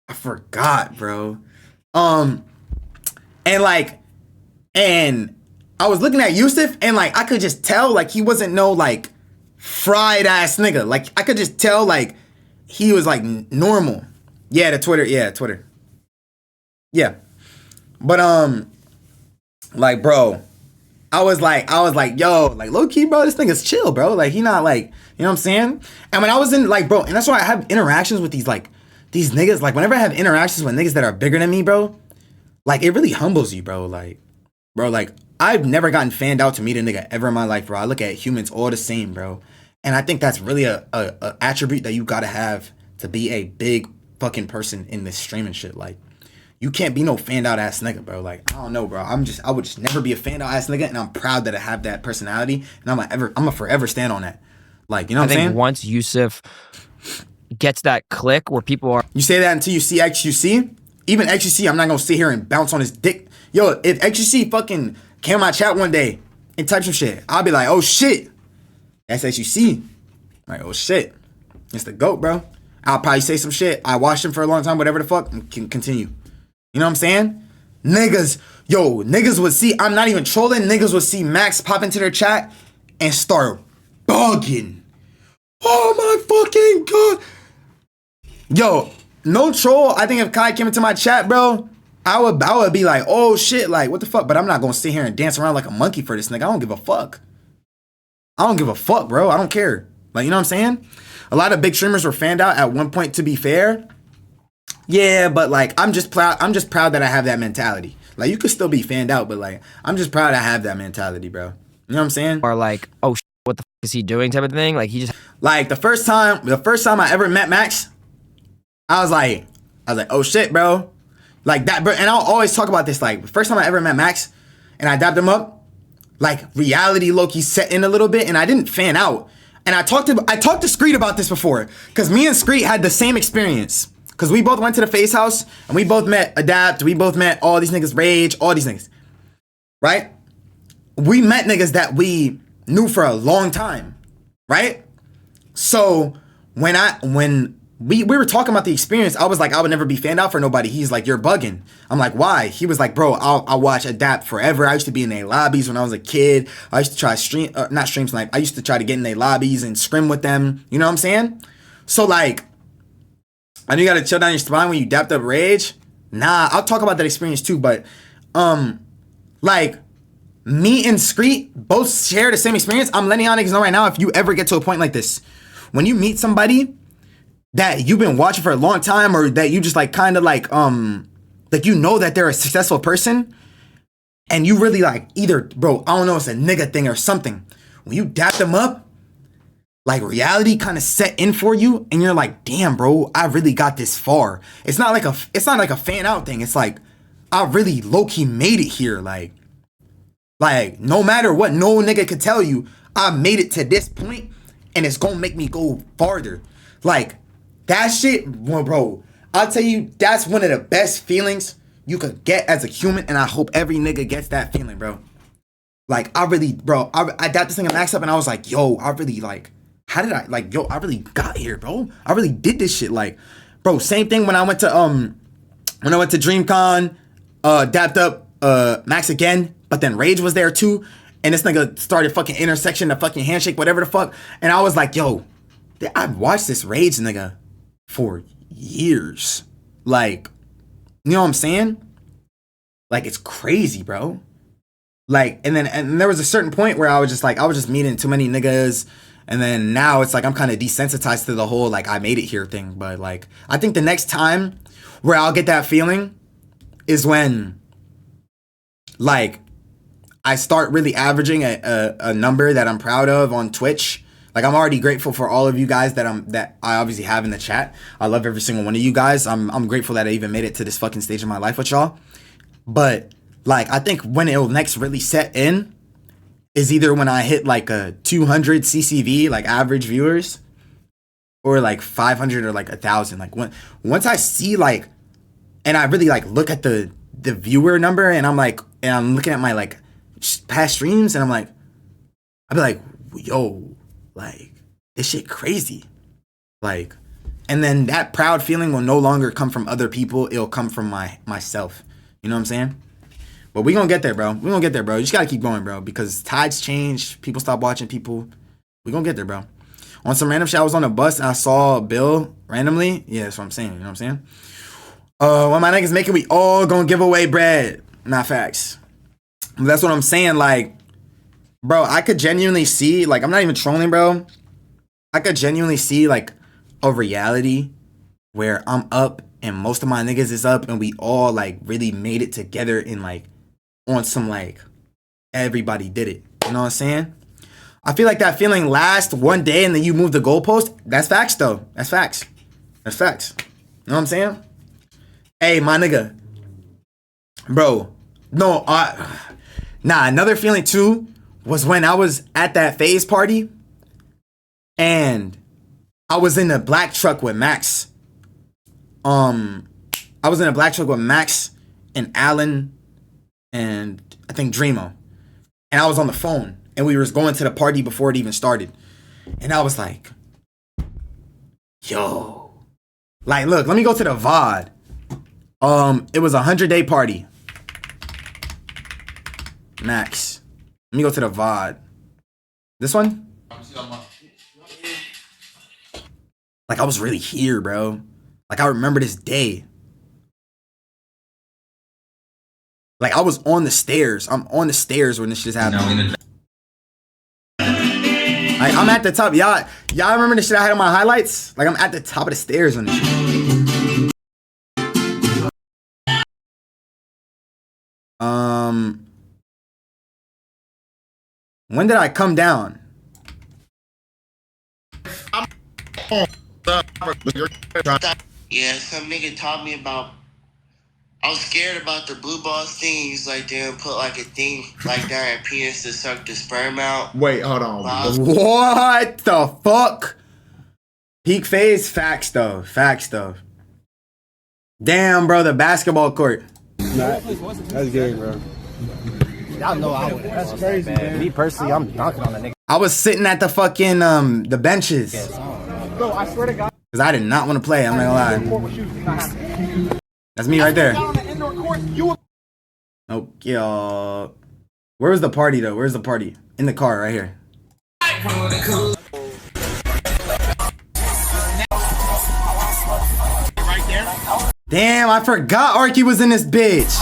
I forgot, bro. And I was looking at Yusuf, and like, I could just tell, like, he wasn't no like fried ass nigga. Like, I could just tell, like, he was like normal. Yeah, Twitter. Yeah. But like, bro, I was like, yo, like low key, bro, this thing is chill, bro. Like he not like, you know what I'm saying? And when I was in like, bro, and that's why I have interactions with these niggas. Like whenever I have interactions with niggas that are bigger than me, bro, like it really humbles you, bro. Like, bro, like I've never gotten fanned out to meet a nigga ever in my life, bro. I look at humans all the same, bro. And I think that's really a attribute that you gotta have to be a big fucking person in this streaming shit. Like, you can't be no fanned out ass nigga, bro. Like, I don't know, bro. I would just never be a fanned out ass nigga, and I'm proud that I have that personality, and I'm gonna forever stand on that. Like, you know what I'm saying? Once Yusuf gets that click where people are. You say that until you see XUC. Even XUC, I'm not gonna sit here and bounce on his dick. Yo, if XUC fucking came on my chat one day and type some shit, I'll be like, oh shit, that's XUC. Like, oh shit, it's the GOAT, bro. I'll probably say some shit. I watched him for a long time, whatever the fuck, and can continue. You know what I'm saying? Niggas would see, I'm not even trolling, niggas would see Max pop into their chat and start bugging. Oh my fucking god. Yo, no troll. I think if Kai came into my chat, bro, I would be like, oh shit, like what the fuck? But I'm not gonna sit here and dance around like a monkey for this nigga. I don't give a fuck. I don't give a fuck, bro. I don't care. Like, you know what I'm saying? A lot of big streamers were fanned out at one point, to be fair. Yeah, but like I'm just proud that I have that mentality. Like you could still be fanned out, but like I'm just proud I have that mentality, bro. You know what I'm saying? Or like, oh shit, what the fuck is he doing type of thing? Like he just like the first time I ever met Max, I was like, oh shit, bro. Like that, bro. And I'll always talk about this. Like the first time I ever met Max and I dapped him up, like reality low-key set in a little bit and I didn't fan out. And I talked to Screet about this before, because me and Screet had the same experience. Because we both went to the Face House, and we both met Adapt, we both met all these niggas, Rage, all these niggas. Right? We met niggas that we knew for a long time. Right? So, when we were talking about the experience, I was like, I would never be fanned out for nobody. He's like, you're bugging. I'm like, why? He was like, bro, I'll watch Adapt forever. I used to be in their lobbies when I was a kid. I used to try not stream snipe. I used to try to get in their lobbies and scrim with them. You know what I'm saying? So like, I know you gotta chill down your spine when you dapped up Rage. Nah, I'll talk about that experience too, but like me and Screet both share the same experience. I'm letting y'all niggas know right now, if you ever get to a point like this, when you meet somebody that you've been watching for a long time, or that you just like kind of like you know that they're a successful person, and you really like either, bro, I don't know, it's a nigga thing or something. When you dap them up, like reality kind of set in for you, and you're like, damn, bro, I really got this far. It's not like a fan out thing. It's like I really low key made it here. Like no matter what, no nigga could tell you, I made it to this point, and it's gonna make me go farther. Like that shit, well, bro, I'll tell you, that's one of the best feelings you could get as a human, and I hope every nigga gets that feeling, bro. Like I really, bro, I got this thing and Max up, and I was like, yo, I really like. How did I like, yo, I really got here, bro. I really did this shit. Like, bro, same thing when I went to DreamCon, dapped up Max again, but then Rage was there too. And this nigga started fucking intersection, the fucking handshake, whatever the fuck. And I was like, yo, I've watched this Rage nigga for years. Like, you know what I'm saying? Like, it's crazy, bro. Like, and there was a certain point where I was just meeting too many niggas. And then now it's like I'm kind of desensitized to the whole like I made it here thing. But like I think the next time where I'll get that feeling is when like I start really averaging a number that I'm proud of on Twitch. Like I'm already grateful for all of you guys that I obviously have in the chat. I love every single one of you guys. I'm grateful that I even made it to this fucking stage of my life with y'all. But like I think when it'll next really set in is either when I hit like a 200 CCV, like average viewers, or like 500 or like 1,000. Like once I see like, and I really like look at the viewer number, and I'm like, and I'm looking at my like past streams, and I'm like, I'd be like, yo, like this shit crazy. Like, and then that proud feeling will no longer come from other people. It'll come from myself. You know what I'm saying? But we gonna get there, bro. We gonna get there, bro. You just gotta keep going, bro. Because tides change. People stop watching people. We gonna get there, bro. On some random shit, I was on a bus and I saw Bill randomly. Yeah, that's what I'm saying. You know what I'm saying? When my niggas making, we all gonna give away bread. Not facts. That's what I'm saying. Like, bro, I could genuinely see, like, I'm not even trolling, bro. I could genuinely see, like, a reality where I'm up and most of my niggas is up and we all, like, really made it together and, like, on some, like, everybody did it. You know what I'm saying? I feel like that feeling lasts one day and then you move the goalpost. That's facts, though. That's facts. That's facts. You know what I'm saying? Hey, my nigga. Bro. No, another feeling, too, was when I was at that phase party and I was in a black truck with Max. I was in a black truck with Max and Alan and I think Dreamo. And I was on the phone and we was going to the party before it even started. And I was like, yo. Like, look, let me go to the VOD. It was a 100-day party. Max. Let me go to the VOD. This one? Like, I was really here, bro. Like, I remember this day. Like, I was on the stairs. I'm on the stairs when this shit's happening. Like, I'm at the top. Y'all remember the shit I had on my highlights? Like, I'm at the top of the stairs on this shit. When did I come down? Yeah, some nigga taught me about. I was scared about the blue balls thing. He's like, damn, put like a thing like down your penis to suck the sperm out. Wait, hold on. What the fuck? Peak phase? Facts though. Facts though. Damn, bro, the basketball court. That's gay, bro. Y'all know I would. That's crazy, man. Me personally, I'm dunking on the nigga. I was sitting at the fucking the benches. Bro, I swear to God. Cause I did not want to play. I'm not gonna lie. That's me right there. Okay, where was the party though? Where's the party? In the car right here. Damn, I forgot Arky was in this bitch.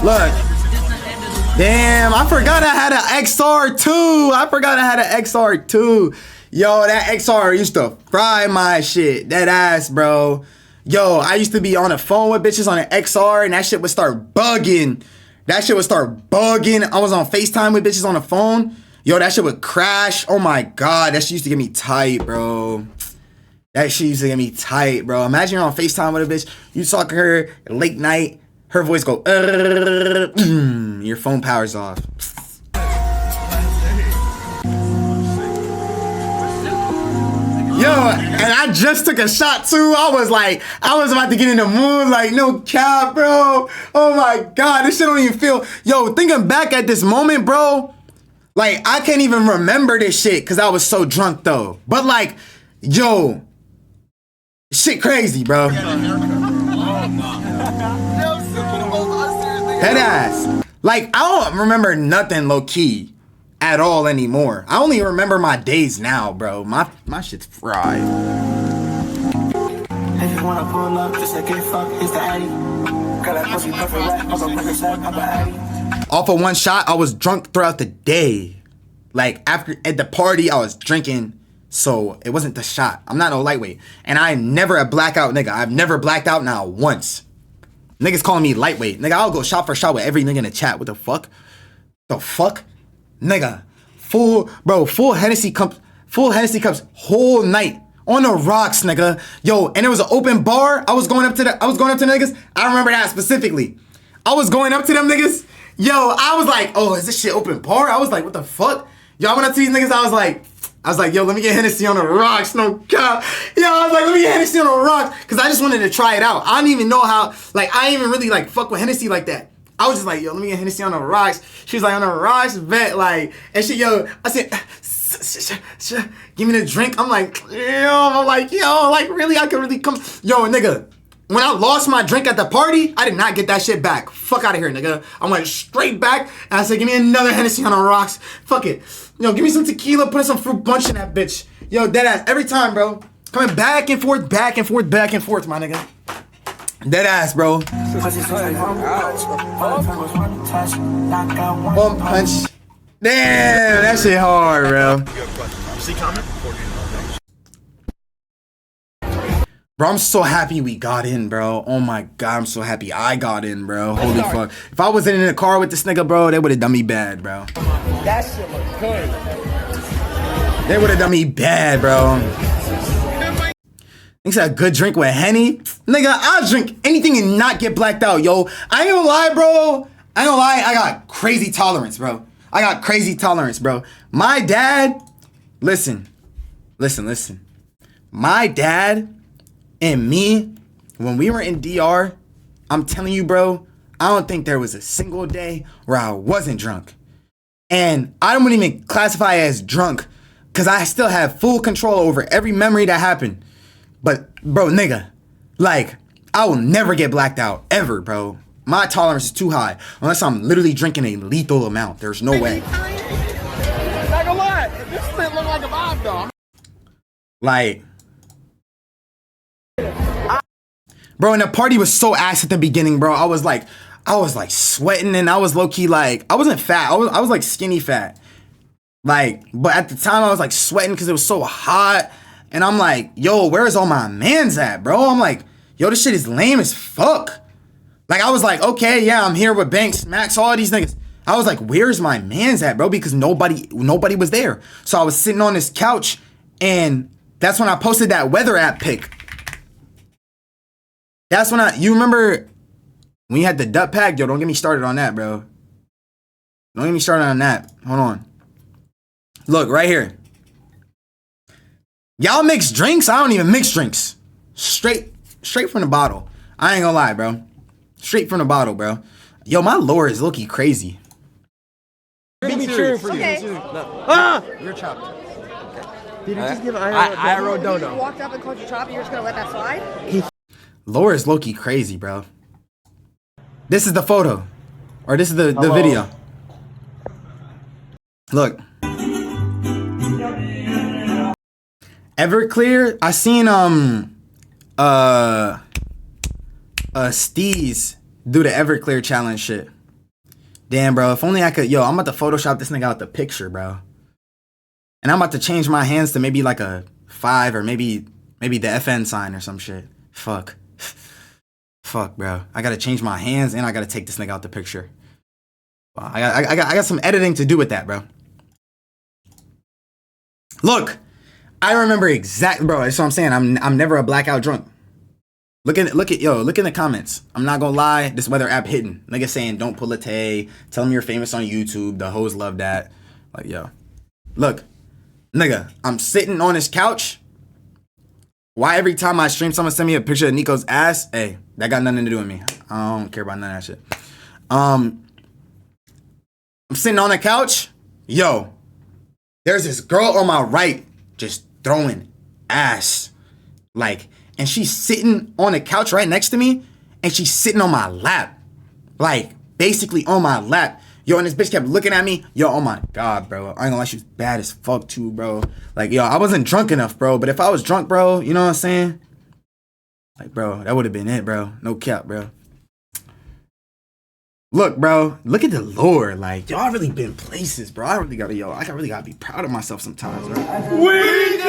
Look. Damn, I forgot I had an XR2. Yo, that XR used to fry my shit. That ass, bro. Yo, I used to be on the phone with bitches on an XR and that shit would start bugging. I was on FaceTime with bitches on the phone. Yo, that shit would crash. Oh my God, that shit used to get me tight, bro. Imagine you're on FaceTime with a bitch. You talk to her late night. Her voice go, your phone powers off. Yo, and I just took a shot too. I was about to get in the mood, like, no cap, bro. Oh my God, this shit don't even feel. Yo, thinking back at this moment, bro, like, I can't even remember this shit because I was so drunk though. But like, yo, shit crazy, bro. Head ass. Like, I don't remember nothing low key at all anymore. I only remember my days now, bro. My shit's fried. If you wanna pull up, just like get fucked, it's the Addy. Got that pussy perfect right, I'm gonna put a shot, I'm a Addy. Off of one shot, I was drunk throughout the day. Like, after at the party, I was drinking, so it wasn't the shot. I'm not no lightweight. And I'm never a blackout nigga. I've never blacked out now once. Niggas calling me lightweight. Nigga, I'll go shot for shot with every nigga in the chat. What the fuck? Nigga. Full Hennessy cups whole night. On the rocks, nigga. Yo, and it was an open bar. I was going up to niggas. I remember that specifically. I was going up to them niggas. Yo, I was like, oh, is this shit open bar? I was like, what the fuck? Yo, I went up to these niggas. I was like, yo, let me get Hennessy on the rocks. No God. Yo, I was like, let me get Hennessy on the rocks. Because I just wanted to try it out. I didn't even know how, like, I didn't even really, like, fuck with Hennessy like that. I was just like, yo, let me get Hennessy on the rocks. She was like, on the rocks, bet, like, and shit, yo, I said, give me the drink. I'm like, really, I could really come. Yo, nigga, when I lost my drink at the party, I did not get that shit back. Fuck out of here, nigga. I went straight back, and I said, give me another Hennessy on the rocks. Fuck it. Yo, give me some tequila, put some fruit punch in that bitch. Yo, deadass, every time, bro. Coming back and forth, my nigga. Dead ass, bro. One punch. Damn, that shit hard, bro. Bro, I'm so happy we got in, bro. Oh my god, I'm so happy I got in, bro. Holy fuck. If I wasn't in the car with this nigga, bro, they would have done me bad, bro. That shit look good. They would have done me bad, bro. Thinks a good drink with Henny? Nigga, I'll drink anything and not get blacked out, yo. I ain't gonna lie, bro. I ain't gonna lie, I got crazy tolerance, bro. I got crazy tolerance, bro. My dad, listen. My dad and me, when we were in DR, I'm telling you, bro, I don't think there was a single day where I wasn't drunk. And I don't even classify as drunk because I still have full control over every memory that happened. But, bro, nigga, like, I will never get blacked out, ever, bro. My tolerance is too high, unless I'm literally drinking a lethal amount. There's no way. Not gonna lie, this shit look like a vibe, though. Like, bro, and the party was so ass at the beginning, bro. I was like sweating, and I was low-key like, I wasn't fat. I was like skinny fat. Like, but at the time I was like sweating because it was so hot. And I'm like, yo, where's all my mans at, bro? I'm like, yo, this shit is lame as fuck. Like, I was like, okay, yeah, I'm here with Banks, Max, all of these niggas. I was like, where's my mans at, bro? Because nobody was there. So I was sitting on this couch, and that's when I posted that weather app pic. That's when you remember when you had the Dut Pack? Yo, don't get me started on that, bro. Don't get me started on that. Hold on. Look, right here. Y'all mix drinks? I don't even mix drinks. Straight from the bottle. I ain't gonna lie, bro. Straight from the bottle, bro. Yo, my lore is low-key crazy. Me cheering for you. Okay. Ah! You're chopped. Did you just give Iro Dono? You walked up and called you choppy, you're just gonna let that slide? Lore is low-key crazy, bro. This is the photo. Or this is the video. Look. Everclear, I seen Steez do the Everclear challenge shit. Damn, bro, if only I could, yo, I'm about to Photoshop this nigga out the picture, bro. And I'm about to change my hands to maybe like a 5 or maybe the FN sign or some shit. Fuck. Fuck, bro. I gotta change my hands and I gotta take this nigga out the picture. Wow, I got some editing to do with that, bro. Look. I remember exactly, bro. That's what I'm saying. I'm never a blackout drunk. Look in the comments. I'm not gonna lie. This weather app hitting. Nigga saying don't pull a Tay. Tell them you're famous on YouTube. The hoes love that. Like, yo, look, nigga. I'm sitting on this couch. Why every time I stream, someone send me a picture of Nico's ass? Hey, that got nothing to do with me. I don't care about none of that shit. I'm sitting on the couch. Yo, there's this girl on my right just throwing ass, like, and she's sitting on the couch right next to me, and she's sitting on my lap, like, basically on my lap. Yo, and this bitch kept looking at me. Yo, oh my god, bro. I ain't gonna lie, she was bad as fuck too, bro. Like, yo, I wasn't drunk enough, bro, but if I was drunk, bro, you know what I'm saying? Like, bro, that would have been it, bro. No cap, bro. Look, bro, look at the lore. Like, yo, I really been places, bro. I really gotta be proud of myself sometimes, bro. We did it!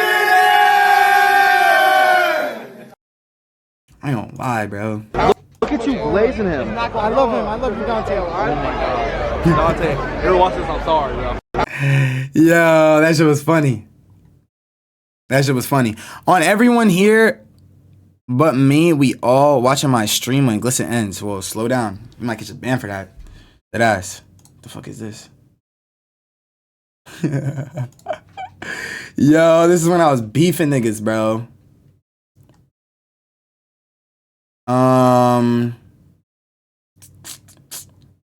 I ain't gonna lie, bro. Look at you blazing him. I love him. I love you, Dante. Oh my god. Dante, you're watching this, I'm sorry, bro. Yo, that shit was funny. On everyone here but me, we all watching my stream when Glisten ends. Whoa, slow down. You might get your banned for that. That ass. What the fuck is this? Yo, this is when I was beefing niggas, bro.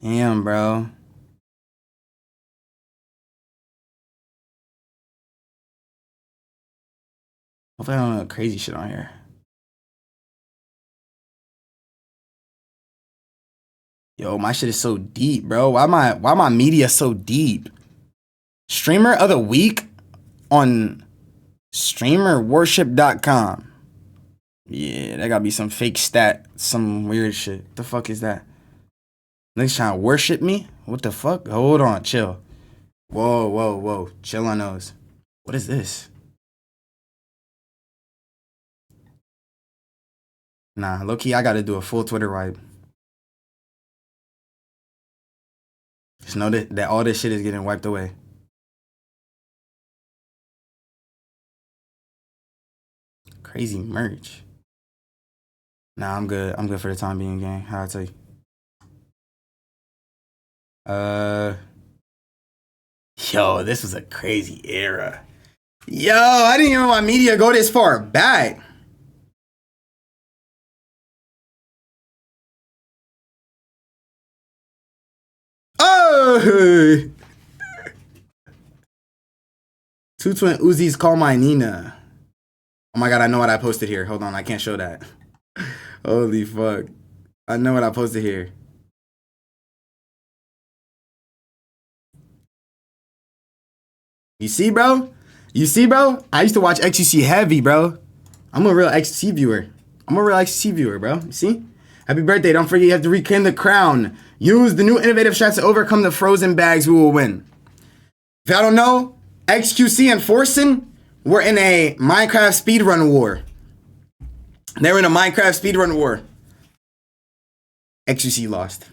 Damn, bro. Hopefully I don't know crazy shit on here. Yo, my shit is so deep, bro. Why my media so deep? Streamer of the week on streamerworship.com. Yeah, that gotta be some fake stat, some weird shit. The fuck is that? Niggas trying to worship me? What the fuck? Hold on, chill. Whoa. Chill on those. What is this? Nah, low-key, I gotta do a full Twitter wipe. Just know that all this shit is getting wiped away. Crazy merch. Nah, I'm good. I'm good for the time being, gang. How I tell you. Yo, this was a crazy era. Yo, I didn't even know my media go this far back. Oh! Two twin Uzis call my Nina. Oh my god, I know what I posted here. Hold on, I can't show that. Holy fuck. I know what I posted here. You see, bro? You see, bro? I used to watch XQC heavy, bro. I'm a real XQC viewer. Bro. You see? Happy birthday. Don't forget you have to reclaim the crown. Use the new innovative strats to overcome the frozen bags. We will win. If y'all don't know, XQC and Forsen were in a Minecraft speedrun war. They were in a Minecraft speedrun war. XQC lost.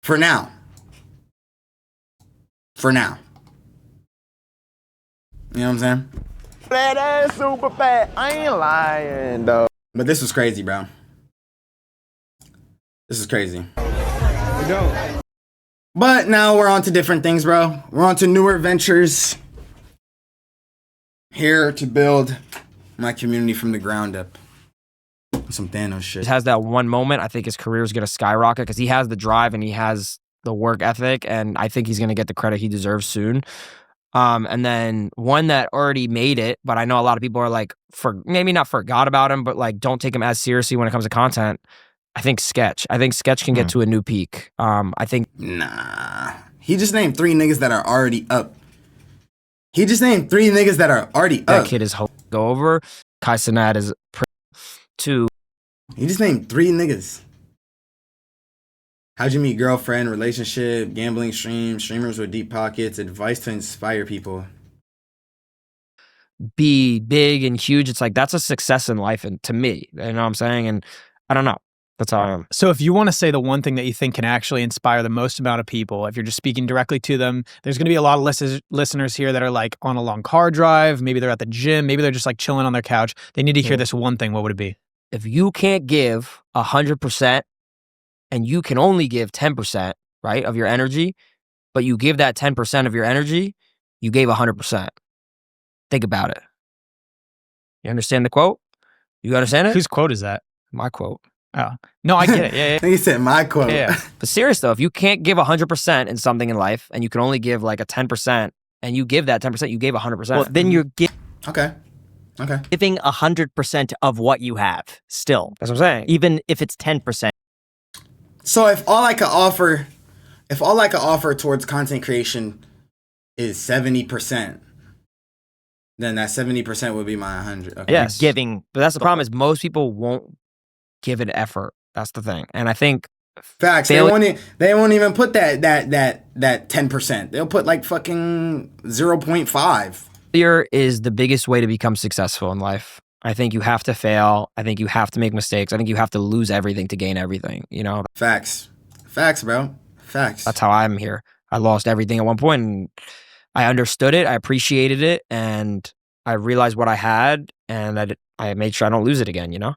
For now. You know what I'm saying? That ass super fat. I ain't lying, though. But this was crazy, bro. This is crazy. We go. But now we're on to different things, bro. We're on to newer ventures. Here to build my community from the ground up. Some Thanos shit. He has that one moment. I think his career is going to skyrocket because he has the drive and he has the work ethic, and I think he's going to get the credit he deserves soon. And then one that already made it, but I know a lot of people are like, maybe not forgot about him, but like don't take him as seriously when it comes to content. I think Sketch can get to a new peak. I think nah. He just named 3 niggas that are already up. That kid is go over. Kai Cenat is two. He just named 3 niggas. How'd you meet girlfriend, relationship, gambling stream, streamers with deep pockets, advice to inspire people. Be big and huge. It's like, that's a success in life. And to me, you know what I'm saying? And I don't know. That's how I am. So if you want to say the one thing that you think can actually inspire the most amount of people, if you're just speaking directly to them, there's going to be a lot of listeners here that are like on a long car drive. Maybe they're at the gym. Maybe they're just like chilling on their couch. They need to hear this one thing. What would it be? If you can't give 100% and you can only give 10%, right, of your energy, but you give that 10% of your energy, you gave 100%. Think about it. You understand the quote? You understand it? Whose quote is that? My quote. Oh, no, I get it. Yeah. I think he said my quote. Yeah. But serious though, if you can't give 100% in something in life and you can only give like a 10% and you give that 10%, you gave 100%. Well, then you're Okay. giving 100% of what you have still. That's what I'm saying. Even if it's 10%. So if all I could offer towards content creation is 70%, then that 70% would be my 100. Okay. Yes. Giving. But that's the problem is most people won't give it effort. That's the thing. And I think facts. They won't even put that 10%. They'll put like fucking 0.5. failure is the biggest way to become successful in life. I think you have to fail. I think you have to make mistakes. I think you have to lose everything to gain everything, you know? Facts, bro. Facts. That's how I'm here. I lost everything at one point and I understood it. I appreciated it. And I realized what I had and I made sure I don't lose it again, you know?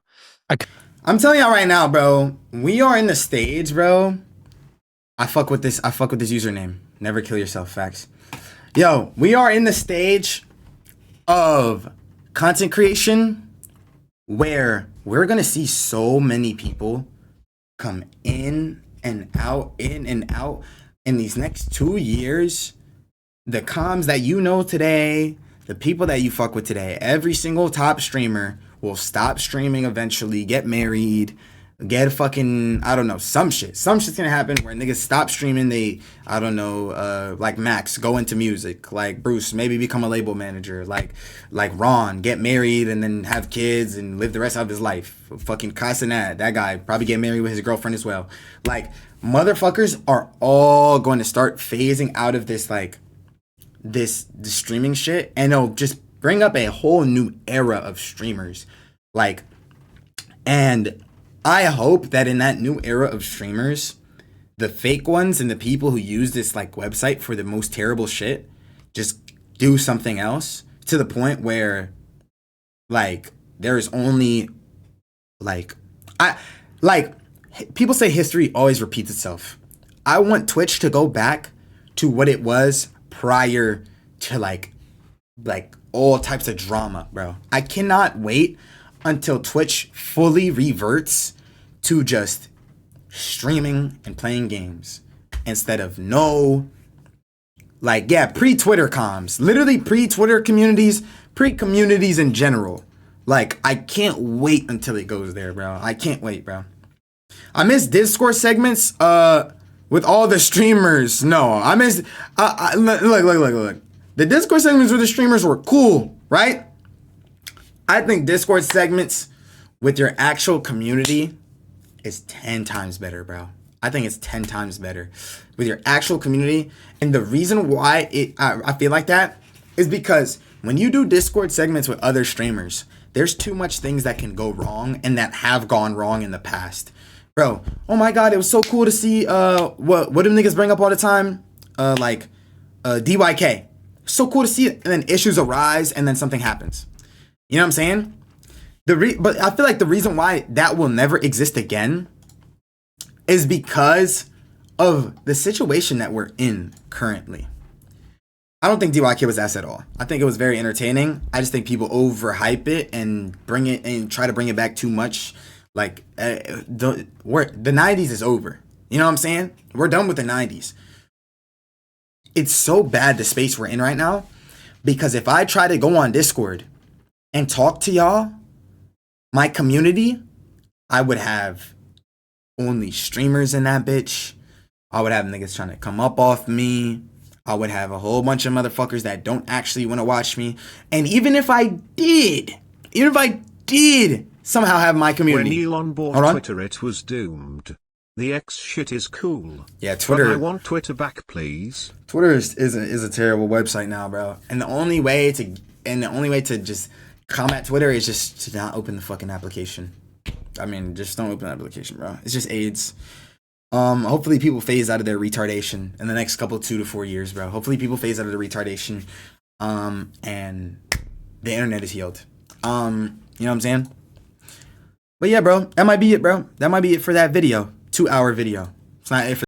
I'm telling y'all right now, bro, we are in the stage, bro. I fuck with this username. Never kill yourself, facts. Yo, we are in the stage of content creation where we're gonna see so many people come in and out in these next 2 years. The comms that you know today, the people that you fuck with today, every single top streamer will stop streaming eventually, get married, get fucking, I don't know, some shit. Some shit's gonna happen where niggas stop streaming. They, I don't know, like Max, go into music. Like Bruce, maybe become a label manager. Like Ron, get married and then have kids and live the rest of his life. Fucking Casanat, that guy, probably get married with his girlfriend as well. Like, motherfuckers are all going to start phasing out of this, like, this streaming shit. And it'll just bring up a whole new era of streamers. Like, and I hope that in that new era of streamers, the fake ones and the people who use this like website for the most terrible shit just do something else to the point where like there's only like people say history always repeats itself. I want Twitch to go back to what it was prior to like all types of drama, bro. I cannot wait until Twitch fully reverts to just streaming and playing games instead of pre-Twitter comms, literally pre-Twitter communities, pre-communities in general. Like, I can't wait until it goes there, bro. I can't wait, bro. I miss Discord segments with all the streamers. No, I miss look. The Discord segments with the streamers were cool, right? I think Discord segments with your actual community is 10 times better, bro. I think it's 10 times better with your actual community. And the reason why I feel like that is because when you do Discord segments with other streamers, there's too much things that can go wrong and that have gone wrong in the past. Bro, oh my God, it was so cool to see what do niggas bring up all the time? DYK. So cool to see it. And then issues arise and then something happens. You know what I'm saying? But I feel like the reason why that will never exist again is because of the situation that we're in currently. I don't think DYK was ass at all. I think it was very entertaining. I just think people overhype it and bring it and try to bring it back too much. Like the 90s is over. You know what I'm saying? We're done with the 90s. It's so bad the space we're in right now because if I try to go on Discord and talk to y'all, my community, I would have only streamers in that bitch. I would have niggas trying to come up off me. I would have a whole bunch of motherfuckers that don't actually want to watch me. And even if I did somehow have my community. When Elon bought Twitter, it was doomed. The X shit is cool. Yeah, Twitter. But I want Twitter back, please. Twitter is a terrible website now, bro. And the only way to just combat Twitter is just to not open the fucking application. I mean, just don't open the application, bro. It's just AIDS. Hopefully people phase out of their retardation in the next couple 2 to 4 years, bro. Hopefully people phase out of the retardation. And the internet is healed. You know what I'm saying? But yeah, bro, that might be it, bro. That might be it for that video. 2-hour video. It's not it for